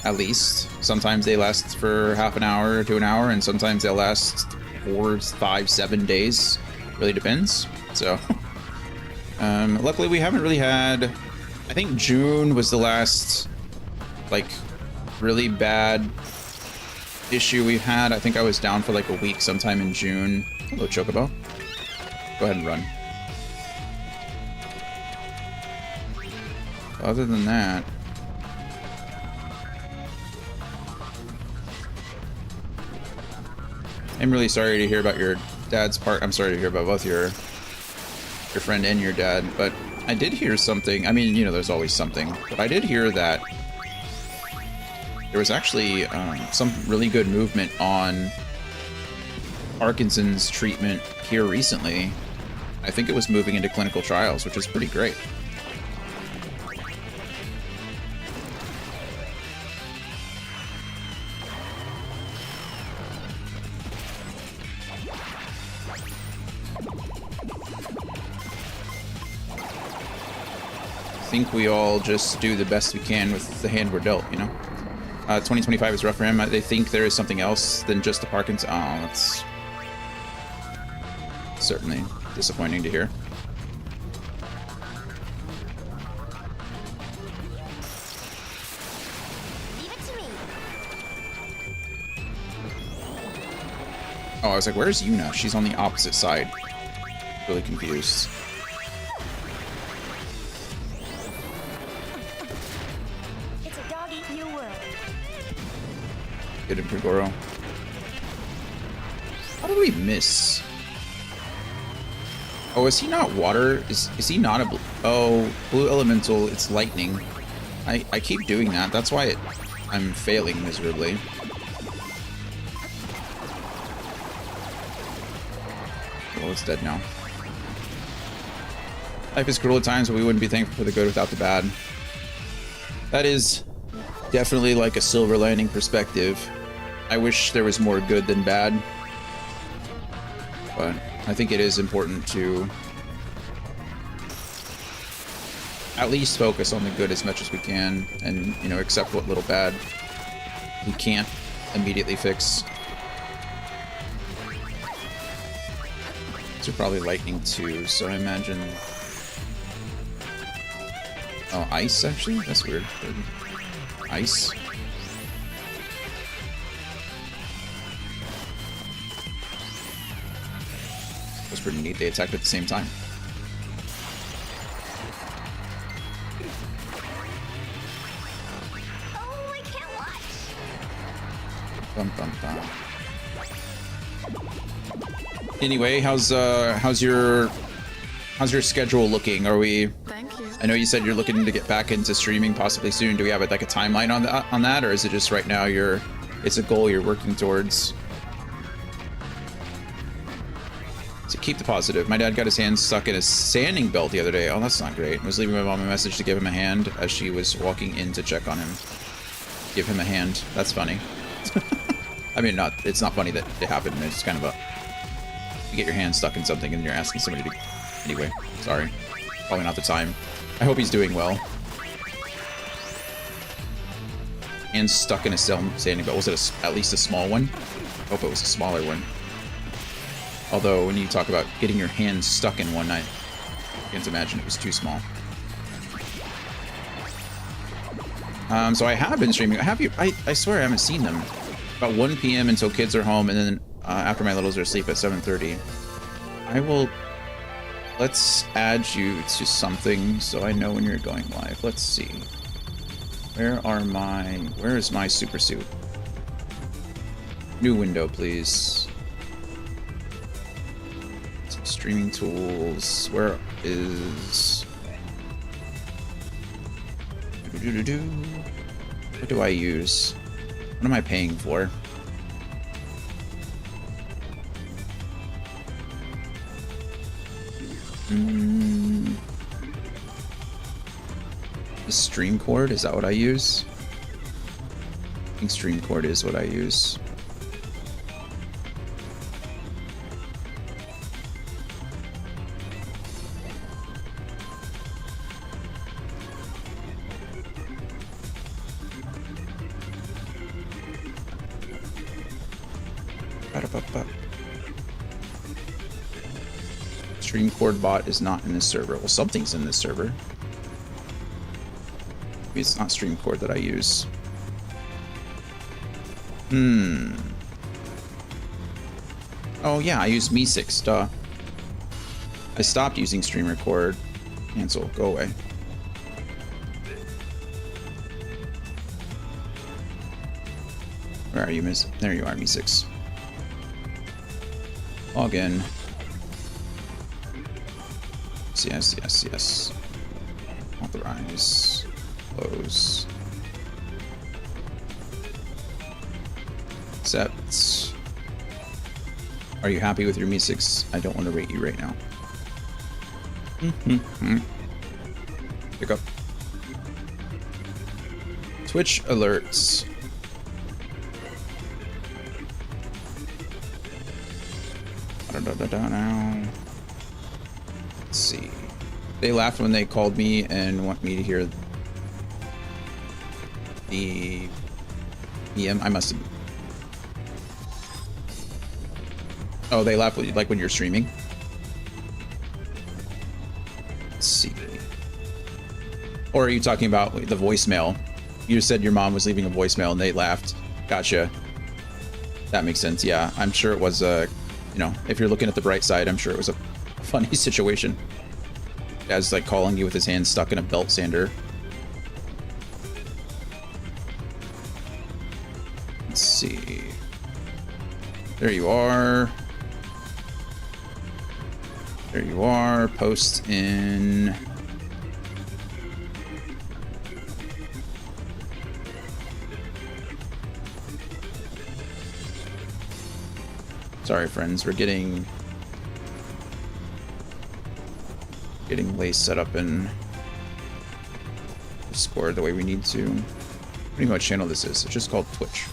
at least sometimes they last for half an hour to an hour, and sometimes they'll last 4, 5, 7 days. Really depends. So luckily we haven't really had, I think June was the last like really bad issue we had. I think I was down for like a week sometime in June. Hello, Chocobo. Go ahead and run. Other than that... I'm really sorry to hear about your dad's part. I'm sorry to hear about both your friend and your dad, but I did hear something. I mean, you know, there's always something, but I did hear that there was actually some really good movement on Parkinson's treatment here recently. I think it was moving into clinical trials, which is pretty great. I think we all just do the best we can with the hand we're dealt, you know? 2025 is rough for him. They think there is something else than just the Parkinson. Oh, that's certainly disappointing to hear. Leave it to me. Oh, I was like, where's Yuna? She's on the opposite side. Really confused. It's a dog-eat-you world. Good in Pregoro. How did we miss? Oh, is he not water? Is he not a blue? Oh, blue elemental, it's lightning. I keep doing that. That's why I'm failing miserably. Well, it's dead now. Life is cruel at times, but we wouldn't be thankful for the good without the bad. That is definitely like a silver lining perspective. I wish there was more good than bad. But I think it is important to at least focus on the good as much as we can and, you know, accept what little bad we can't immediately fix. These are probably lightning too, so I imagine... Oh, ice actually? That's weird. Ice? That's pretty neat. They attacked at the same time. Oh, I can't watch. Bum, bum, bum. Anyway, how's your schedule looking? Are we? Thank you. I know you said you're looking to get back into streaming possibly soon. Do we have like a timeline on that, or is it just right now it's a goal you're working towards? So keep the positive. My dad got his hand stuck in a sanding belt the other day. Oh, that's not great. I was leaving my mom a message to give him a hand as she was walking in to check on him. Give him a hand. That's funny. I mean, it's not funny that it happened. It's kind of a... You get your hand stuck in something and you're asking somebody to... Anyway, sorry. Probably not the time. I hope he's doing well. Hand stuck in a sanding belt. Was it at least a small one? I hope it was a smaller one. Although, when you talk about getting your hand stuck in one, I can't imagine it was too small. So I have been streaming. I swear I haven't seen them. About 1 p.m. until kids are home, and then after my littles are asleep at 7:30. Let's add you to something so I know when you're going live. Let's see. Where is my super suit? New window, please. Some streaming tools. Where is... What do I use? What am I paying for? The stream cord, is that what I use? I think stream cord is what I use. Stream cord bot is not in this server. Well, something's in this server. Maybe it's not stream cord that I use. Oh yeah, I use Me6, duh. I stopped using stream record. Cancel, go away. Where are you, Miss? There you are, Me6. Log in. Yes, yes, yes. Authorize. Close. Accept. Are you happy with your Me6? I don't want to rate you right now. Pick up. Twitch alerts. Now. Let's see. They laughed when they called me and want me to hear the PM. I must have. Oh, they laugh like when you're streaming. Let's see. Or are you talking about the voicemail? You said your mom was leaving a voicemail and they laughed. Gotcha. That makes sense. Yeah, I'm sure it was a, you know, if you're looking at the bright side, I'm sure it was a funny situation. Dad's like calling you with his hand stuck in a belt sander. Let's see. There you are. There you are. Post in. Sorry, friends. We're getting Lace set up in Discord the way we need to. What do you know what channel this is? It's just called Twitch.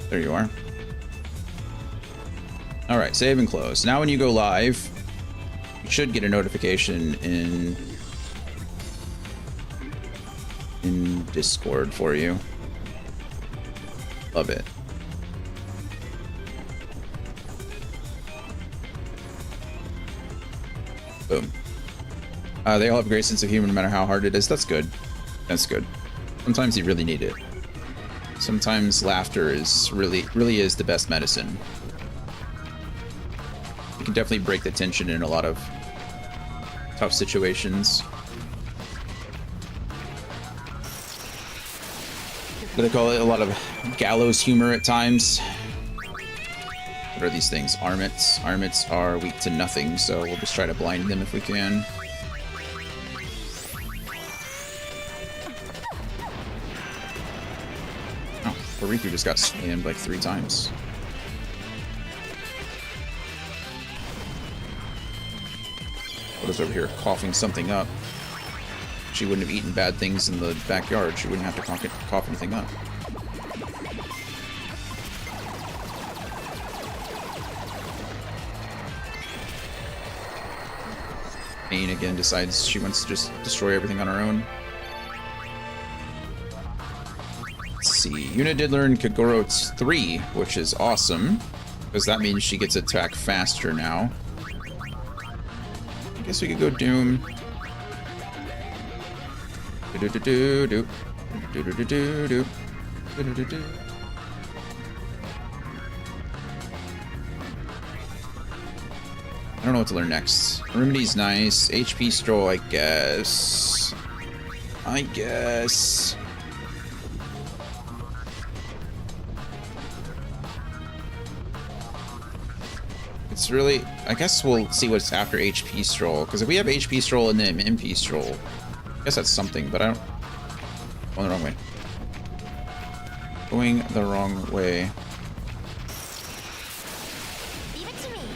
There you are. All right, save and close. Now when you go live, you should get a notification in Discord for you. Love it. Boom. They all have a great sense of humor no matter how hard it is. That's good. That's good. Sometimes you really need it. Sometimes laughter is really is the best medicine. You can definitely break the tension in a lot of tough situations. What do they call it? A lot of gallows humor at times. What are these things? Armits. Armits are weak to nothing, so we'll just try to blind them if we can. Oh, Riku just got slammed like 3 times. What is over here? Coughing something up. She wouldn't have eaten bad things in the backyard. She wouldn't have to cough anything up. Pain again decides she wants to just destroy everything on her own. Let's see. Yuna did learn Kagoro 3, which is awesome, because that means she gets attacked faster now. I guess we could go Doom. I don't know what to learn next. Remedy's nice. HP Stroll, I guess. It's really... I guess we'll see what's after HP Stroll. Because if we have HP Stroll and then MP Stroll, I guess that's something, but I don't... Going the wrong way. Going the wrong way.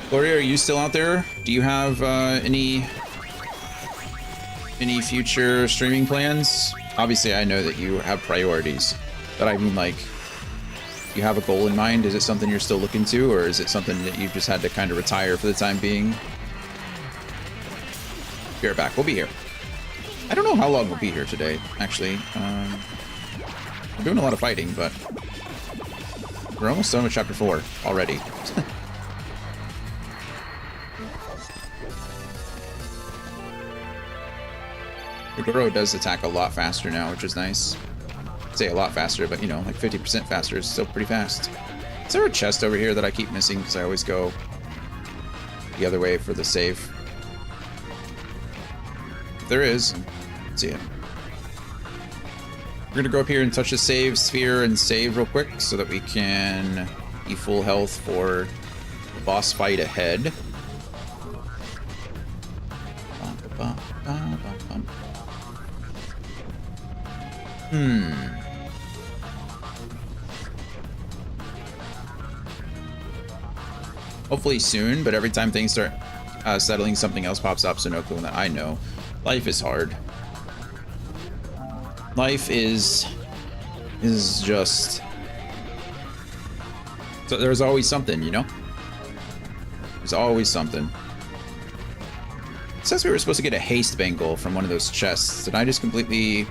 Gloria, are you still out there? Do you have any future streaming plans? Obviously, I know that you have priorities, but I mean, like, you have a goal in mind? Is it something you're still looking to, or is it something that you've just had to kind of retire for the time being? Be right back. We'll be here. I don't know how long we'll be here today, actually. We're doing a lot of fighting, but we're almost done with Chapter 4 already. Goro does attack a lot faster now, which is nice. I'd say a lot faster, but you know, like 50% faster is still pretty fast. Is there a chest over here that I keep missing because I always go the other way for the save? If there is, let's see it. We're gonna go up here and touch the save sphere and save real quick so that we can be full health for the boss fight ahead. Hopefully soon, but every time things start settling, something else pops up, so no clue on that. I know. Life is hard. Life is just... So there's always something, you know? There's always something. It says we were supposed to get a haste bangle from one of those chests. Did I just completely...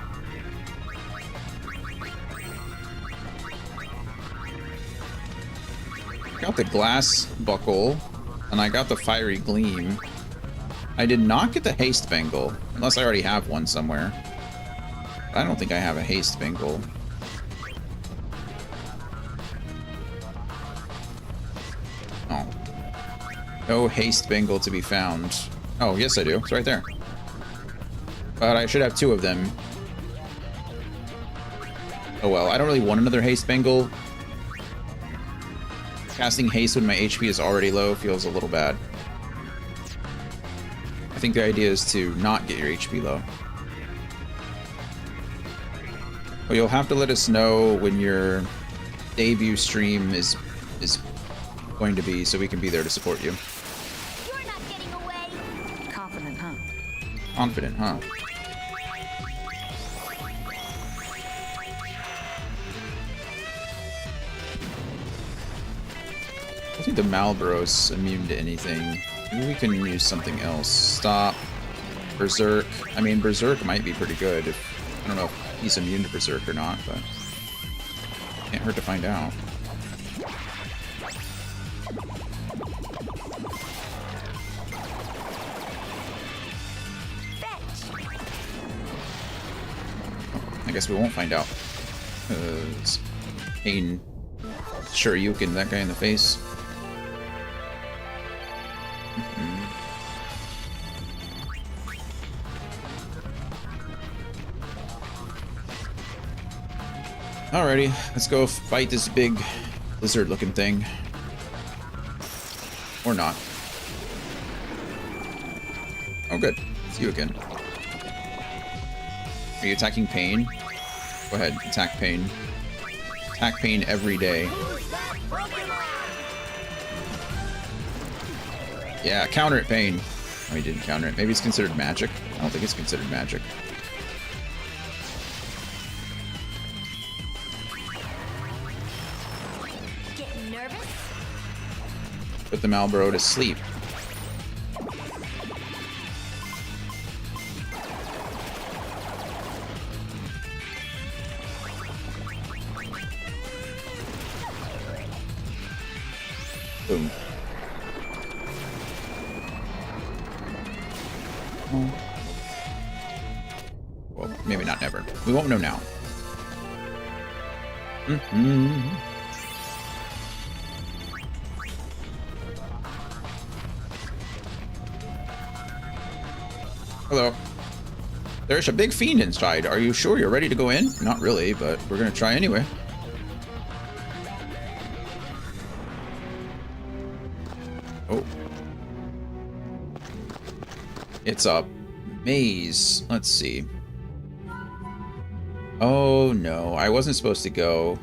I got the glass buckle, and I got the fiery gleam. I did not get the haste bangle, unless I already have one somewhere. I don't think I have a haste bangle. Oh. No haste bangle to be found. Oh, yes I do. It's right there. But I should have 2 of them. Oh well, I don't really want another haste bangle. Casting haste when my HP is already low feels a little bad. I think the idea is to not get your HP low. Well, you'll have to let us know when your debut stream is going to be so we can be there to support you. You're not getting away. Confident, huh? Confident, huh? I think the Malboro's immune to anything. Maybe we can use something else. Stop. Berserk. I mean, Berserk might be pretty good. I don't know if he's immune to Berserk or not, but can't hurt to find out. I guess we won't find out. Pain. Sure, you can that guy in the face. Alrighty, let's go fight this big lizard-looking thing. Or not. Oh, good. It's you again. Are you attacking Pain? Go ahead, attack Pain. Attack Pain every day. Yeah, counter it, Pain. Oh, he didn't counter it. Maybe it's considered magic. I don't think it's considered magic. Getting nervous? Put the Malboro to sleep. Boom. Well, maybe not never. We won't know now. Hello. There's a big fiend inside. Are you sure you're ready to go in? Not really, but we're gonna try anyway. Oh. It's a maze. Let's see. Oh no, I wasn't supposed to go.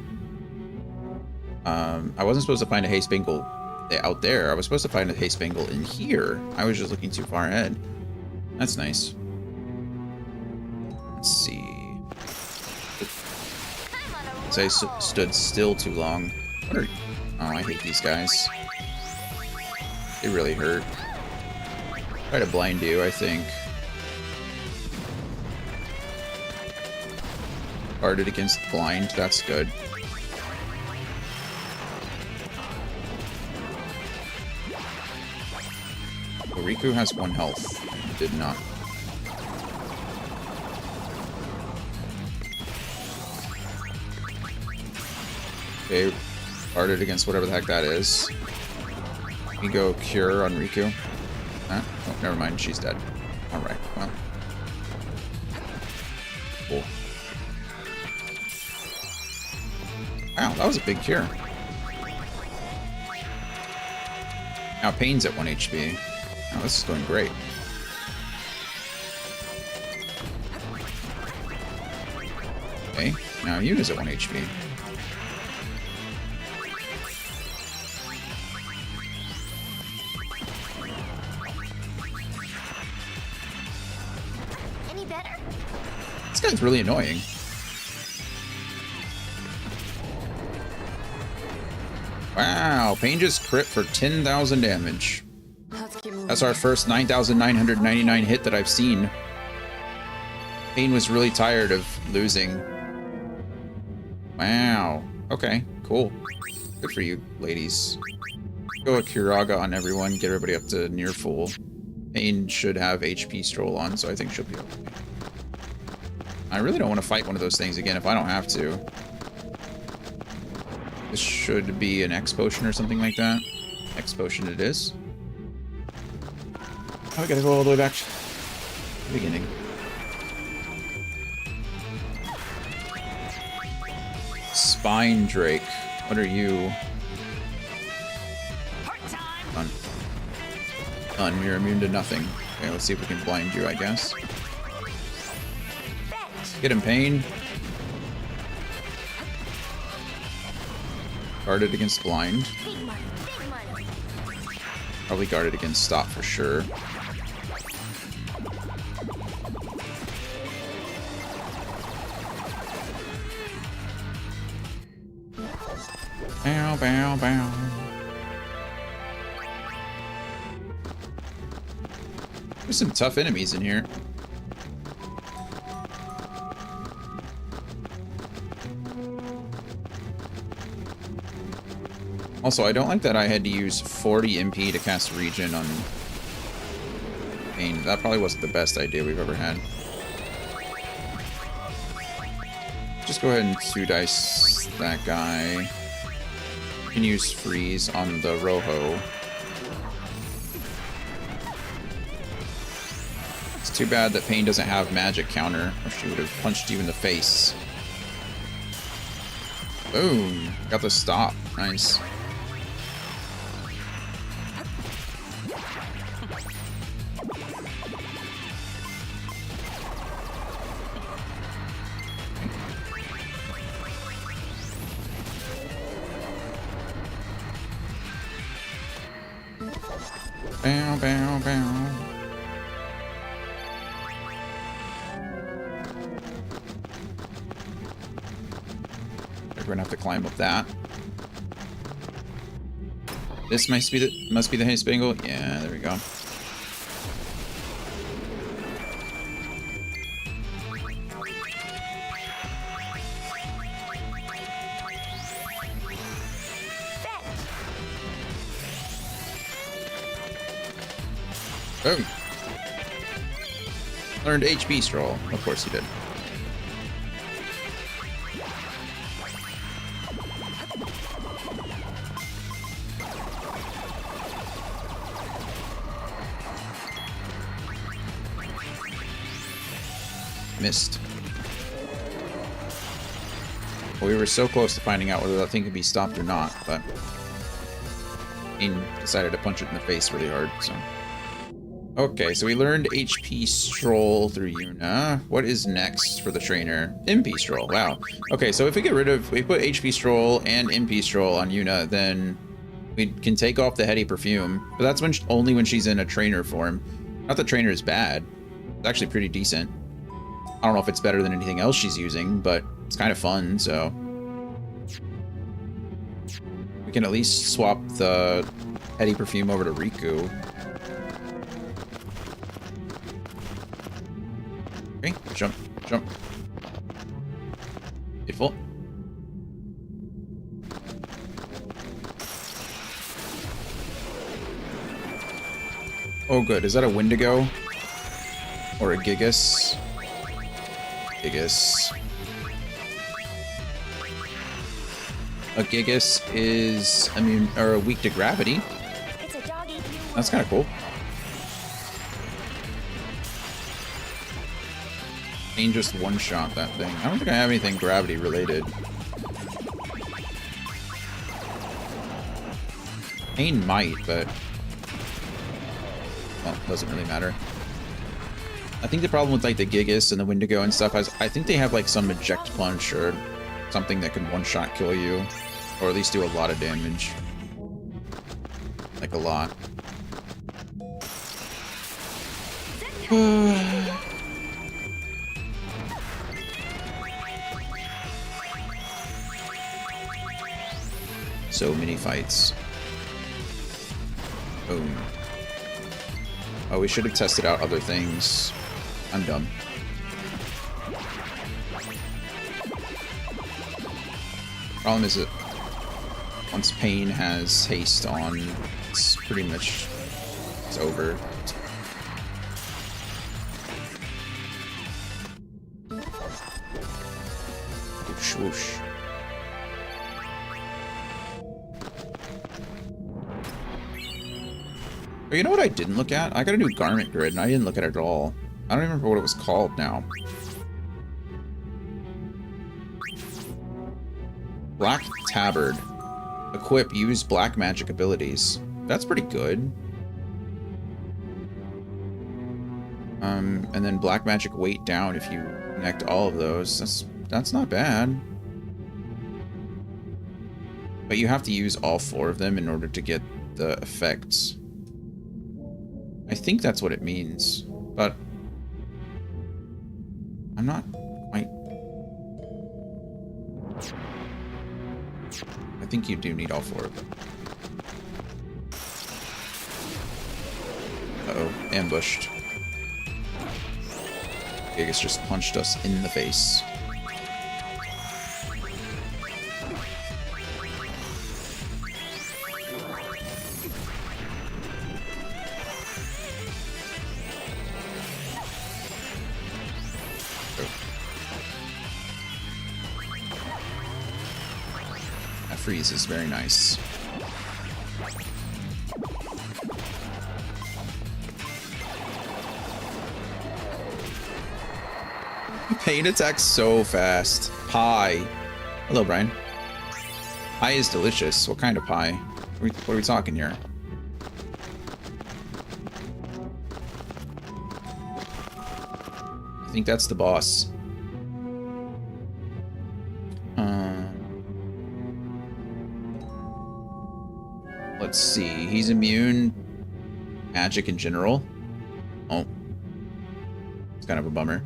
I wasn't supposed to find a haste bangle out there. I was supposed to find a haste bangle in here. I was just looking too far ahead. That's nice. Let's see. I stood still too long. What are... Oh, I hate these guys. They really hurt. Try to blind you, I think. Guarded against blind, that's good. Riku has 1 health. Did not. Okay, guarded against whatever the heck that is. We go Cure on Riku. Oh, never mind, she's dead. Alright, well. Cool. Wow, that was a big cure. Now Pain's at 1 HP. Now this is going great. Okay, now Yuna's at 1 HP. Any better? This guy's really annoying. Wow, Pain just crit for 10,000 damage. That's our first 9,999 hit that I've seen. Pain was really tired of losing. Wow. Okay, cool. Good for you, ladies. Go a Kiraga on everyone, get everybody up to near full. Pain should have HP Stroll on, so I think she'll be okay. I really don't want to fight one of those things again if I don't have to. This should be an X potion or something like that. X potion it is. Oh, we gotta go all the way back to the beginning. Spine Drake. What are you? Done. Done. You're immune to nothing. Okay, let's see if we can blind you, I guess. Get him, Pain. Guarded against blind. Probably guarded against stop for sure. Bow, bow, bow. There's some tough enemies in here. Also, I don't like that I had to use 40 MP to cast Regen on Pain. That probably wasn't the best idea we've ever had. Just go ahead and 2-dice that guy. You can use Freeze on the Rojo. It's too bad that Pain doesn't have magic counter, or she would have punched you in the face. Boom! Got the stop. Nice. Bow, bow, bow. We're gonna have to climb up that. This must be the hay spangle. Yeah, there we go. Boom. Learned HP Stroll. Of course he did. Missed. Well, we were so close to finding out whether that thing could be stopped or not, but he decided to punch it in the face really hard, so. Okay, so we learned HP Stroll through Yuna. What is next for the trainer? MP Stroll. Wow. Okay, so if we put HP Stroll and MP Stroll on Yuna, then we can take off the heady perfume. But that's only when she's in a trainer form. Not that trainer is bad. It's actually pretty decent. I don't know if it's better than anything else she's using, but it's kind of fun, so. We can at least swap the heady perfume over to Riku. Okay, jump, jump. Beautiful. Oh good, is that a Wendigo? Or a Gigas? Gigas. A Gigas is immune or weak to gravity. That's kind of cool. Pain just one-shot that thing. I don't think I have anything gravity related. Pain might, but well, doesn't really matter. I think the problem with like the Gigas and the Wendigo and stuff is I think they have like some eject punch or something that can one-shot kill you, or at least do a lot of damage. Like a lot. So many fights. Boom. Oh, we should have tested out other things. I'm dumb. Problem is that once Pain has haste on, it's pretty much it's over. Whoosh, whoosh. Oh, you know what I didn't look at? I got a new garment grid, and I didn't look at it at all. I don't even remember what it was called now. Black Tabard. Equip, use black magic abilities. That's pretty good. And then black magic weight down if you connect all of those. That's not bad. But you have to use all 4 of them in order to get the effects. I think that's what it means, but I'm not quite... I think you do need all 4 of them. Uh-oh, ambushed. Gigas just punched us in the face. Freeze is very nice. Pain attacks so fast. Pie. Hello, Brian. Pie is delicious. What kind of pie? What are we talking here? I think that's the boss. Let's see. He's immune. Magic in general. Oh. It's kind of a bummer.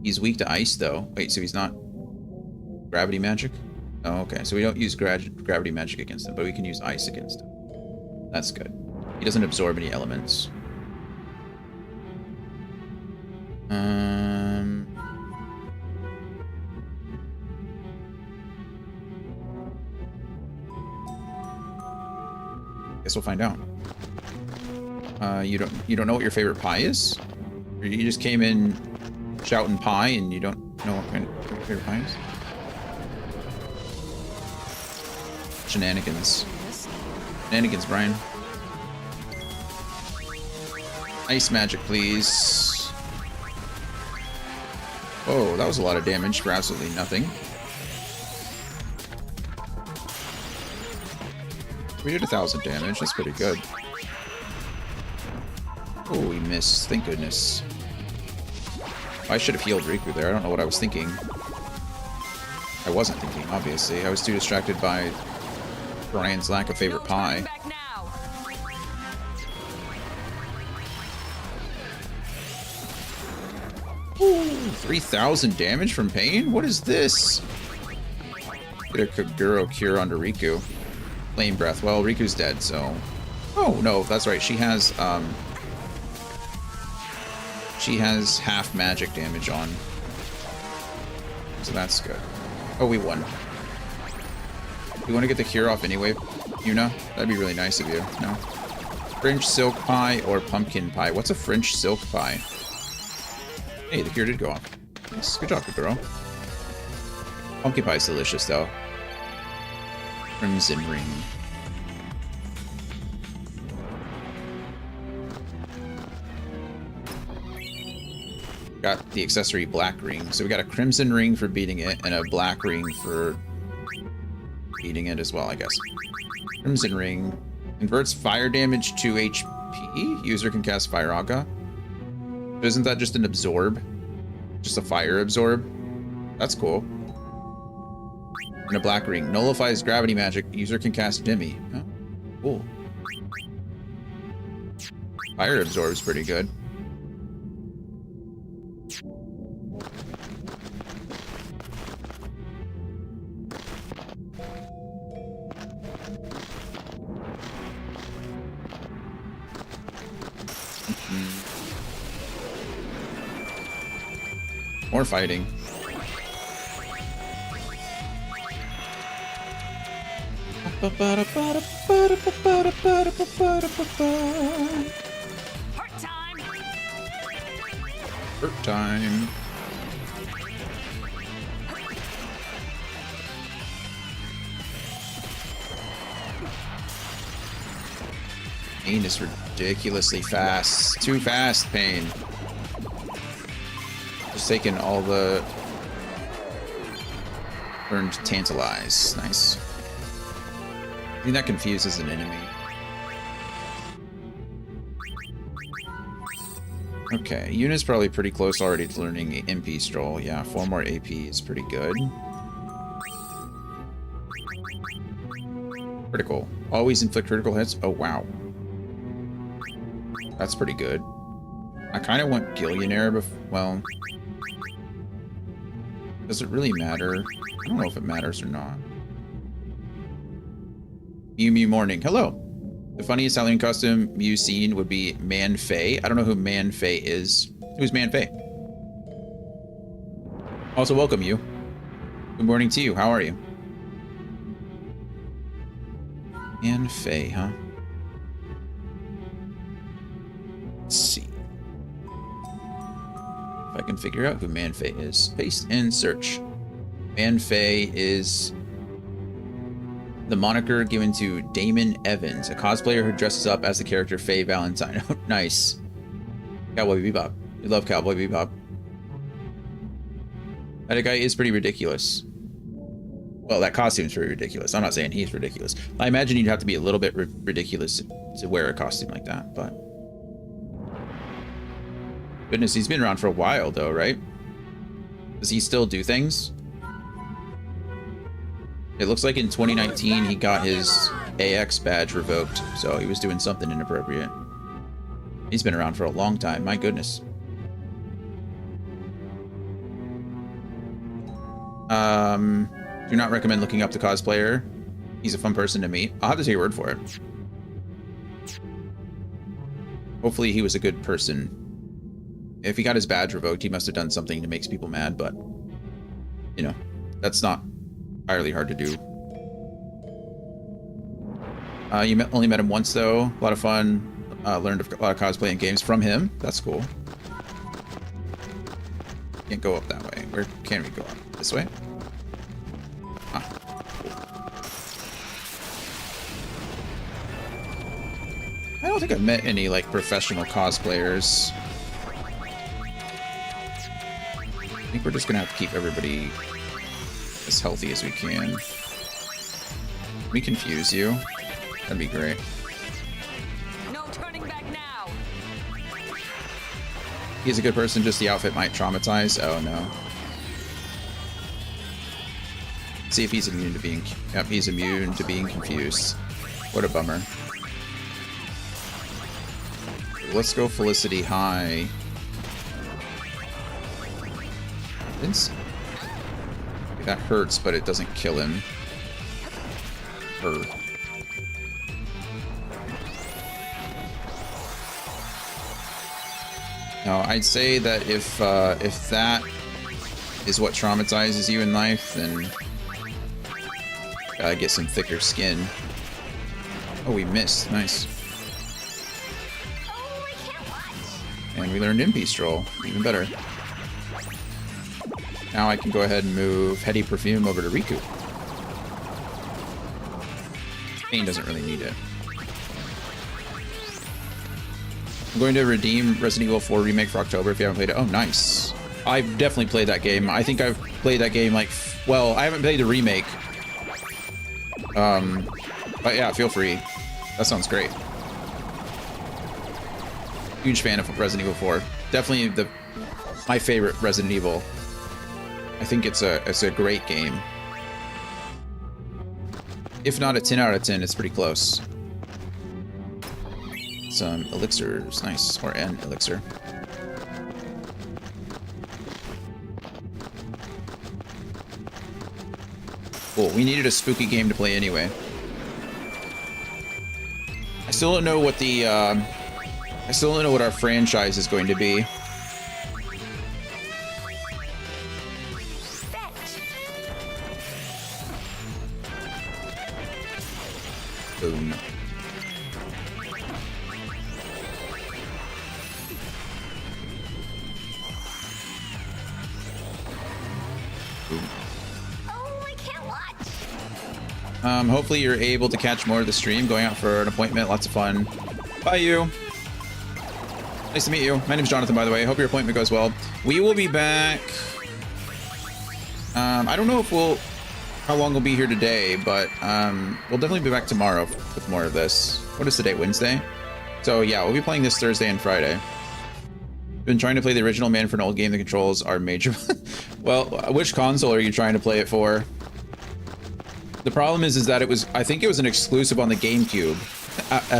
He's weak to ice, though. Wait, so he's not gravity magic? Oh, okay. So we don't use gravity magic against him, but we can use ice against him. That's good. He doesn't absorb any elements. Guess we'll find out. You don't know what your favorite pie is? Or you just came in shouting pie and you don't know what kind of your favorite pie is? Shenanigans. Shenanigans, Brian. Ice magic, please. Whoa, that was a lot of damage for absolutely nothing. We did 1,000 damage. That's pretty good. Oh, we missed. Thank goodness. I should have healed Riku there. I don't know what I was thinking. I wasn't thinking, obviously. I was too distracted by Brian's lack of favorite pie. Ooh, 3,000 damage from Pain? What is this? Get a Kaguro cure onto Riku. Flame breath. Well, Riku's dead, so... Oh, no, that's right. She has half magic damage on. So that's good. Oh, we won. You want to get the cure off anyway, Yuna? That'd be really nice of you. No? French silk pie or pumpkin pie? What's a French silk pie? Hey, the cure did go off. Nice. Good job, good girl. Pumpkin pie is delicious, though. Crimson ring. Got the accessory black ring. So we got a crimson ring for beating it and a black ring for beating it as well, I guess. Crimson ring converts fire damage to HP. User can cast Fire Aga. Isn't that just an absorb? Just a fire absorb? That's cool. And a black ring. Nullifies gravity magic. User can cast Dimmy. Oh, cool. Fire absorb is pretty good. More fighting. Hurt time. Hurt time. Pain is ridiculously fast. Too fast, Pain. Just taking all the learned Tantalize. Nice. I think that confuses an enemy. Okay, Yuna's probably pretty close already to learning MP Stroll. Yeah, 4 more AP is pretty good. Critical. Always inflict critical hits? Oh, wow. That's pretty good. I kind of want Gillionaire well... Does it really matter? I don't know if it matters or not. Mew Mew Morning. Hello! The funniest Halloween costume Mew seen would be Man Fei. I don't know who Man Fei is. Who's Man Fei? Also, welcome you. Good morning to you. How are you? Man Fei, huh? Let's see. If I can figure out who Man Fei is. Paste and search. Man Fei is the moniker given to Damon Evans, a cosplayer who dresses up as the character Faye Valentine. Oh, nice. Cowboy Bebop. We love Cowboy Bebop. That guy is pretty ridiculous. Well, that costume's pretty ridiculous. I'm not saying he's ridiculous. I imagine you'd have to be a little bit ridiculous to wear a costume like that, but... Goodness, he's been around for a while, though, right? Does he still do things? It looks like in 2019 he got his AX badge revoked, so he was doing something inappropriate. He's been around for a long time, my goodness. Do not recommend looking up the cosplayer. He's a fun person to meet. I'll have to take your word for it. Hopefully he was a good person. If he got his badge revoked, he must have done something that makes people mad, but, you know, that's not entirely hard to do. You only met him once, though. A lot of fun. Learned a lot of cosplay and games from him. That's cool. Can't go up that way. Where can we go up? This way? Ah, cool. I don't think I've met any, like, professional cosplayers. I think we're just gonna have to keep everybody as healthy as we can. We confuse you. That'd be great. No turning back now. He's a good person, just the outfit might traumatize. Oh no. See if he's immune to being... Yep, he's immune to being confused. What a bummer. Let's go Felicity High. That hurts, but it doesn't kill him. Her. No, I'd say that if that is what traumatizes you in life, then gotta get some thicker skin. Oh, we missed. Nice. And we learned MP Stroll. Even better. Now I can go ahead and move Heady Perfume over to Riku. Pain doesn't really need it. I'm going to redeem Resident Evil 4 Remake for October if you haven't played it. Oh, nice. I've definitely played that game. I think I've played that game like... Well, I haven't played the remake. But yeah, feel free. That sounds great. Huge fan of Resident Evil 4. Definitely my favorite Resident Evil. I think it's a great game. If not a 10 out of 10, it's pretty close. Some elixirs, nice, or an elixir. Cool, we needed a spooky game to play anyway. I still don't know what the, I still don't know what our franchise is going to be. Boom. Hopefully you're able to catch more of the stream. Going out for an appointment, lots of fun. Bye, you. Nice to meet you. My name's Jonathan, by the way. Hope your appointment goes well. We will be back. I don't know if how long we'll be here today, but we'll definitely be back tomorrow with more of this. What is today? Wednesday? So yeah, we'll be playing this Thursday and Friday. Been trying to play the original Man for an old game. The controls are major. Well, which console are you trying to play it for? The problem is that I think it was an exclusive on the GameCube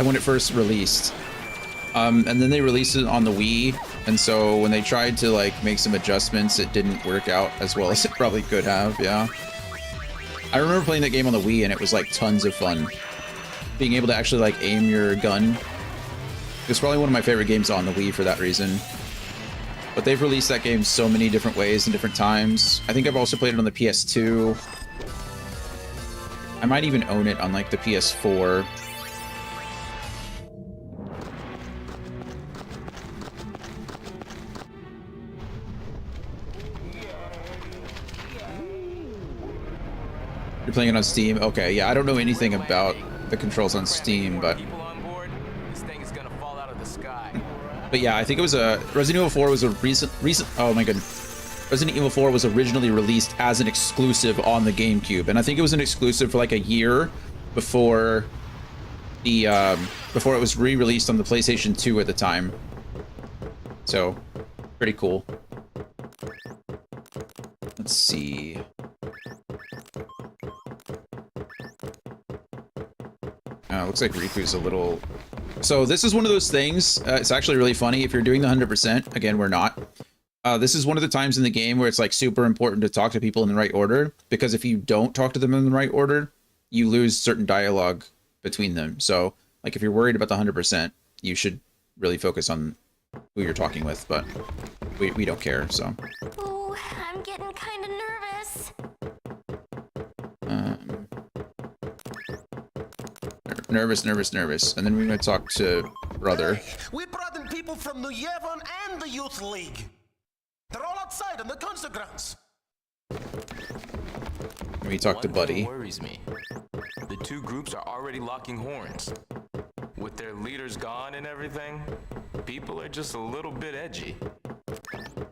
when it first released. And then they released it on the Wii, and so when they tried to like make some adjustments, it didn't work out as well as it probably could have, yeah. I remember playing that game on the Wii, and it was like tons of fun. Being able to actually like aim your gun. It's probably one of my favorite games on the Wii for that reason. But they've released that game so many different ways and different times. I think I've also played it on the PS2. I might even own it on like the PS4. You're playing it on Steam? Okay, yeah, I don't know anything about the controls on Steam, but... But yeah, I think it was Resident Evil 4 was a recent... Oh my goodness. Resident Evil 4 was originally released as an exclusive on the GameCube, and I think it was an exclusive for like a year before before it was re-released on the PlayStation 2 at the time. So, pretty cool. Let's see. Looks like Riku's a little... So this is one of those things, it's actually really funny. If you're doing the 100%, again, we're not. This is one of the times in the game where it's like super important to talk to people in the right order, because if you don't talk to them in the right order, you lose certain dialogue between them. So like if you're worried about the 100%, you should really focus on who you're talking with, but we don't care, so. Ooh, I'm getting kind of nervous. Nervous. And then we're going to talk to Brother. We brought in people from New Yevon and the Youth League. They're all outside on the concert grounds. Let me talk to Buddy. What worries me. The two groups are already locking horns. With their leaders gone and everything, people are just a little bit edgy.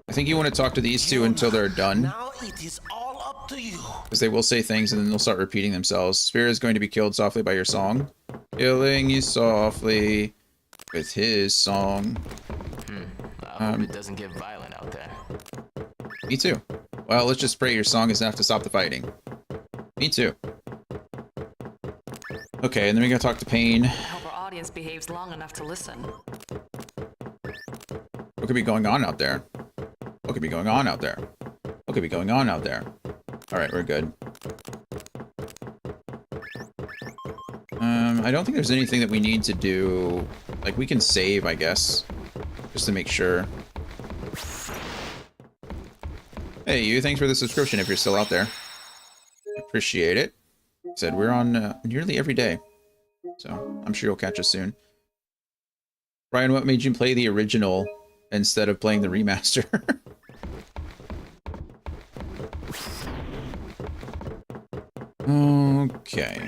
I think you want to talk to these two until they're done. Now it is all up to you. Because they will say things and then they'll start repeating themselves. Spirit is going to be killed softly by your song. Killing you softly with his song. I hope it doesn't get violent out there. Me too. Well, let's just pray your song is enough to stop the fighting. Me too. Okay, and then we gotta talk to Pain. I hope our audience behaves long enough to listen. What could be going on out there? What could be going on out there? What could be going on out there? Alright, we're good. I don't think there's anything that we need to do. Like, we can save, I guess. Just to make sure. Hey, you, thanks for the subscription if you're still out there. Appreciate it. Said we're on nearly every day. So, I'm sure you'll catch us soon. Ryan, what made you play the original instead of playing the remaster? Okay.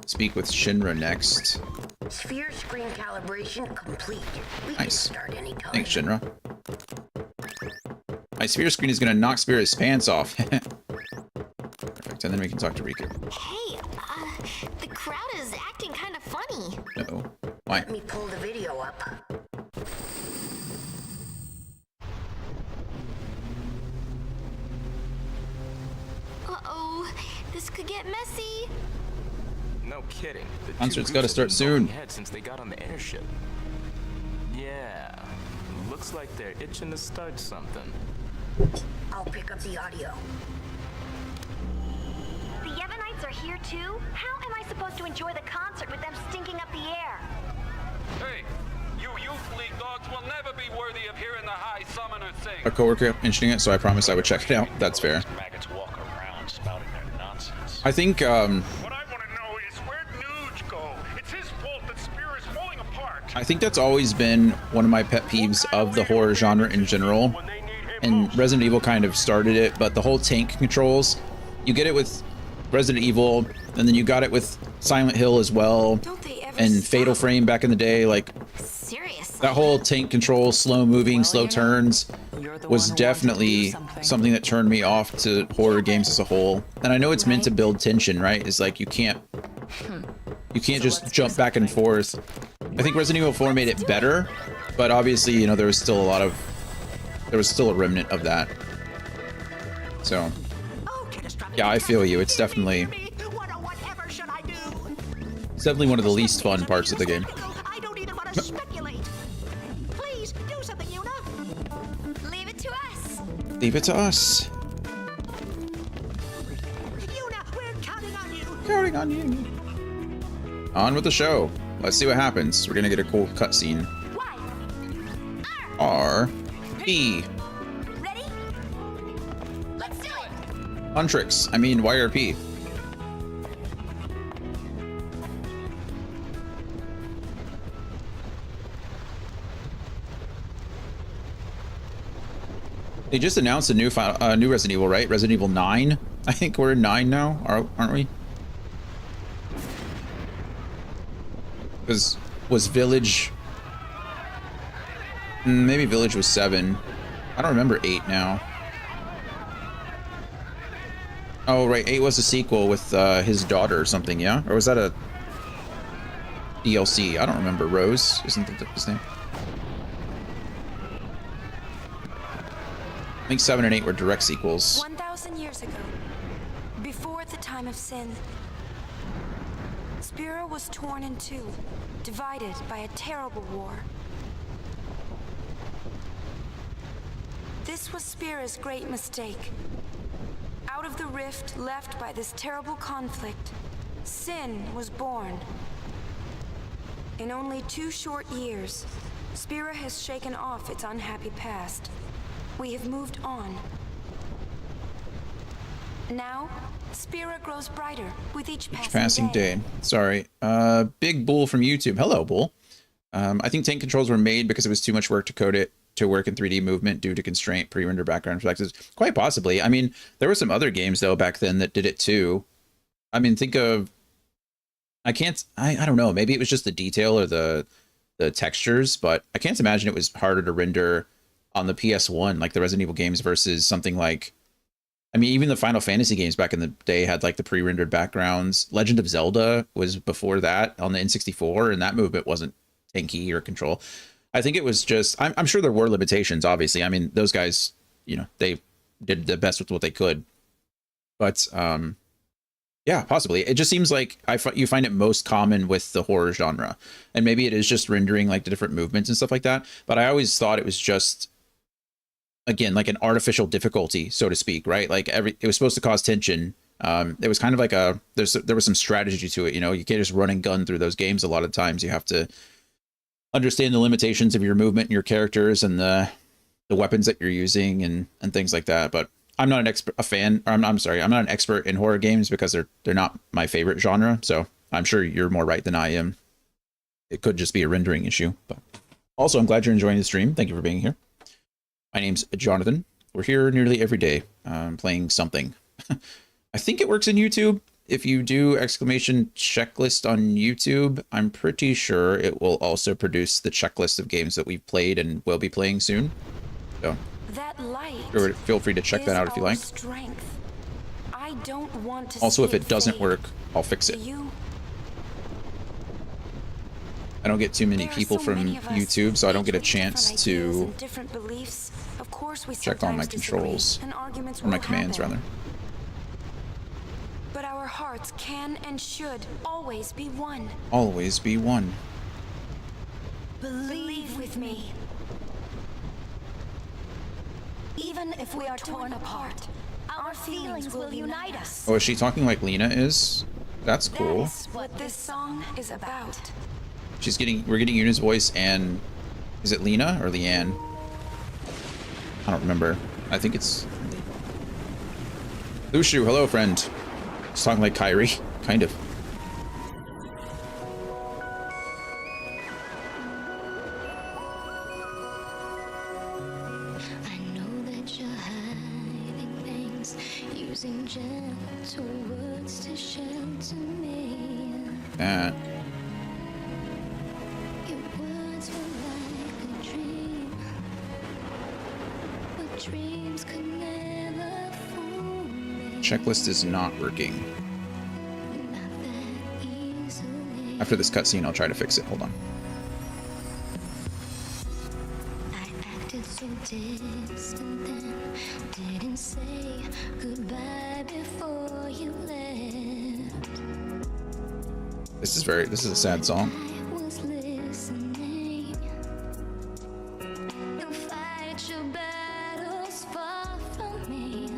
Speak with Shinra next. Sphere screen calibration complete. We Nice. can start anytime. Thanks, Shinra. My sphere screen is gonna knock Spirit's pants off. Perfect, and then we can talk to Riku. Hey, the crowd is acting kind of funny. Uh-oh. Why? Let me pull the video up. Uh-oh, this could get messy. No kidding. The Concert's two gotta groups start have been soon. bumping heads since they got on the airship. Yeah, looks like they're itching to start something. I'll pick up the audio. The Yevonites are here too? How am I supposed to enjoy the concert with them stinking up the air? Hey, you youth league dogs will never be worthy of hearing the High Summoner sing. A coworker mentioning it, so I promised I would check it out. That's fair. Maggots walk around spouting their nonsense. I think, What I want to know is where'd Nuge go? It's his fault that Spear is falling apart. I think that's always been one of my pet peeves of the horror genre in general. And Resident Evil kind of started it, but the whole tank controls, you get it with Resident Evil, and then you got it with Silent Hill as well, and Fatal Frame back in the day. Like, seriously, that whole tank control, slow moving, slow turns was definitely something that turned me off to horror games as a whole. And I know it's meant to build tension, right? It's like you can't just jump back and forth. I think Resident Evil 4 made it better, but obviously, you know, there was still a remnant of that. So, yeah, I feel you. It's definitely one of the least fun parts of the game. I don't even want to speculate. Please do something, Yuna. Leave it to us. Leave it to us. Yuna, we're counting on you. Counting on you. On with the show. Let's see what happens. We're gonna get a cool cutscene. R. P. Ready? Let's do it. Huntrix. I mean, YRP. They just announced a new Resident Evil, right? Resident Evil 9. I think we're in 9 now, aren't we? Was Village... Maybe Village was 7. I don't remember 8 now. Oh, right. 8 was a sequel with his daughter or something, yeah? Or was that a DLC? I don't remember. Rose? Isn't that his name? I think 7 and 8 were direct sequels. 1,000 years ago, before the time of sin, Spira was torn in two, divided by a terrible war. This was Spira's great mistake. Out of the rift left by this terrible conflict, sin was born. In only 2 short years, Spira has shaken off its unhappy past. We have moved on. Now, Spira grows brighter with each passing day. Sorry. Big Bull from YouTube. Hello, Bull. I think tank controls were made because it was too much work to code it to work in 3D movement due to constraint pre-render background perspectives. Quite possibly. I mean, there were some other games though back then that did it too. I mean, think of... I don't know. Maybe it was just the detail or the textures, but I can't imagine it was harder to render on the PS1, like the Resident Evil games versus something like... I mean, even the Final Fantasy games back in the day had like the pre-rendered backgrounds. Legend of Zelda was before that on the N64, and that movement wasn't tanky or control. I think it was just... I'm sure there were limitations, obviously. I mean, those guys, you know, they did the best with what they could. But, yeah, possibly. It just seems like you find it most common with the horror genre. And maybe it is just rendering like the different movements and stuff like that. But I always thought it was just... again, like an artificial difficulty, so to speak, right? Like it was supposed to cause tension. It was kind of like there was some strategy to it. You know, you can't just run and gun through those games. A lot of times you have to understand the limitations of your movement and your characters and the weapons that you're using and things like that. But I'm not I'm not an expert in horror games because they're not my favorite genre. So I'm sure you're more right than I am. It could just be a rendering issue. But also, I'm glad you're enjoying the stream. Thank you for being here. My name's Jonathan. We're here nearly every day playing something. I think it works in YouTube. if you do exclamation checklist on YouTube, I'm pretty sure it will also produce the checklist of games that we've played and will be playing soon. So that light feel free to check that out if you like. Strength. I don't want to Also, if it doesn't work, I'll fix it. I don't get too many people from YouTube, so I don't get a chance to check all my controls, or my commands, rather. But our hearts can and should always be one. Always be one. Believe with me. Even if we are torn apart, our feelings will unite us. Oh, is she talking like Lena is? That's cool. That's what this song is about. We're getting Yuna's voice, and is it Lena or Leanne? I don't remember. I think it's Lushu. Hello, friend. She's talking like Kyrie, kind of. I know that you're hiding things, using gentle words to shelter me. That. Your words were like a dream, but dreams could never fool me. Checklist is not working. After this cutscene, I'll try to fix it. Hold on. I acted so distant then, didn't say goodbye before you left. This is a sad song. I was listening. You fight your battles far from me.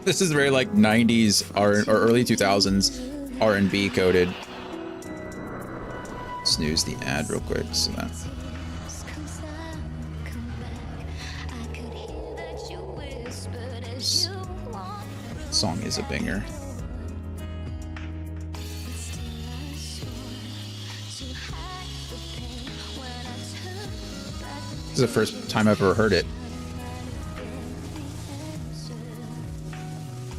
This is very like 90s or early 2000s R&B coded. Snooze the ad real quick so that this song is a banger. This is the first time I've ever heard it.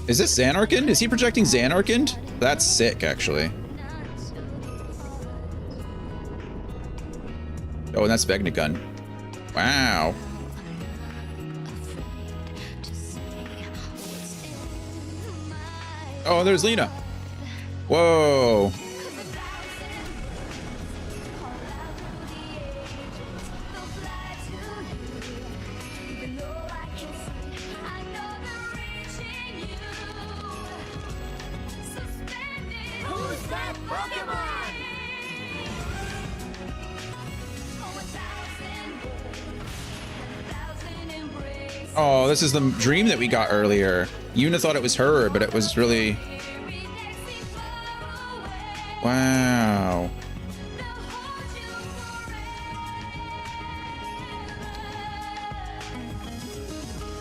Is this Xanarkand? Is he projecting Xanarkand? That's sick, actually. Oh, and that's Vegnagun. Wow. Oh, there's Lena. Whoa. Oh, this is the dream that we got earlier. Yuna thought it was her, but it was really... Wow.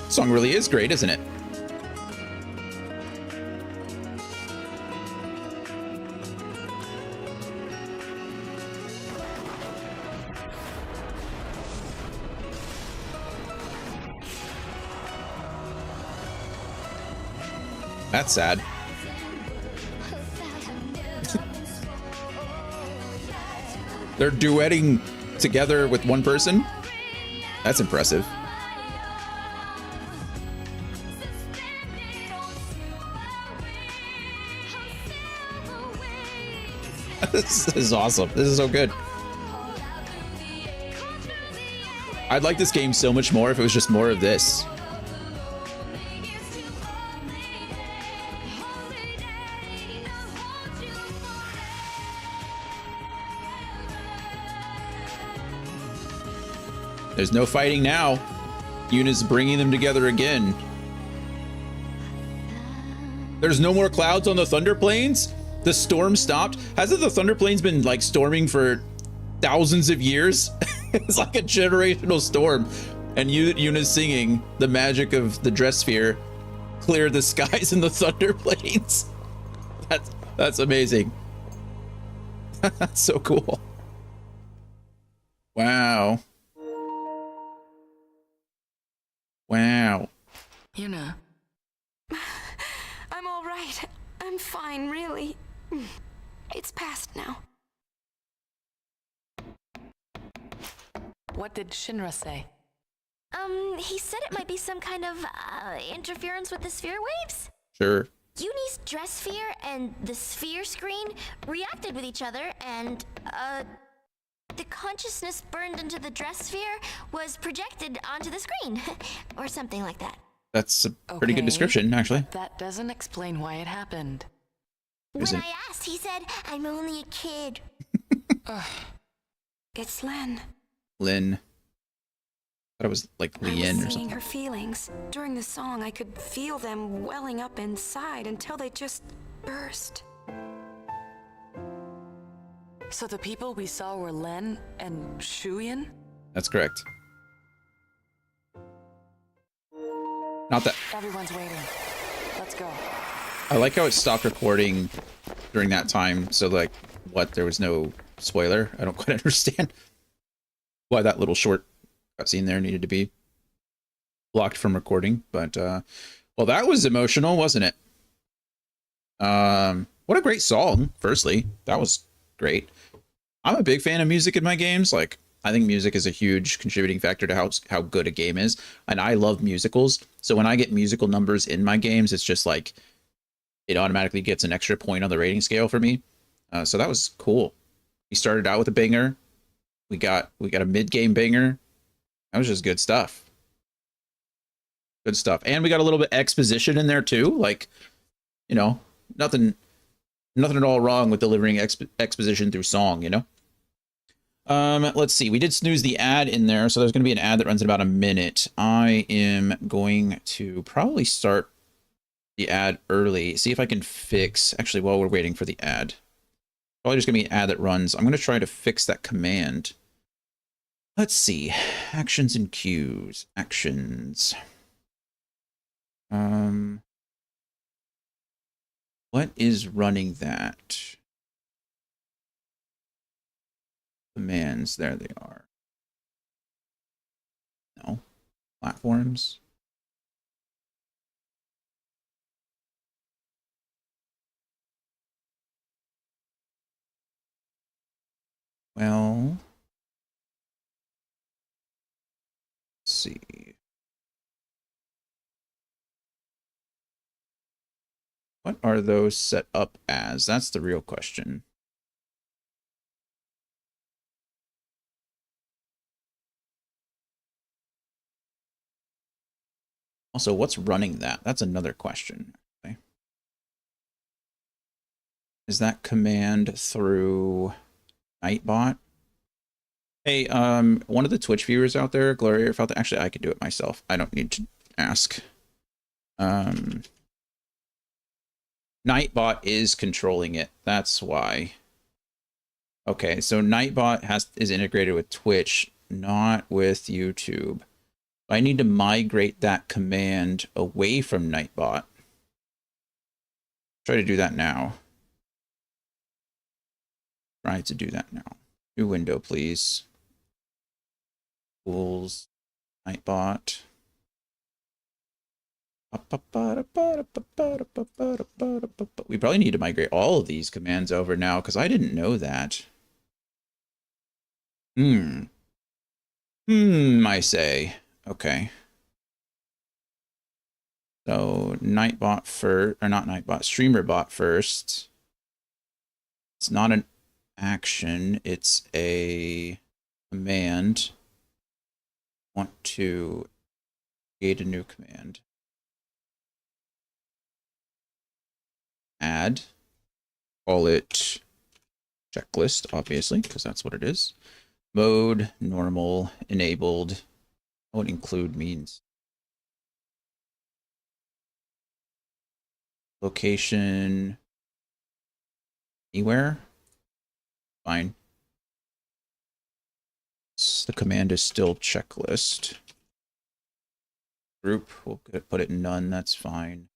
This song really is great, isn't it? That's sad. They're duetting together with one person? That's impressive. This is awesome. This is so good. I'd like this game so much more if it was just more of this. There's no fighting now. Yuna's bringing them together again. There's no more clouds on the Thunder Plains? The storm stopped? Hasn't the Thunder Plains been like storming for thousands of years? It's like a generational storm. And Yuna's singing the magic of the dress sphere. Clear the skies in the Thunder Plains. That's amazing. That's so cool. Wow. Wow. Yuna. I'm all right. I'm fine. fine, really. It's past now. What did Shinra say? He said it might be some kind of, interference with the sphere waves. Sure. Yumi's dress sphere and the sphere screen reacted with each other, and, the consciousness burned into the dress sphere was projected onto the screen. Or something like that. That's a pretty good description, actually. That doesn't explain why it happened. When I asked, he said, I'm only a kid. It's Len. Lynn. I thought it was like I was Lien or singing something. her feelings. During the song, I could feel them welling up inside until they just burst. So the people we saw were Len and Shuyin? That's correct. Not that. Everyone's waiting. Let's go. I like how it stopped recording during that time. So, like, what? There was no spoiler? I don't quite understand why that little short cutscene there needed to be blocked from recording. But, well, that was emotional, wasn't it? What a great song, firstly. That was great. I'm a big fan of music in my games. Like, I think music is a huge contributing factor to how good a game is. And I love musicals. So when I get musical numbers in my games, it's just like, it automatically gets an extra point on the rating scale for me. So that was cool. We started out with a banger. We got a mid-game banger. That was just good stuff. Good stuff. And we got a little bit exposition in there too. Like, you know, nothing at all wrong with delivering exposition through song, you know? Let's see. We did snooze the ad in there, so there's going to be an ad that runs in about a minute. I am going to probably start the ad early. See if I can fix... Actually, while we're waiting for the ad. Probably just going to be an ad that runs. I'm going to try to fix that command. Let's see. Actions and cues. Actions. What is running that? Commands. There they are. No. Platforms. Well, let's see. What are those set up as? That's the real question. Also, what's running that? That's another question. Okay. Is that command through Nightbot? Hey, one of the Twitch viewers out there, Gloria, felt that actually I could do it myself. I don't need to ask. Nightbot is controlling it. That's why. Okay, so Nightbot is integrated with Twitch, not with YouTube. I need to migrate that command away from Nightbot. Try to do that now. Try to do that now. New window, please. Tools, Nightbot. We probably need to migrate all of these commands over now because I didn't know that. I say. Okay. So Nightbot first, or not Nightbot, StreamerBot first. It's not an action, it's a command. Want to create a new command. Add. Call it checklist, obviously, because that's what it is. Mode, normal, enabled. What include means. Location. Anywhere. Fine. The command is still checklist. Group, we'll put it in none, that's fine.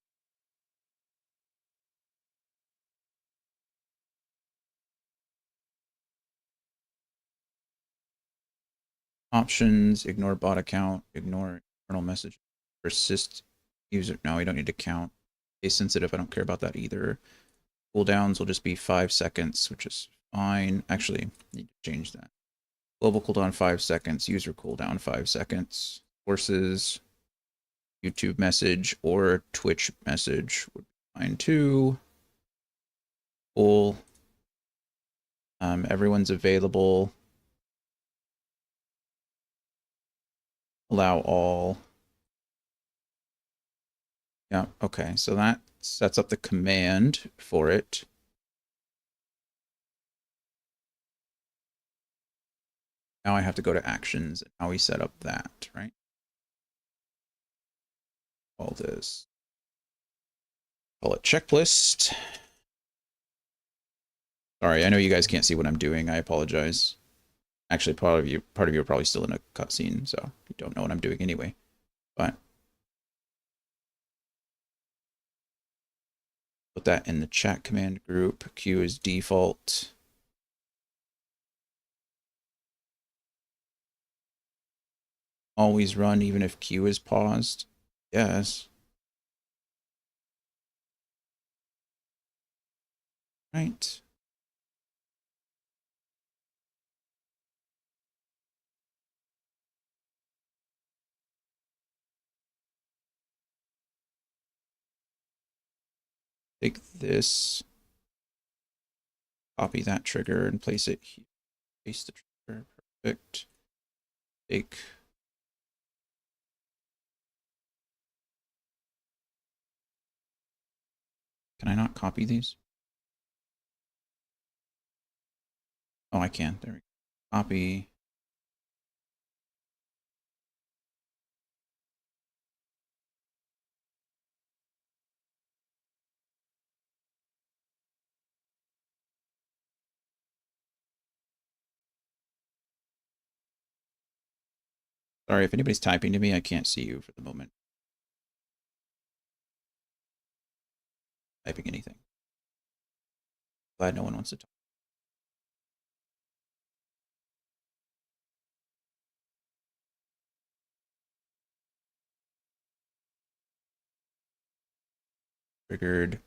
Options, ignore bot account, ignore internal message, persist user. No, we don't need to count. Case sensitive, I don't care about that either. cooldowns will just be 5 seconds, which is fine. Actually, need to change that. Global cooldown 5 seconds, user cooldown 5 seconds. Sources, YouTube message or Twitch message would be fine too. Cool. Everyone's available. Allow all. Yeah, okay, so that sets up the command for it. Now I have to go to actions and how we set up that, right? All this. Call it checklist. Sorry, I know you guys can't see what I'm doing. I apologize. Actually, part of you are probably still in a cutscene, so you don't know what I'm doing anyway. But put that in the chat command group. Q is default. Always run even if Q is paused. Yes. Right. Take this, copy that trigger and place it here. Paste the trigger. Perfect. Take. Can I not copy these? Oh, I can. There we go. Copy. Sorry, if anybody's typing to me, I can't see you for the moment. Typing anything. Glad no one wants to talk. Triggered.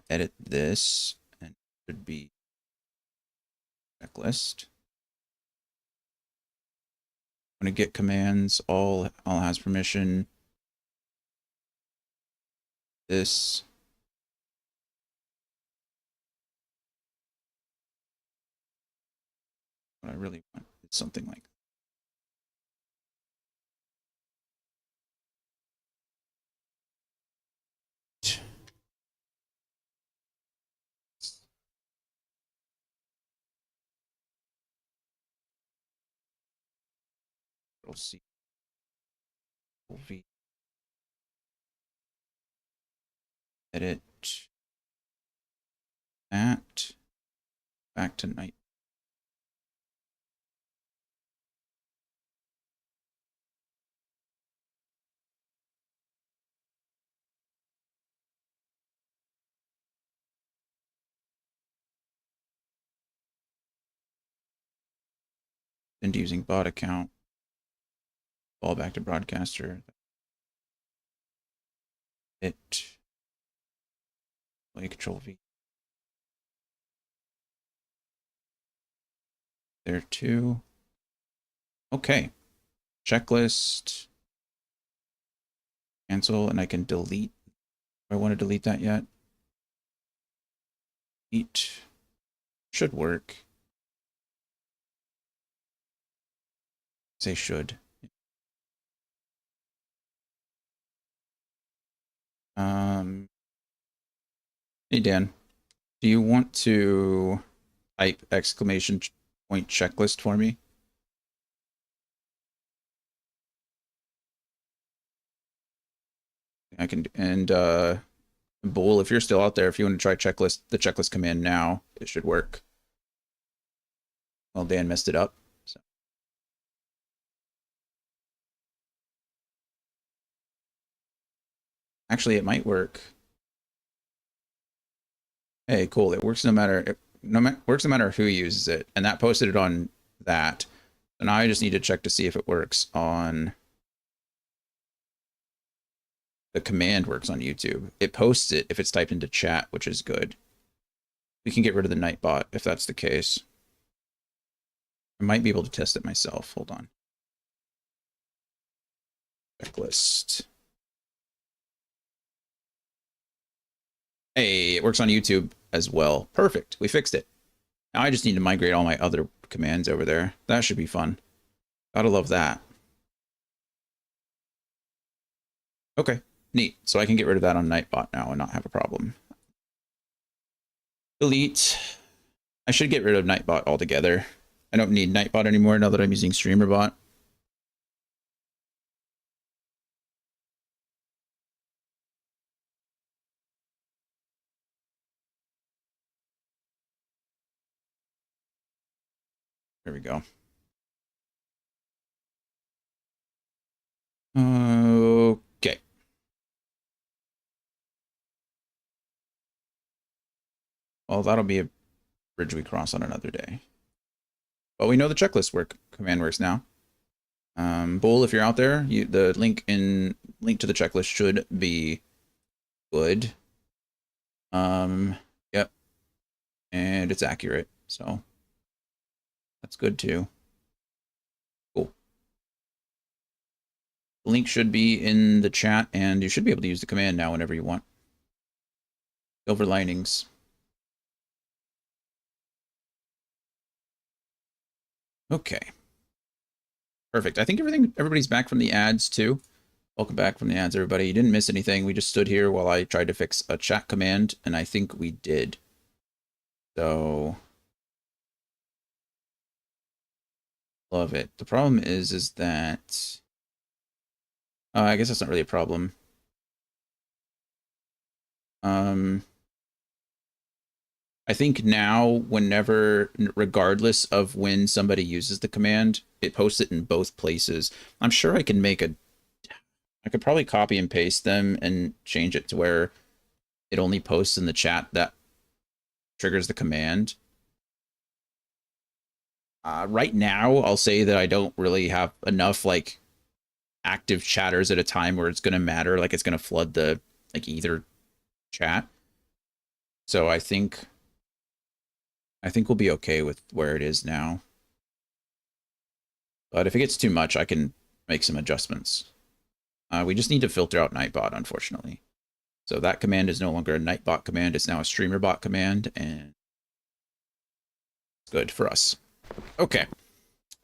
Edit this, and it should be checklist. I'm gonna get commands. All has permission. This. What I really want is something like Control C, Control V. Edit that. Back to night. And using bot account. Fall back to broadcaster. It. Play Control V. There too. Okay. Checklist. Cancel, and I can delete. Do I want to delete that yet? Delete. Should work. Say should. Hey Dan, do you want to type exclamation point checklist for me? I can, and Bull, if you're still out there, if you want to try checklist, the checklist command now, it should work. Well, Dan messed it up. So. Actually, it might work. Hey, cool. It works no matter works no matter who uses it, and that posted it on that. So now I just need to check to see if it works on the command works on YouTube. It posts it if it's typed into chat, which is good. we can get rid of the Nightbot if that's the case. I might be able to test it myself. Hold on. Checklist. Hey, it works on YouTube as well. Perfect. We fixed it. Now I just need to migrate all my other commands over there. That should be fun. Gotta love that. Okay, neat. So I can get rid of that on Nightbot now and not have a problem. Delete. I should get rid of Nightbot altogether. I don't need Nightbot anymore now that I'm using StreamerBot. There we go. Okay. Well, that'll be a bridge we cross on another day. But we know the checklist command works now. Bull, if you're out there, the link to the checklist should be good. Yep. And it's accurate, so that's good too. Cool. The link should be in the chat, and you should be able to use the command now whenever you want. Silver linings. Okay. Perfect. I think everybody's back from the ads too. Welcome back from the ads, everybody. You didn't miss anything. We just stood here while I tried to fix a chat command, and I think we did. So love it. The problem is that I guess that's not really a problem. I think now, regardless of when somebody uses the command, it posts it in both places. I'm sure I can I could probably copy and paste them and change it to where it only posts in the chat that triggers the command. Right now, I'll say that I don't really have enough like active chatters at a time where it's going to matter, like it's going to flood the either chat. So I think we'll be okay with where it is now. But if it gets too much, I can make some adjustments. We just need to filter out Nightbot, unfortunately. So that command is no longer a Nightbot command. It's now a StreamerBot command, and it's good for us. Okay.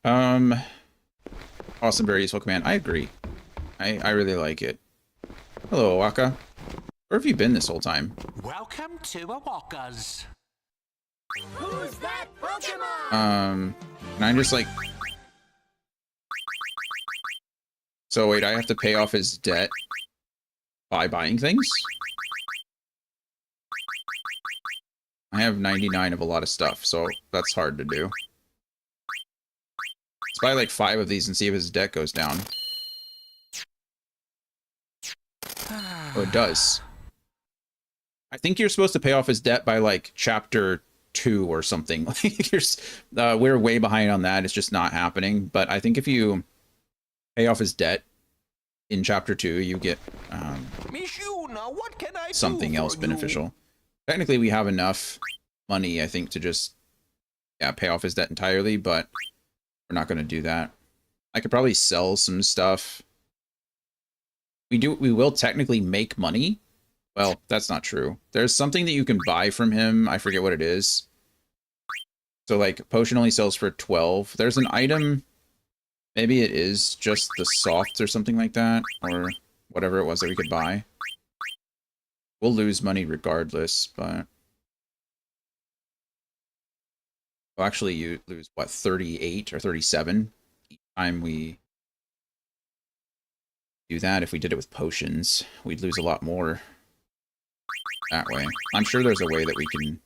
Awesome, very useful command. I agree. I really like it. Hello, Waka. Where have you been this whole time? Welcome to Awaka's. Who's that Pokemon? Can I just So wait, I have to pay off his debt by buying things? I have 99 of a lot of stuff, so that's hard to do. Let's buy like 5 of these and see if his debt goes down. Oh, it does. I think you're supposed to pay off his debt by like chapter 2 or something. We're way behind on that. It's just not happening. But I think if you pay off his debt in chapter 2, you get something else beneficial. Technically, we have enough money, I think, to just pay off his debt entirely, but we're not going to do that. I could probably sell some stuff. We will technically make money. Well, that's not true. There's something that you can buy from him. I forget what it is. So, like, potion only sells for 12. There's an item. Maybe it is just the softs or something like that. Or whatever it was that we could buy. We'll lose money regardless, but... Well, actually, you lose, what, 38 or 37 each time we do that. If we did it with potions, we'd lose a lot more that way. I'm sure there's a way that we can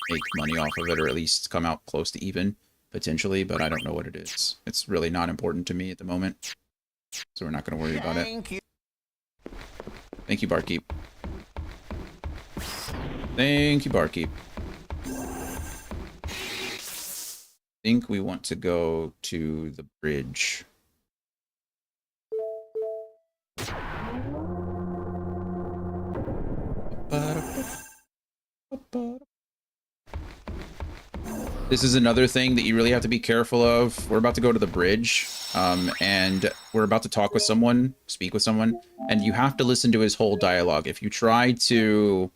make money off of it, or at least come out close to even, potentially, but I don't know what it is. It's really not important to me at the moment, so we're not going to worry about it. Thank you, Barkeep. Thank you, Barkeep. I think we want to go to the bridge. This is another thing that you really have to be careful of. We're about to go to the bridge, and we're about to talk with someone, speak with someone, and you have to listen to his whole dialogue. If you try to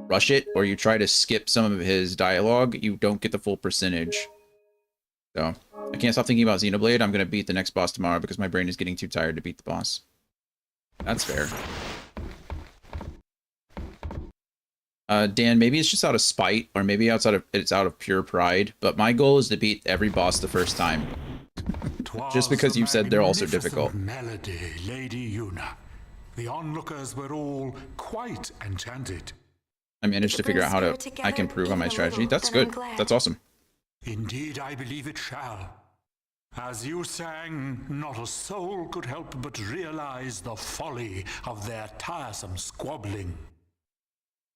rush it, or you try to skip some of his dialogue, you don't get the full percentage. So, I can't stop thinking about Xenoblade. I'm going to beat the next boss tomorrow because my brain is getting too tired to beat the boss. That's fair. Dan, maybe it's just out of spite, or maybe it's out of pure pride, but my goal is to beat every boss the first time. Just because you said they're also difficult. Melody, Lady Yuna. The onlookers were all quite enchanted. I managed to figure out how I can improve on my strategy. That's good. That's awesome. Indeed, I believe it shall. As you sang, not a soul could help but realize the folly of their tiresome squabbling.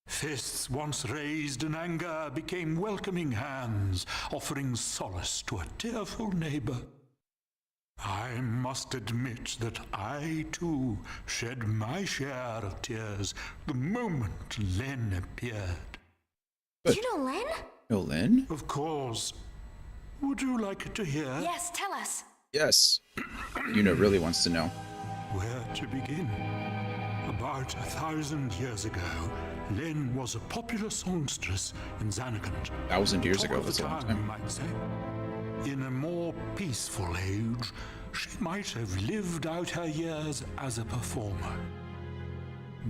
Fists once raised in anger became welcoming hands, offering solace to a tearful neighbor. I must admit that I, too, shed my share of tears the moment Len appeared. Do you know Len? No, Len? Of course. Would you like to hear? Yes, tell us. Yes. Yuna really wants to know. Where to begin? About 1,000 years ago, Len was a popular songstress in Zanarkand. 1,000 years ago, that's a long time. You might say. In a more peaceful age, she might have lived out her years as a performer.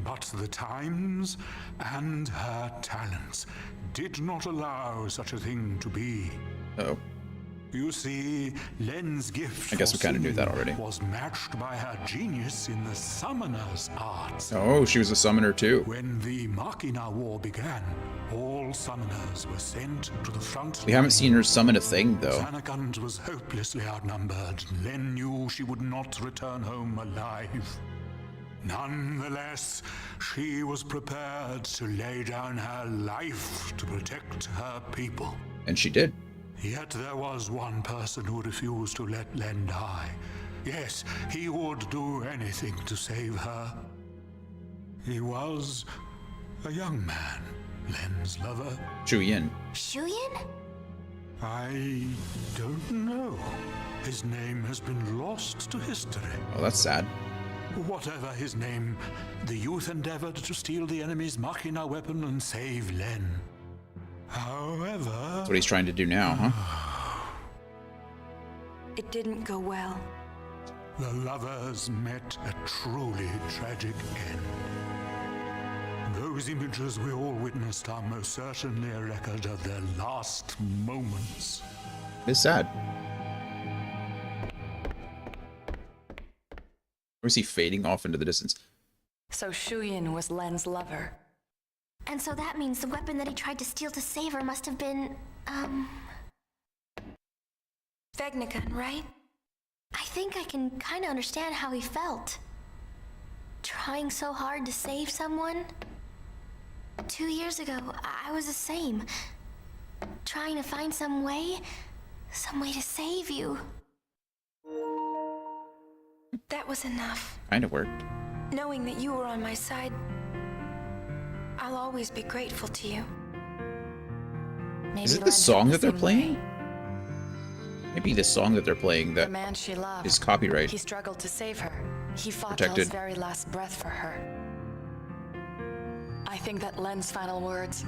But the times and her talents did not allow such a thing to be. Uh-oh. You see, Len's gift I guess we kind of knew that already. was matched by her genius in the summoner's arts. Oh, she was a summoner too. When the Machina War began, all summoners were sent to the front. We haven't seen her summon a thing, though. Zanarkand was hopelessly outnumbered. Len knew she would not return home alive. Nonetheless, she was prepared to lay down her life to protect her people. And she did. Yet there was one person who refused to let Len die. Yes, he would do anything to save her. He was a young man, Len's lover. Shuyin. Shuyin? I don't know. His name has been lost to history. Oh, that's sad. Whatever his name, the youth endeavored to steal the enemy's Machina weapon and save Len. However... That's what he's trying to do now, huh? It didn't go well. The lovers met a truly tragic end. Those images we all witnessed are most certainly a record of their last moments. It's sad. Or is he fading off into the distance? So Shuyin was Len's lover. And so that means the weapon that he tried to steal to save her must have been, Vegnagun, right? I think I can kind of understand how he felt. Trying so hard to save someone. 2 years ago, I was the same. Trying to find some way to save you. That was enough. Kind of worked. Knowing that you were on my side, I'll always be grateful to you. Is it the song that they're playing? Maybe the song that they're playing that the man she loved, is copyright. He struggled to save her. He fought Protected. till his very last breath for her. I think that Len's final words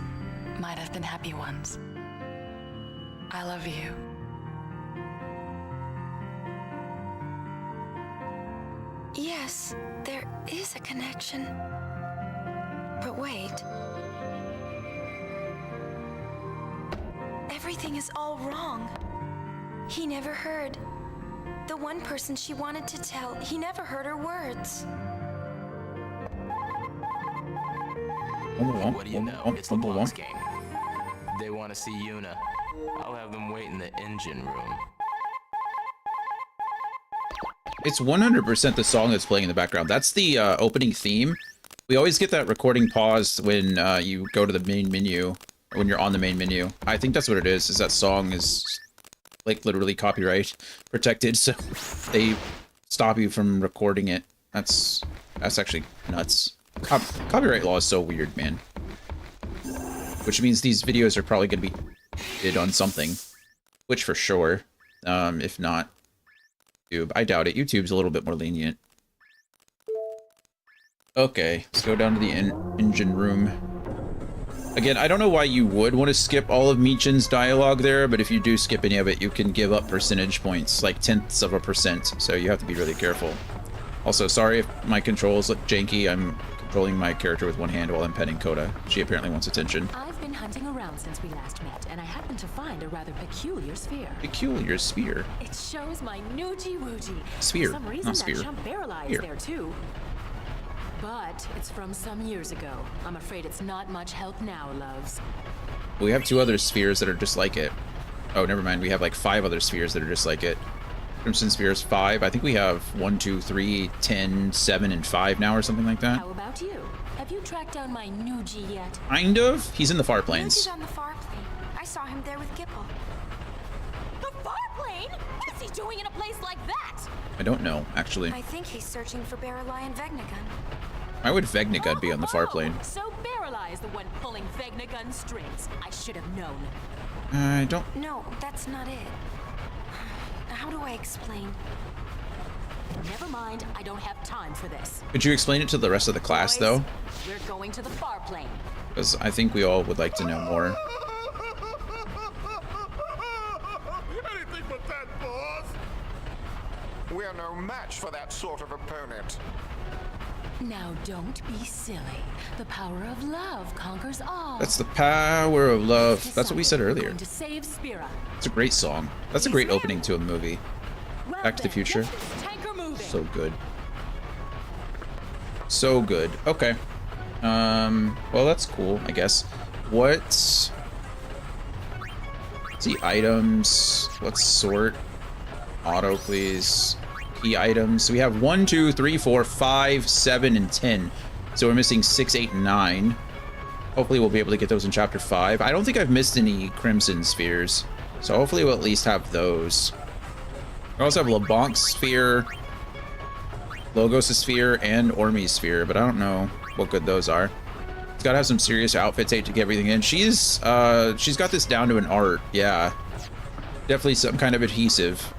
might have been happy ones. I love you. Yes, there is a connection. But wait. Everything is all wrong. He never heard. The one person she wanted to tell, he never heard her words. What do you know? It's the boss gang. They want to see Yuna. I'll have them wait in the engine room. It's 100% the song that's playing in the background. That's the opening theme. We always get that recording pause when you go to the main menu, or when you're on the main menu. I think that's what it is that song is, like, literally copyright protected, so they stop you from recording it. That's actually nuts. Copyright law is so weird, man. Which means these videos are probably going to be did on something. Twitch for sure. If not, YouTube. I doubt it. YouTube's a little bit more lenient. Okay, let's go down to the engine room. Again, I don't know why you would want to skip all of Michin's dialogue there, but if you do skip any of it, you can give up percentage points, like 0.1%, so you have to be really careful. Also, sorry if my controls look janky. I'm controlling my character with one hand while I'm petting Coda. She apparently wants attention. I've been hunting around since we last met, and I happened to find a rather peculiar sphere. Peculiar sphere? It shows my Noogie-Woogie. Sphere, For some reason, not sphere. that chump Barrel-Eye is Here. there, too. But it's from some years ago. I'm afraid it's not much help now, loves. We have 2 other spheres that are just like it. Oh, never mind. We have like 5 other spheres that are just like it. Crimson Spheres 5. I think we have 1, 2, 3, 10, 7, and 5 now or something like that. How about you? Have you tracked down my Noogie yet? Kind of. He's in the far plains. He's on the far plane. I saw him there with Gipple. The Farplane? What is he doing in a place like that? I don't know, actually. I think he's searching for Barrel-Eye and Vegnagun. Why would Vegnagun be on the far plane? So Barrel-Eye is the one pulling Vegnagun strings. I should have known. I don't... No, that's not it. How do I explain? Never mind, I don't have time for this. Could you explain it to the rest of the class, though? We're going to the Farplane. Because I think we all would like to know more. Anything but that, boss! We're no match for that sort of opponent. Now don't be silly. The power of love conquers all. That's the power of love. That's what we said earlier. To save Spira. It's a great song. That's a great opening to a movie. Back to the Future. So good. So good. Okay. Well, that's cool, I guess. Let's see, items. Let's sort. Auto, please. Key items. So we have 1, 2, 3, 4, 5, 7, and 10. So we're missing 6, 8, and 9. Hopefully we'll be able to get those in Chapter 5. I don't think I've missed any Crimson Spheres. So hopefully we'll at least have those. We also have LeBonk's Sphere, Logos' Sphere, and Ormy's Sphere, but I don't know what good those are. It's gotta have some serious outfit tape to get everything in. She's got this down to an art, yeah. Definitely some kind of adhesive.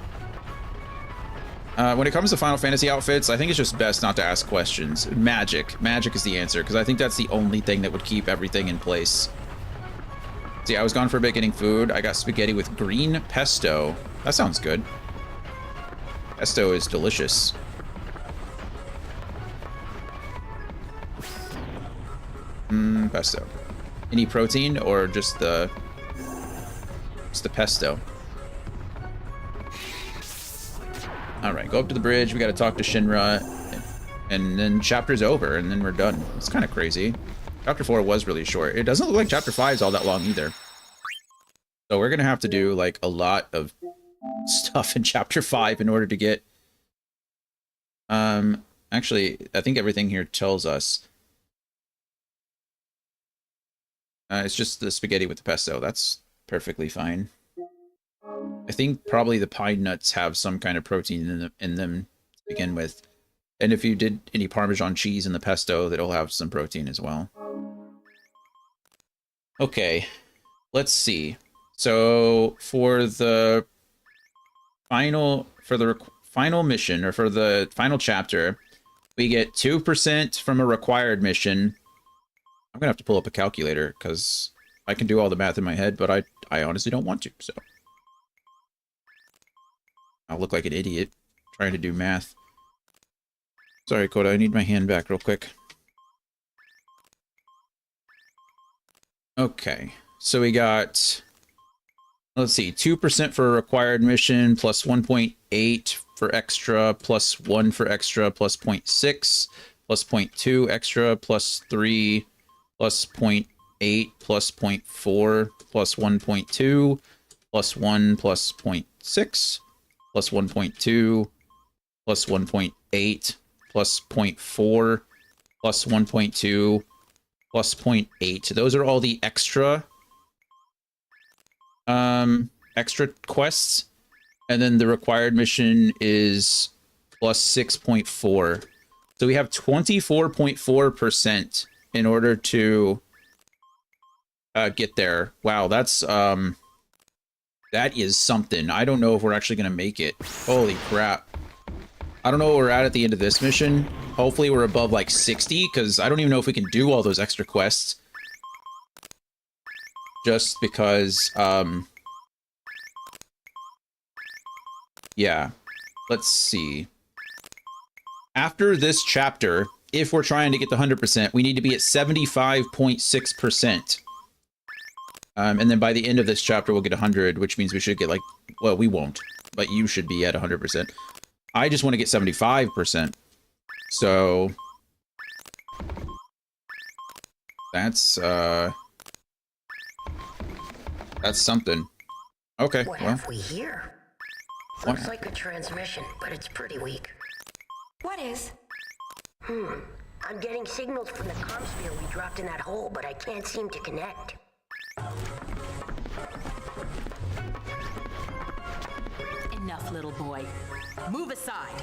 When it comes to Final Fantasy outfits, I think it's just best not to ask questions. Magic. Magic is the answer, because I think that's the only thing that would keep everything in place. See, I was gone for a bit getting food. I got spaghetti with green pesto. That sounds good. Pesto is delicious. Pesto. Any protein or just the pesto? All right, go up to the bridge. We got to talk to Shinra, and then chapter's over, and then we're done. It's kind of crazy. Chapter 4 was really short. It doesn't look like Chapter 5 is all that long either. So we're gonna have to do like a lot of stuff in Chapter 5 in order to get. Actually, I think everything here tells us. It's just the spaghetti with the pesto. That's perfectly fine. I think probably the pine nuts have some kind of protein in them to begin with. And if you did any Parmesan cheese in the pesto, that'll have some protein as well. Okay, let's see. So for the final mission, or for the final chapter, we get 2% from a required mission. I'm gonna have to pull up a calculator because I can do all the math in my head, but I honestly don't want to, so. I'll look like an idiot trying to do math. Sorry, Coda, I need my hand back real quick. Okay, so we got, let's see, 2% for a required mission, plus 1.8 for extra, plus 1 for extra, plus 0.6, plus 0.2 extra, plus 3, plus 0.8, plus 0.4, plus 1.2, plus 1, plus 0.6, plus 1.2, plus 1.8, plus 0.4, plus 1.2, plus 0.8. Those are all the extra extra quests. And then the required mission is plus 6.4. So we have 24.4% in order to get there. Wow, that's That is something. I don't know if we're actually going to make it. Holy crap. I don't know where we're at the end of this mission. Hopefully we're above like 60, because I don't even know if we can do all those extra quests. Just because, yeah. Let's see. After this chapter, if we're trying to get the 100%, we need to be at 75.6%. And then by the end of this chapter, we'll get 100, which means we should get like, well, we won't, but you should be at 100%. I just want to get 75%. So that's something. Okay. What well. have we here? Looks like a transmission, but it's pretty weak. What is? I'm getting signals from the comm sphere we dropped in that hole, but I can't seem to connect. Enough, little boy. Move aside.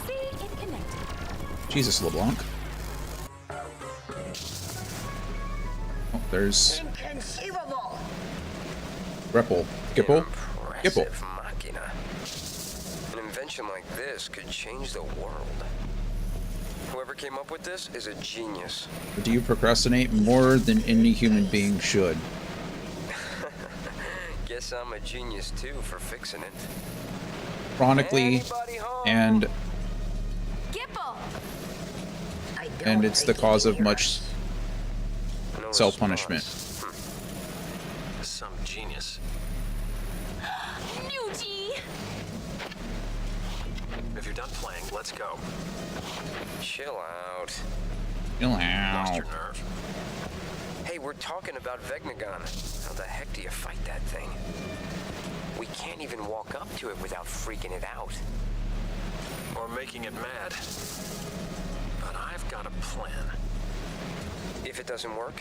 See, it connected. Jesus, LeBlanc. Oh, there's Inconceivable! Grapple. Gipple? Gipple. Machina. An invention like this could change the world. Whoever came up with this is a genius. Do you procrastinate more than any human being should? Guess I'm a genius too for fixing it. Chronically, and Gipple! it's the cause of much self-punishment. Some genius. Nuji! If you're done playing, let's go. Chill out. Chill Lost out. your nerve. Hey, we're talking about Vegnagon. How the heck do you fight that thing? We can't even walk up to it without freaking it out. Or making it mad. But I've got a plan. If it doesn't work,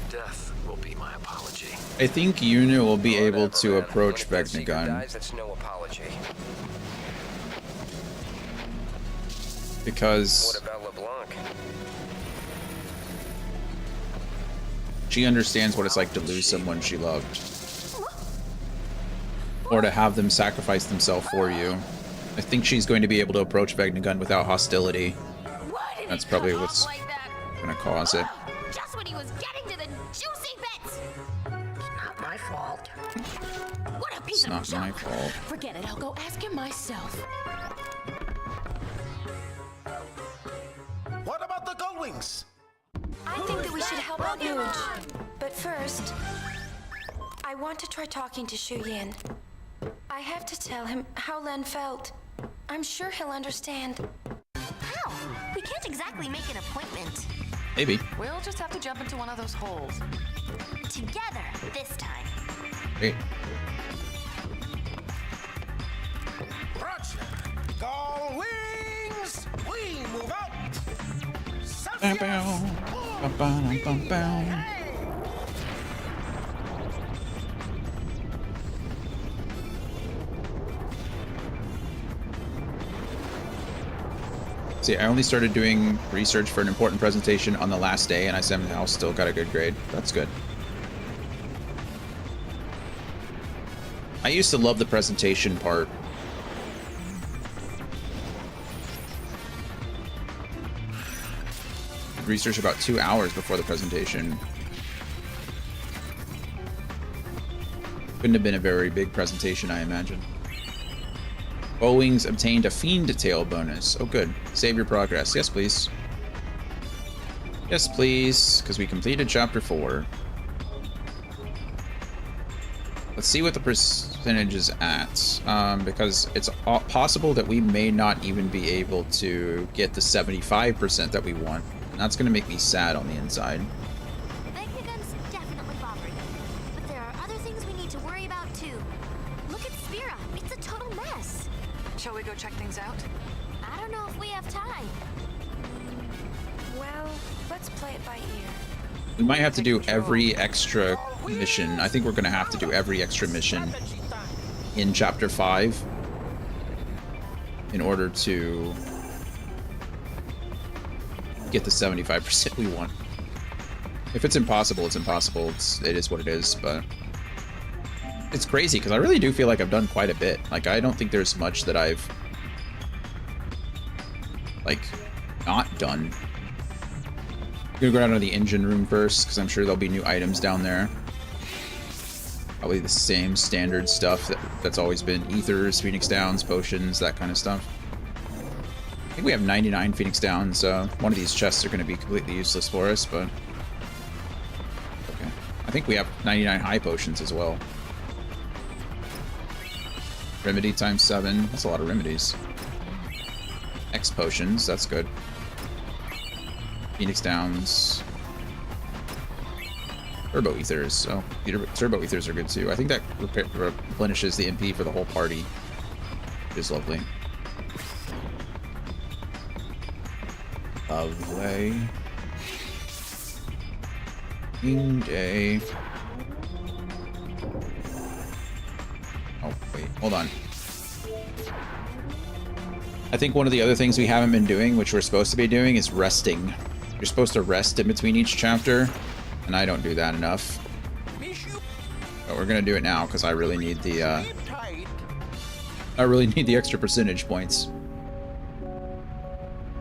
death will be my apology. I think Yuna will be able to approach Vegnagon. That's no apology. Because What about LeBlanc? she understands what it's like to lose someone she loved. Or to have them sacrifice themselves for you. I think she's going to be able to approach Vegnagon without hostility. That's probably what's going to cause it. Just when he was getting to the juicy bits! Not my fault. What a piece It's of not my junk! fault. Forget it, I'll go ask him myself. What about the Gullwings? I think that we should help out Nuge. But first, I want to try talking to Shu Yin. I have to tell him how Len felt. I'm sure he'll understand. How? We can't exactly make an appointment. Maybe. We'll just have to jump into one of those holes. Together, this time. Great. Roger. Gullwings! We move out! Bow, bow. Bow, bow, bow, bow. See, I only started doing research for an important presentation on the last day, and I somehow still got a good grade. That's good. I used to love the presentation part. Research about 2 hours before the presentation. Couldn't have been a very big presentation, I imagine. Bowings obtained a Fiend Tail bonus. Oh, good. Save your progress. Yes, please. Yes, please, because we completed Chapter 4. Let's see what the percentage is at, because it's possible that we may not even be able to get the 75% that we want, and that's going to make me sad on the inside. Vegnagon's definitely bothering him, but there are other things we need to worry about too. Look at Spira. It's a total mess. Shall we go check things out? I don't know if we have time. Well, let's play it by ear. We might have to do every extra mission. I think we're going to have to do every extra mission in Chapter 5 in order to get the 75% we want. If it's impossible, it's impossible. It is what it is, but it's crazy because I really do feel like I've done quite a bit. Like, I don't think there's much that I've like not done. I'm gonna go down to the engine room first because I'm sure there'll be new items down there. Probably the same standard stuff that's always been ethers, Phoenix Downs, potions, that kind of stuff. I think we have 99 Phoenix Downs, so one of these chests are going to be completely useless for us, but okay. I think we have 99 high potions as well. Remedy times 7, that's a lot of remedies. X potions, that's good. Phoenix Downs. Turbo Ethers, so Turbo Ethers are good too. I think that replenishes the MP for the whole party, which is lovely. Lovely. King Day. Oh, wait, hold on. I think one of the other things we haven't been doing, which we're supposed to be doing, is resting. You're supposed to rest in between each chapter, and I don't do that enough. But we're gonna do it now because I really need the extra percentage points.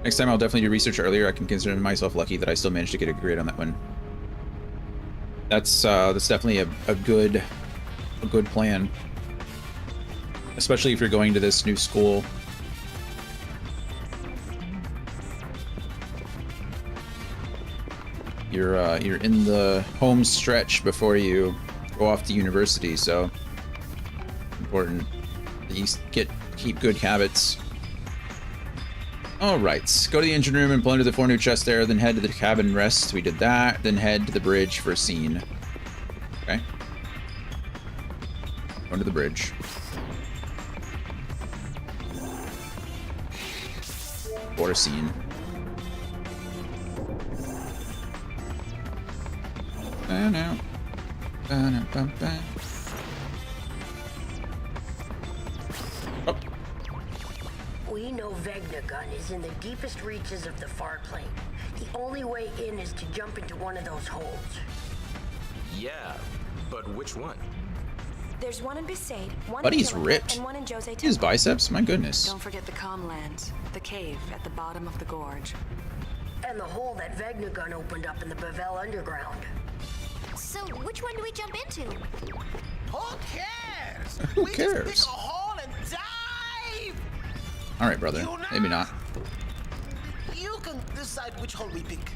Next time I'll definitely do research earlier. I can consider myself lucky that I still managed to get a grade on that one. That's definitely a good plan, especially if you're going to this new school. You're in the home stretch before you go off to university, so important that you keep good habits. All right, go to the engine room and plunder the 4 new chests there, then head to the cabin rest. We did that, then head to the bridge for a scene. Okay. Going to the bridge. For a scene. Oh. We know Vegnagun is in the deepest reaches of the far plane. The only way in is to jump into one of those holes. Yeah, but which one? There's one in Besaid, one Buddy's in Killian, ripped. and one in Jose His Temple. biceps, my goodness. Don't forget the Comlands, the cave at the bottom of the gorge. And the hole that Vegnagun opened up in the Bavel underground. So, which one do we jump into? Who cares? Who We cares? just dig a hole and dive! All right, brother. Maybe not. You can decide which hole we pick.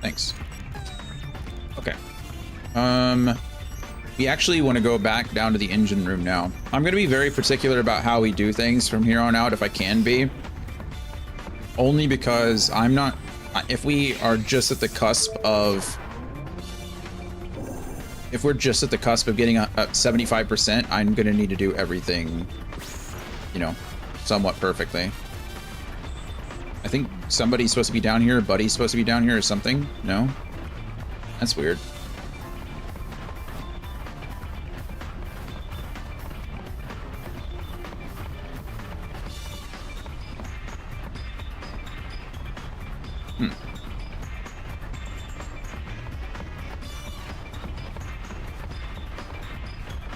Thanks. Okay. We actually want to go back down to the engine room now. I'm going to be very particular about how we do things from here on out, if I can be. Only because I'm not... If we are just at the cusp of... If we're just at the cusp of getting up 75%, I'm going to need to do everything, you know, somewhat perfectly. I think somebody's supposed to be down here. Buddy's supposed to be down here or something. No? That's weird.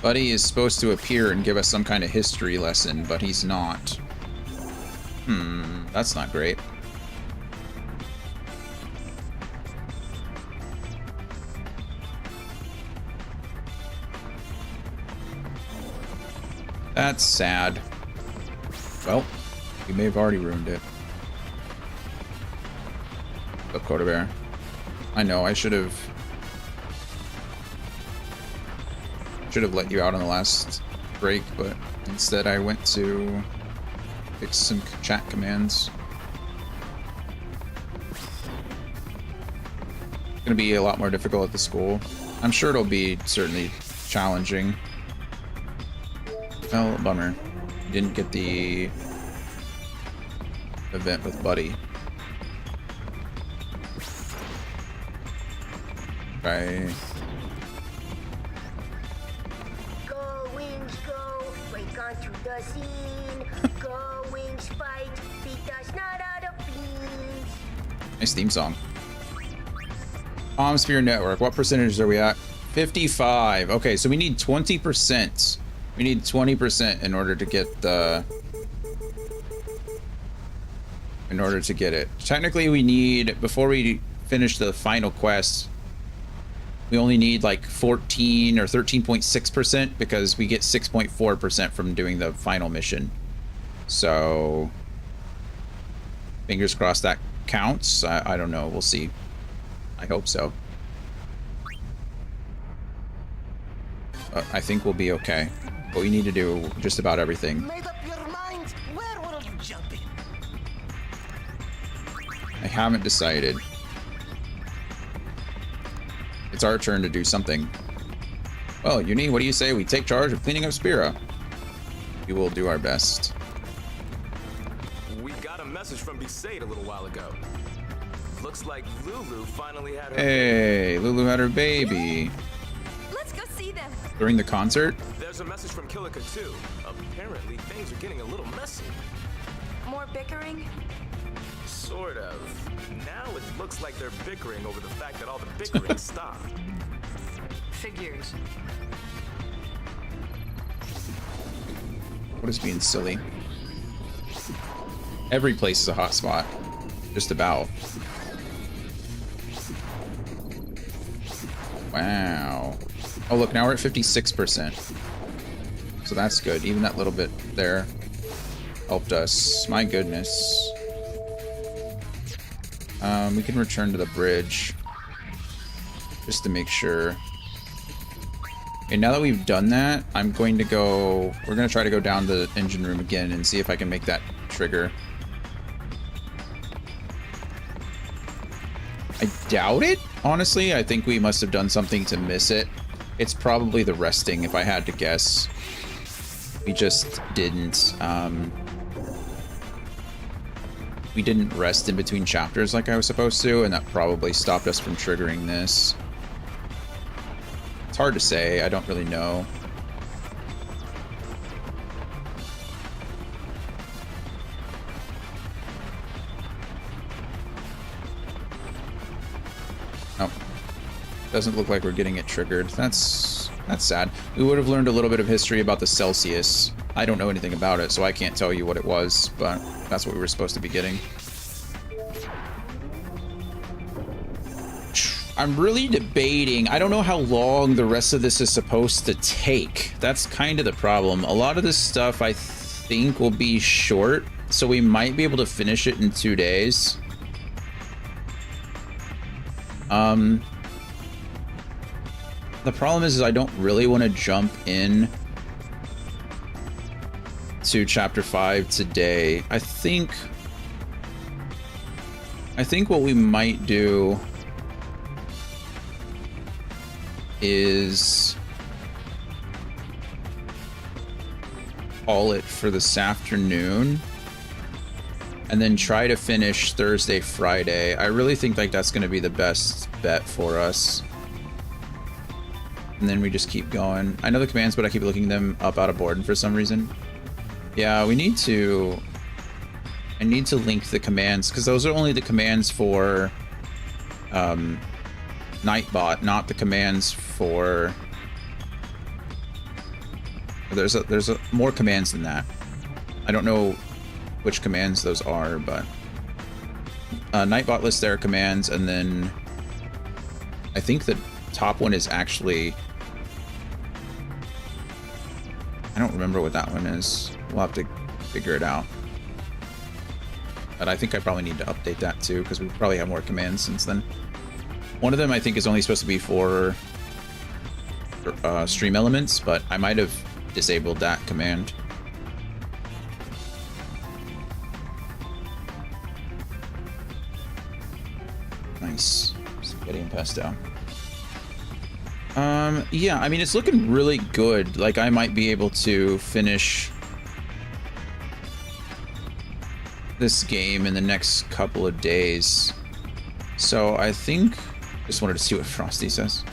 Buddy is supposed to appear and give us some kind of history lesson, but he's not. That's not great. That's sad. Well, we may have already ruined it. Up, Coda Bear. I know, I should have let you out on the last break, but instead I went to fix some chat commands. It's gonna be a lot more difficult at the school. I'm sure it'll be certainly challenging. Well, bummer. Didn't get the event with Buddy. Right. Go, Wings, go. Break onto the scene. Go, Wings, fight. Beat us not out of beans. Nice theme song. Sphere network. What percentage are we at? 55. Okay, so we need 20%. We need 20% in order to get the... In order to get it. Technically, we need, before we finish the final quest, we only need like 14 or 13.6% because we get 6.4% from doing the final mission. So, fingers crossed that counts. I don't know. We'll see. I hope so. But I think we'll be okay. But we need to do just about everything. Made up your mind? Where will you jump in? I haven't decided. It's our turn to do something. Well, Uni, what do you say we take charge of cleaning up Spira? We will do our best. We got a message from Besaid a little while ago. Looks like Lulu finally had her Hey, Lulu had her baby. Let's go see them. During the concert? There's a message from Kilika too. Apparently things are getting a little messy. More bickering? Sort of. Now it looks like they're bickering over the fact that all the bickering stopped. Figures. What is being silly? Every place is a hotspot. Just about. Wow. Oh, look, now we're at 56%. So that's good. Even that little bit there helped us. My goodness. We can return to the bridge just to make sure. Okay, now that we've done that, I'm going to go... We're going to try to go down the engine room again and see if I can make that trigger. I doubt it, honestly. I think we must have done something to miss it. It's probably the resting, if I had to guess. We just didn't, we didn't rest in between chapters like I was supposed to, and that probably stopped us from triggering this. It's hard to say. I don't really know. Oh. Doesn't look like we're getting it triggered. That's sad. We would have learned a little bit of history about the Celsius. I don't know anything about it, so I can't tell you what it was, but that's what we were supposed to be getting. I'm really debating. I don't know how long the rest of this is supposed to take. That's kind of the problem. A lot of this stuff I think will be short, so we might be able to finish it in 2 days. The problem is I don't really want to jump in to chapter 5 today. I think what we might do is call it for this afternoon and then try to finish Thursday, Friday. I really think like that's going to be the best bet for us. And then we just keep going. I know the commands, but I keep looking them up out of board for some reason. Yeah, we need to... I need to link the commands, because those are only the commands for Nightbot, not the commands for... There's more commands than that. I don't know which commands those are, but... Nightbot lists their commands, and then... I think the top one is actually... I don't remember what that one is. We'll have to figure it out. But I think I probably need to update that too, because we probably have more commands since then. One of them I think is only supposed to be for stream elements, but I might have disabled that command. Nice. Spaghetti and pesto. Yeah, I mean, it's looking really good. Like, I might be able to finish this game in the next couple of days. So I think... Just wanted to see what Frosty says.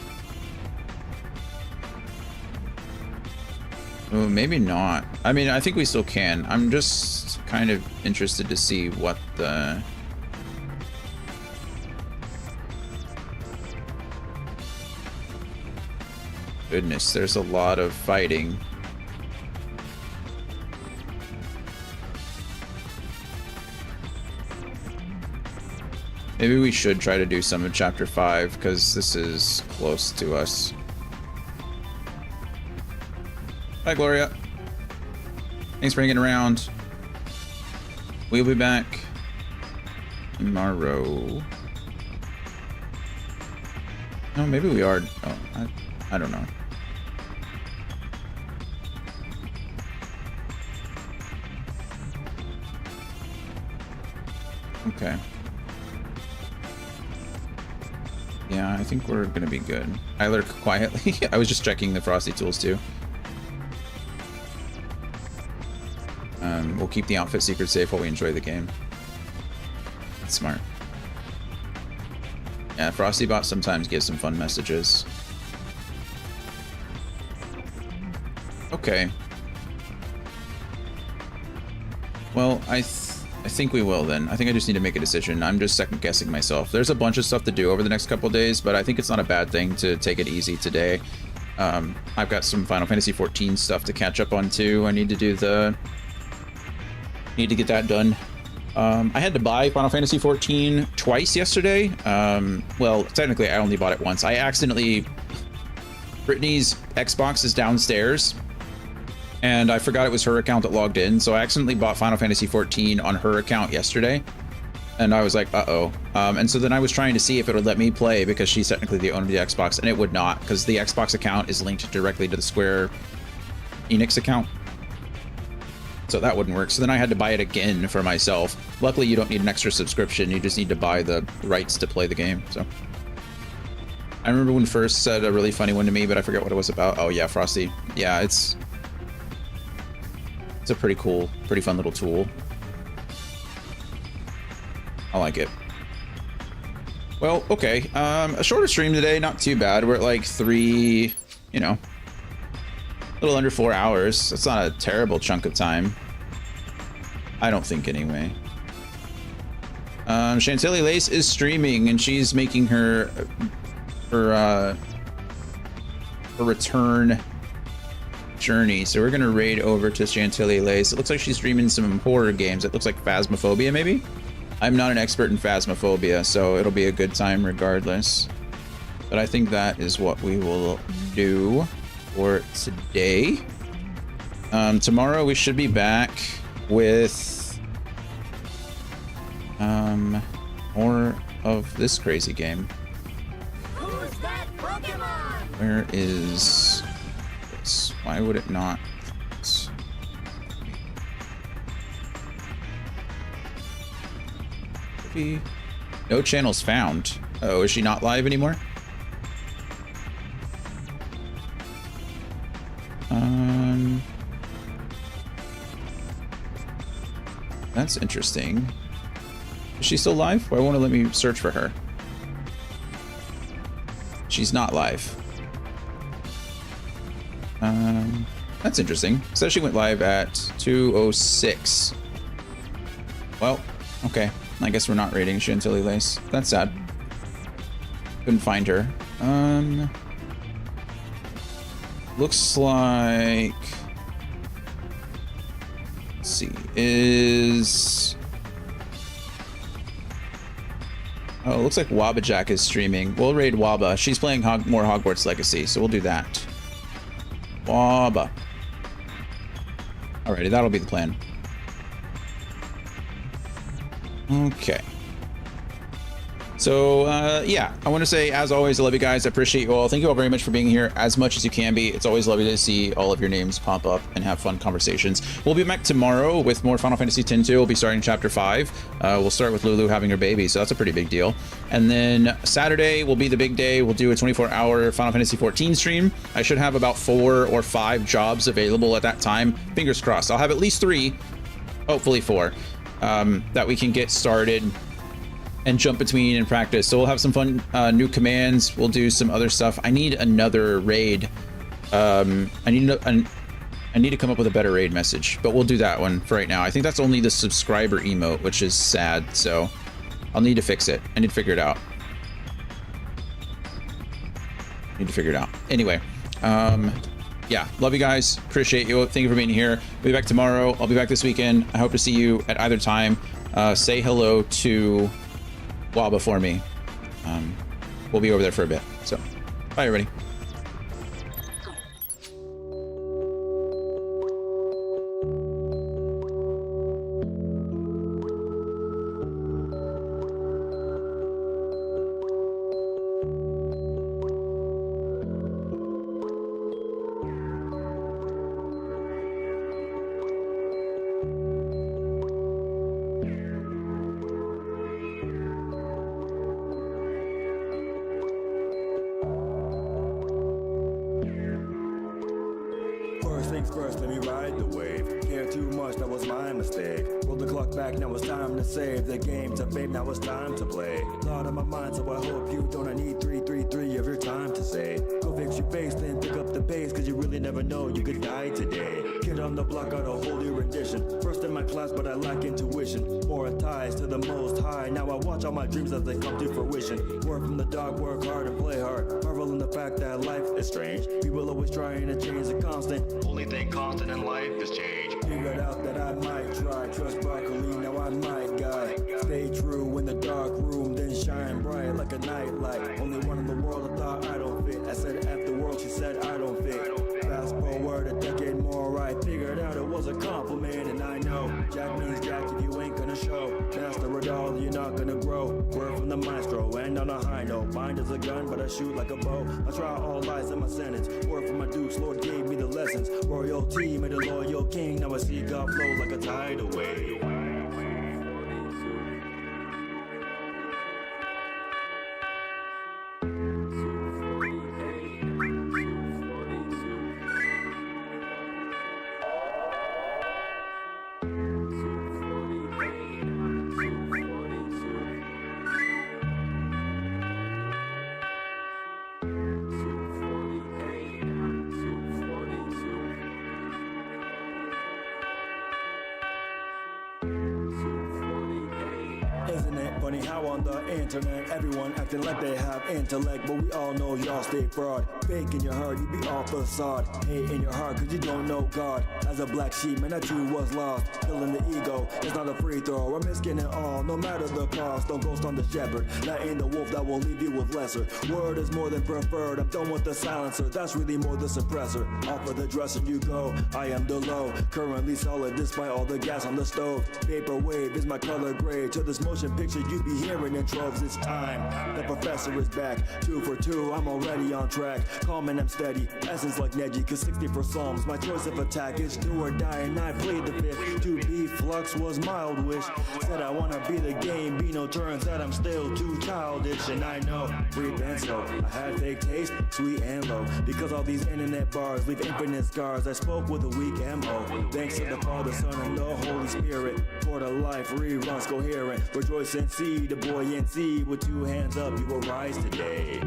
Oh, maybe not. I mean, I think we still can. I'm just kind of interested to see what the... Goodness, there's a lot of fighting. Maybe we should try to do some in Chapter 5, because this is close to us. Hi, Gloria. Thanks for hanging around. We'll be back tomorrow. No, maybe we are. Oh, I don't know. Okay. Yeah, I think we're gonna be good. I lurk quietly. I was just checking the Frosty tools too. We'll keep the outfit secret safe while we enjoy the game. That's smart. Yeah, Frosty Bot sometimes gives some fun messages. Okay. Well, I think we will then. I think I just need to make a decision. I'm just second guessing myself. There's a bunch of stuff to do over the next couple days, but I think it's not a bad thing to take it easy today. I've got some Final Fantasy XIV stuff to catch up on too. I need to do need to get that done. I had to buy Final Fantasy XIV twice yesterday. Well, technically I only bought it once. I accidentally... Brittany's Xbox is downstairs, and I forgot it was her account that logged in, so I accidentally bought Final Fantasy XIV on her account yesterday, and I was like, uh-oh. And so then I was trying to see if it would let me play, because she's technically the owner of the Xbox, and it would not, because the Xbox account is linked directly to the Square Enix account. So that wouldn't work. So then I had to buy it again for myself. Luckily, you don't need an extra subscription. You just need to buy the rights to play the game. So I remember when First said a really funny one to me, but I forget what it was about. Oh yeah, Frosty. Yeah, it's a pretty cool, pretty fun little tool. I like it. Well, okay. A shorter stream today, not too bad. We're at like 3, you know, a little under 4 hours. That's not a terrible chunk of time. I don't think, anyway. Chantilly Lace is streaming, and she's making her return journey. So we're gonna raid over to Chantilly Lace. It looks like she's streaming some horror games. It looks like Phasmophobia, maybe? I'm not an expert in Phasmophobia, so it'll be a good time regardless. But I think that is what we will do for today. Tomorrow we should be back with more of this crazy game. Who's that Pokemon? Where is this? Why would it not? No channels found. Oh, is she not live anymore? That's interesting. Is she still live? Why won't it let me search for her? She's not live. That's interesting. It says she went live at 2:06. Well, okay. I guess we're not rating Chantilly Lace. That's sad. Couldn't find her. Looks like... Let's see. Is... Oh, it looks like Wabajack is streaming. We'll raid Waba. She's playing more Hogwarts Legacy, so we'll do that. Waba. Alrighty, that'll be the plan. Okay. So, yeah, I want to say, as always, I love you guys. I appreciate you all. Thank you all very much for being here as much as you can be. It's always lovely to see all of your names pop up and have fun conversations. We'll be back tomorrow with more Final Fantasy X-2. We'll be starting Chapter 5. We'll start with Lulu having her baby, so that's a pretty big deal. And then Saturday will be the big day. We'll do a 24-hour Final Fantasy XIV stream. I should have about 4 or 5 jobs available at that time. Fingers crossed. I'll have at least 3, hopefully 4, that we can get started and jump between and practice. So we'll have some fun new commands. We'll do some other stuff. I need another raid. I need to come up with a better raid message, but we'll do that one for right now. I think that's only the subscriber emote, which is sad. So I'll need to fix it. I need to figure it out. Anyway, Yeah, love you guys. Appreciate you. Thank you for being here. I'll be back tomorrow. I'll be back this weekend. I hope to see you at either time. Say hello to Waba for me. We'll be over there for a bit. So, bye everybody. First things first, let me ride the wave. Care too much, that was my mistake. Roll the clock back, now it's time to save the game to babe, now it's time to play. Thought on my mind, so I hope you don't. I need 333 of your time to say. Go fix your face, then pick up the pace, cause you really never know, you could die today. Kid on the block, got a whole new rendition. First in my class, but I lack intuition. More ties to the most high. Now I watch all my dreams as they come to fruition. Work from the dark, work hard and play hard. Marvel in the fact that life is strange. People always trying to change the constant. Only thing constant in life is change. Figured out that I might try. Trust broccoli, now I might guy. Stay true in the dark room, then shine bright like a nightlight. Only one in the world I thought I don't fit. I said F the world, she said I don't fit. Fast forward a decade more, I figured out it was a compliment. And I know Jack means Jack if you ain't gonna show. Master it all, you're not gonna grow. Word from the maestro, and on a high note. Mind is a gun, but I shoot like a bow. I try all lies in my sentence. Word from my dukes, Lord gave me the lessons. Royalty made a loyal king. Now I see God flow like a tidal wave. Isn't it funny how on the internet everyone acting like they have intellect, but we all know y'all stay fraud. Fake in your heart, you be all facade. Hate in your heart cause you don't know God. As a black sheep, man, that too was lost. Killing the ego, it's not a free throw. I'm risking it all, no matter the cost. Don't ghost on the shepherd, that ain't the wolf that will leave you with lesser. Word is more than preferred, I'm done with the silencer. That's really more the suppressor. Off of the dresser you go, I am the low. Currently solid despite all the gas on the stove. Vapor wave is my color grade. To this motion picture you be hearing in troves. It's time, the professor is back. 2 for 2, I'm already on track. Calm and I'm steady, essence like Neji, cause 60 for Psalms. My choice of attack is do or die, and I played the fifth. To be flux was mild wish. Said I wanna be the game, be no turns that I'm still too childish. And I know, breathe and slow. I had fake taste, sweet and low. Because all these internet bars leave infinite scars. I spoke with a weak MO. Thanks to the Father, Son, and the Holy Spirit. For the life reruns coherent. Rejoice and see the buoyancy. With 2 hands up, you will rise today.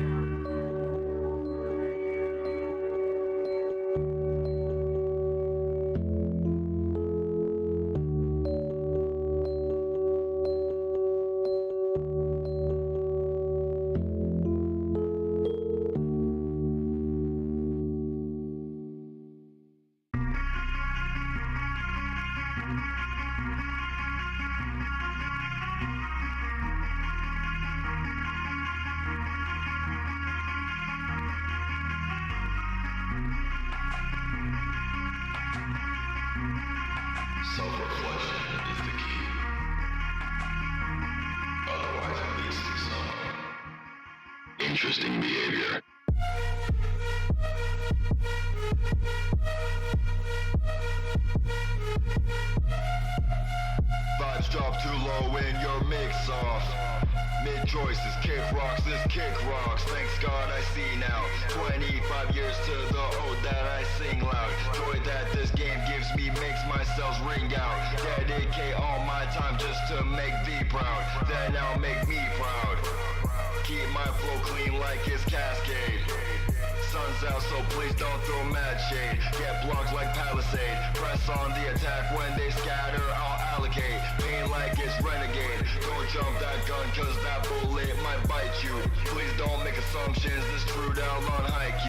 Self-reflection is the key. Otherwise it leads to some interesting behavior. Vibes drop too low in your mix off. Mid choices, kick rocks, this kick rocks. Thanks God I see now. 25 years to the ode that I sing loud. Joy that this game gives me makes my cells ring out. Dedicate all my time just to make thee proud. Then I'll make me proud. Keep my flow clean like it's Cascade. Sun's out, so please don't throw mad shade. Get blocked like Palisade. Press on the attack when they scatter, I'll allocate. Pain like it's Renegade. Don't jump that gun, cause that bullet might bite you. Please don't make assumptions, this true down on hike.